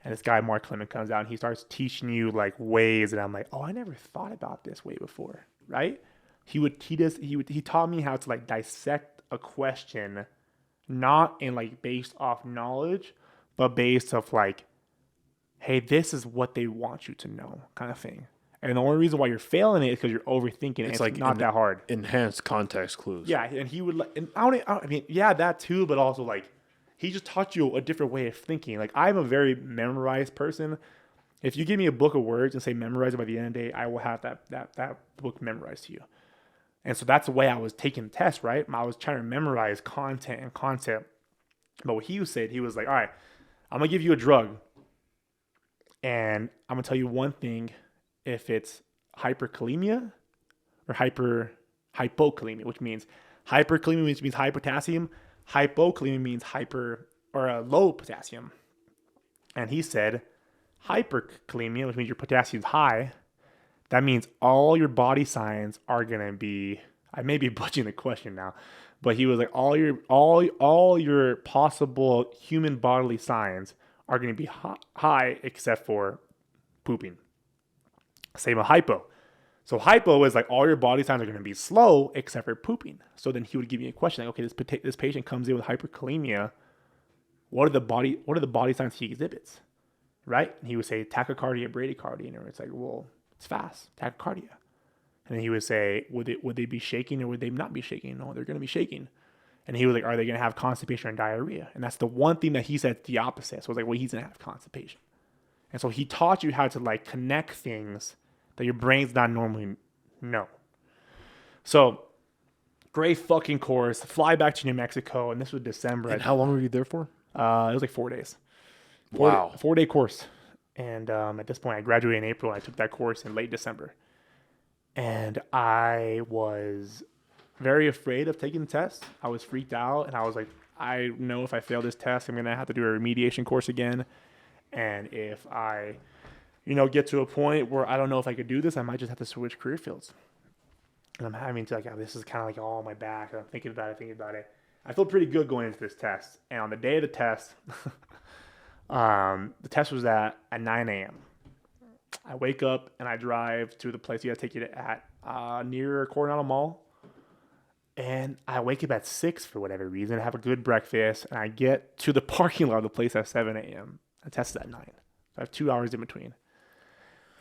And this guy, Mark Clement, comes out and he starts teaching you like ways. And I'm like, oh, I never thought about this way before, right? He taught me how to like dissect a question, not in like based off knowledge, but based off like, hey, this is what they want you to know, kind of thing. And the only reason why you're failing it is because you're overthinking it. It's like not that hard. Enhanced context clues. Yeah, and he would like, and I mean, yeah, that too, but also like, he just taught you a different way of thinking. Like, I'm a very memorized person. If you give me a book of words and say memorize it by the end of the day, I will have that book memorized to you. And so that's the way I was taking the test, right? I was trying to memorize content and concept. But what he said, he was like, all right, I'm going to give you a drug. And I'm going to tell you one thing. If it's hyperkalemia or hypokalemia, which means hyperkalemia, which means high potassium. Hypokalemia means low potassium. And he said hyperkalemia, which means your potassium's high. That means all your body signs are gonna be. I may be butchering the question now, but he was like all your possible human bodily signs are gonna be high except for pooping. Same with hypo. So hypo is like all your body signs are going to be slow except for pooping. So then he would give me a question like, okay, this patient comes in with hyperkalemia. What are the body signs he exhibits, right? And he would say tachycardia, bradycardia, and it's like, well, it's fast, tachycardia. And then he would say, would they be shaking or would they not be shaking? No, they're going to be shaking. And he was like, are they going to have constipation or diarrhea? And that's the one thing that he said the opposite. So I was like, well, he's going to have constipation. And so he taught you how to like connect things that your brain's not normally know. So great fucking course. Fly back to New Mexico, and this was December. And how long were you there for? It was like 4 days. Wow. 4-day course. And at this point, I graduated in April. And I took that course in late December. And I was very afraid of taking the test. I was freaked out, and I was like, I know if I fail this test, I'm going to have to do a remediation course again. And if I get to a point where I don't know if I could do this, I might just have to switch career fields. And I'm having to this is kind of like all on my back. I'm thinking about it. I feel pretty good going into this test. And on the day of the test, the test was at 9 a.m. I wake up and I drive to the place you got to take you to at near Coronado Mall. And I wake up at 6 for whatever reason. I have a good breakfast. And I get to the parking lot of the place at 7 a.m. The test is at 9. I have 2 hours in between.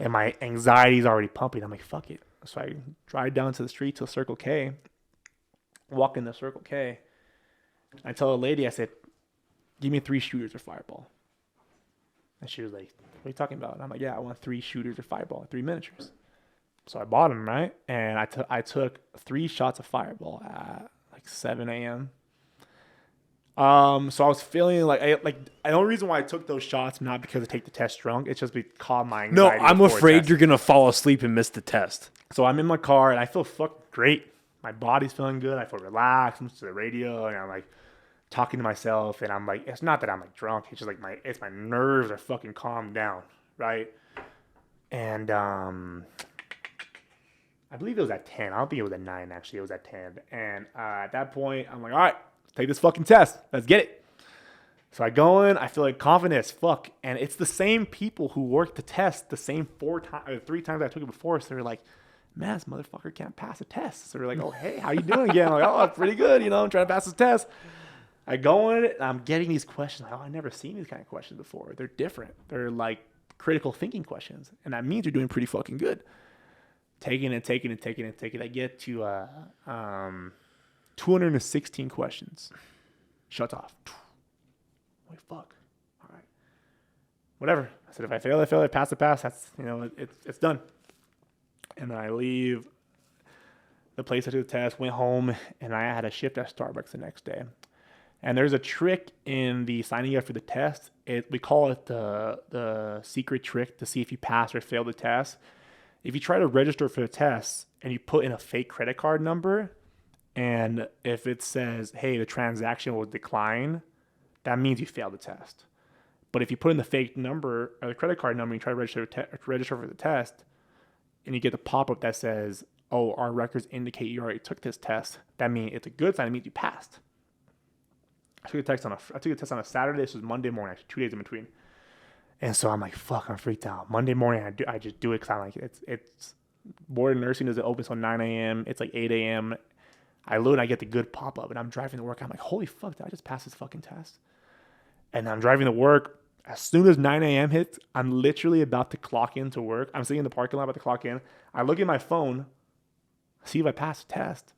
And my anxiety is already pumping. I'm like, fuck it. So I drive down to the street to Circle K, walk into Circle K. I tell the lady, I said, give me 3 shooters of Fireball. And she was like, what are you talking about? And I'm like, yeah, I want 3 shooters of Fireball, 3 miniatures. So I bought them, right? And I took 3 shots of Fireball at like 7 a.m. So I was feeling like the only reason why I took those shots, not because I take the test drunk, it's just because my anxiety. No, I'm afraid you're gonna fall asleep and miss the test. So I'm in my car and I feel fucking great. My body's feeling good. I feel relaxed. I'm listening to the radio and I'm like talking to myself. And I'm like, it's not that I'm like drunk. It's just like my nerves are fucking calmed down, right? And I believe it was at 10. I don't think it was at 9 actually. It was at 10. And at that point, I'm like, all right. Take this fucking test. Let's get it. So I go in. I feel like confident as fuck. And it's the same people who worked the test the same 3 times I took it before. So they're like, man, this motherfucker can't pass a test. So they're like, oh, hey, how you doing again? I'm like, oh, pretty good. I'm trying to pass this test. I go in and I'm getting these questions. Like, oh, I've never seen these kind of questions before. They're different. They're like critical thinking questions. And that means you're doing pretty fucking good. Taking it. I get to 216 questions. Shuts off. Like, fuck. All right. Whatever. I said, if I fail, I fail. I pass, I pass. That's, it's done. And then I leave the place I took the test, went home, and I had a shift at Starbucks the next day. And there's a trick in the signing up for the test. We call it the secret trick to see if you pass or fail the test. If you try to register for the test and you put in a fake credit card number, and if it says, hey, the transaction will decline, that means you failed the test. But if you put in the fake number or the credit card number and you try to register for the test, and you get the pop-up that says, oh, our records indicate you already took this test, that means it's a good sign. It means you passed. I took a test on a Saturday. This was Monday morning, actually 2 days in between. And so I'm like, fuck, I'm freaked out. Monday morning, I just do it because I'm like, it's board of nursing doesn't open until 9 a.m. It's like 8 a.m. I load and I get the good pop-up, and I'm driving to work. I'm like, holy fuck, did I just pass this fucking test? And I'm driving to work. As soon as 9 a.m. hits, I'm literally about to clock into work. I'm sitting in the parking lot about to clock in. I look at my phone, see if I passed the test.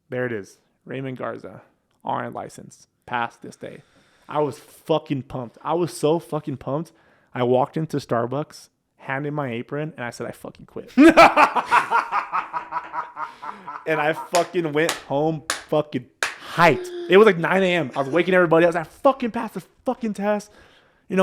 There it is. Raymond Garza, RN license, passed this day. I was fucking pumped. I was so fucking pumped. I walked into Starbucks, handed my apron, and I said, I fucking quit. And I fucking went home fucking hyped. It was like 9 a.m. I was waking everybody up. I fucking passed the fucking test.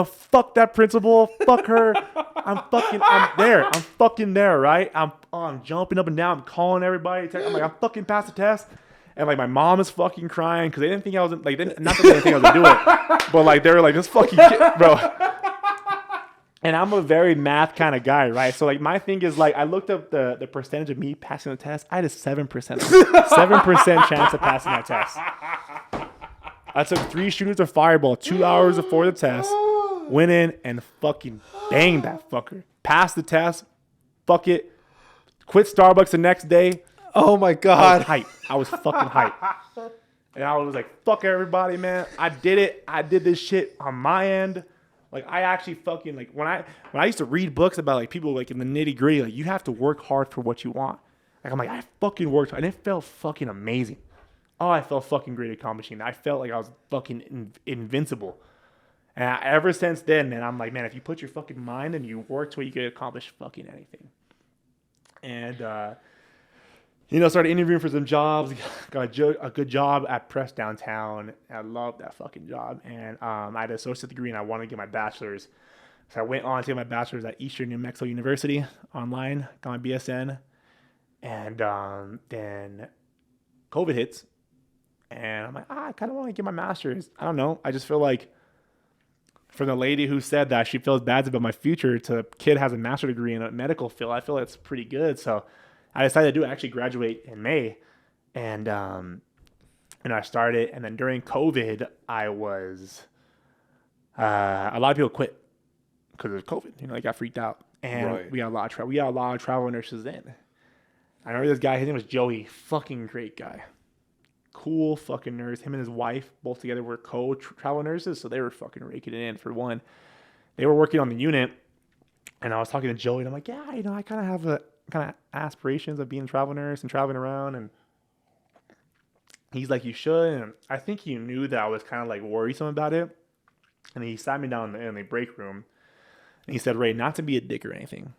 fuck that principal, fuck her. I'm fucking there, right? I'm jumping up and down, I'm calling everybody. I'm like, I'm fucking past the test. And like my mom is fucking crying because they didn't think I was like, not that they didn't think I was gonna do it, but like they were like, this fucking kid, bro. And I'm a very math kind of guy, right? So like my thing is like I looked up the percentage of me passing the test. I had a 7% chance of passing that test. I took 3 shooters of Fireball 2 hours before the test. Went in and fucking banged that fucker. Passed the test. Fuck it. Quit Starbucks the next day. Oh my God. I was fucking hyped. And I was like, fuck everybody, man. I did it. I did this shit on my end. Like I actually fucking like when I used to read books about like people like in the nitty gritty, like you have to work hard for what you want. Like I'm like, I fucking worked hard and it felt fucking amazing. Oh, I felt fucking great accomplishing that. I felt like I was fucking invincible. And ever since then, man, I'm like, man, if you put your fucking mind and you work to it, you can accomplish fucking anything. And, started interviewing for some jobs. Got a good job at Press Downtown. I loved that fucking job. And I had an associate degree and I wanted to get my bachelor's. So I went on to get my bachelor's at Eastern New Mexico University online, got my BSN. And then COVID hits. And I'm like, I kind of want to get my master's. I don't know. I just feel like from the lady who said that she feels bad about my future to kid has a master's degree in a medical field, I feel that's pretty good. So I decided to do it. I actually graduate in May. And I started. And then during COVID, I was, a lot of people quit because of COVID. They got freaked out. And Right. we got a lot of travel nurses in. I remember this guy, his name was Joey. Fucking great guy. Cool fucking nurse. Him and his wife both together were co-travel nurses, so they were fucking raking it in. For one, they were working on the unit, and I was talking to Joey, and I'm like, yeah, I kind of have aspirations of being a travel nurse and traveling around, and he's like, you should, and I think he knew that I was kind of like worrisome about it, and he sat me down in the break room, and he said, Ray, not to be a dick or anything.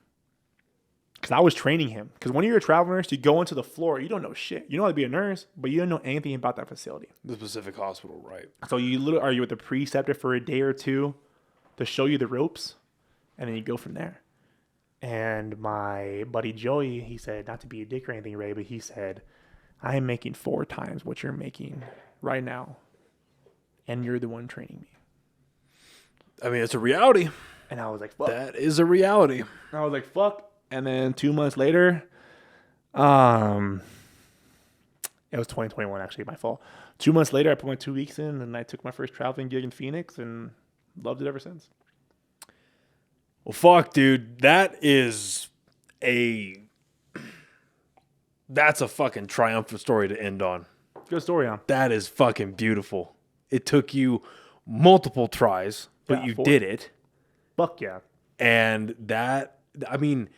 Because I was training him. Because when you're a travel nurse, you go into the floor, you don't know shit. You know how to be a nurse, but you don't know anything about that facility. The specific hospital, right? So you literally are you with the preceptor for a day or two to show you the ropes, and then you go from there. And my buddy Joey, he said, not to be a dick or anything, Ray, but he said, I am making 4 times what you're making right now, and you're the one training me. I mean, it's a reality. And I was like, fuck. That is a reality. And I was like, fuck. And then 2 months later, it was 2021, actually, my fault. 2 months later, I put my 2 weeks in, and I took my first traveling gig in Phoenix, and loved it ever since. Well, fuck, dude. That's a fucking triumphant story to end on. Good story, huh? That is fucking beautiful. It took you multiple tries, but Yeah, you 4. did it. Fuck yeah. And that, I mean,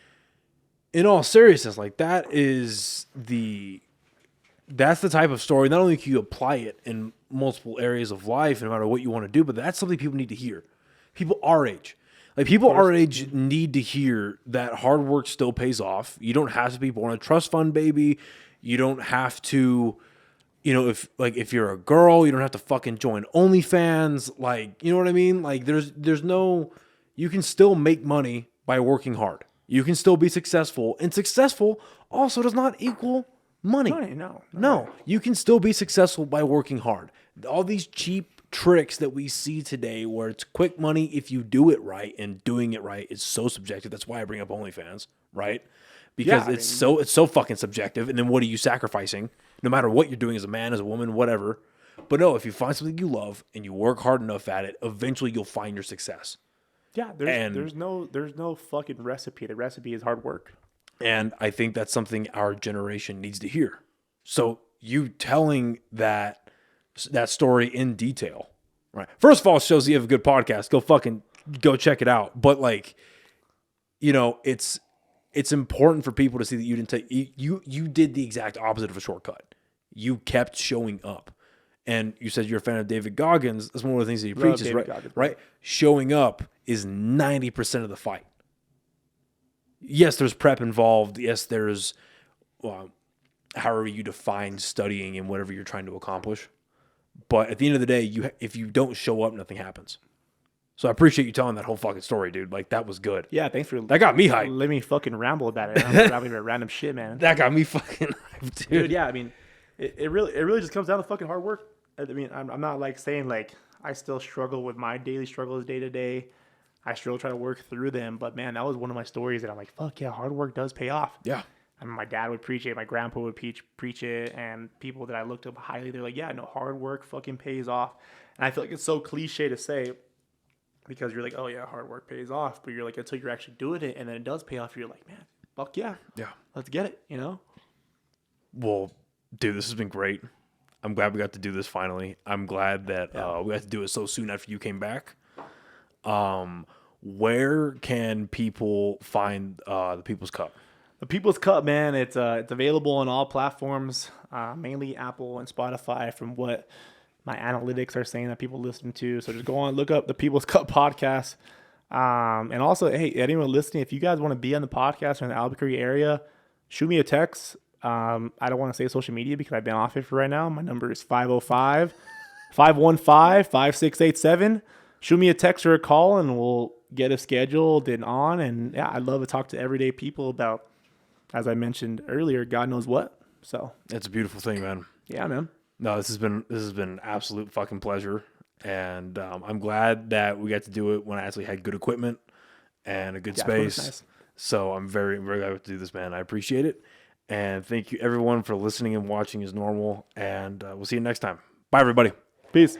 in all seriousness, like that's the type of story. Not only can you apply it in multiple areas of life, no matter what you want to do, but that's something people need to hear. People our age. Like people our age need to hear that hard work still pays off. You don't have to be born a trust fund baby. You don't have to, if you're a girl, you don't have to fucking join OnlyFans. Like, you know what I mean? Like you can still make money by working hard. You can still be successful. And successful also does not equal money. No. You can still be successful by working hard. All these cheap tricks that we see today where it's quick money if you do it right, and doing it right is so subjective. That's why I bring up OnlyFans, right? Because it's so fucking subjective. And then what are you sacrificing? No matter what you're doing as a man, as a woman, whatever. But no, if you find something you love and you work hard enough at it, eventually you'll find your success. Yeah, there's no fucking recipe. The recipe is hard work. And I think that's something our generation needs to hear. So you telling that story in detail, right? First of all, it shows you have a good podcast. Go check it out. But it's important for people to see that you didn't take you did the exact opposite of a shortcut. You kept showing up. And you said you're a fan of David Goggins. That's one of the things that he preaches, right? Right? Showing up is 90% of the fight. Yes, there's prep involved. Yes, there's however you define studying and whatever you're trying to accomplish. But at the end of the day, if you don't show up, nothing happens. So I appreciate you telling that whole fucking story, dude. Like, that was good. Yeah, thanks for That got me hyped. let me fucking ramble about it. I'm rambling about random shit, man. That got me fucking hyped, dude. Dude, yeah, I mean, it really just comes down to fucking hard work. I mean, I'm not like saying like I still struggle with my daily struggles day to day. I still try to work through them, but man, that was one of my stories that I'm like, fuck yeah, hard work does pay off. Yeah. I mean, my dad would preach it, my grandpa would preach it, and people that I looked up highly, they're like, yeah, no, hard work fucking pays off. And I feel like it's so cliche to say because you're like, oh yeah, hard work pays off, but you're like, until you're actually doing it and then it does pay off, you're like, man, fuck yeah. Yeah. Let's get it, you know? Well, dude, this has been great. I'm glad we got to do this finally. I'm glad that we got to do it so soon after you came back. Where can people find the People's Cup? The People's Cup, man, it's available on all platforms, mainly Apple and Spotify from what my analytics are saying that people listen to. So just go on, look up the People's Cup podcast. And also, hey, anyone listening, if you guys want to be on the podcast or in the Albuquerque area, shoot me a text. I don't want to say social media because I've been off it for right now. My number is 505-515-5687. Shoot me a text or a call and we'll get it scheduled and on. And yeah, I'd love to talk to everyday people about, as I mentioned earlier, God knows what. So It's a beautiful thing, man. yeah, man. No, this has been absolute fucking pleasure. And I'm glad that we got to do it when I actually had good equipment and a good space. Nice. So I'm very, very glad to do this, man. I appreciate it. And thank you, everyone, for listening and watching as normal. And we'll see you next time. Bye, everybody. Peace.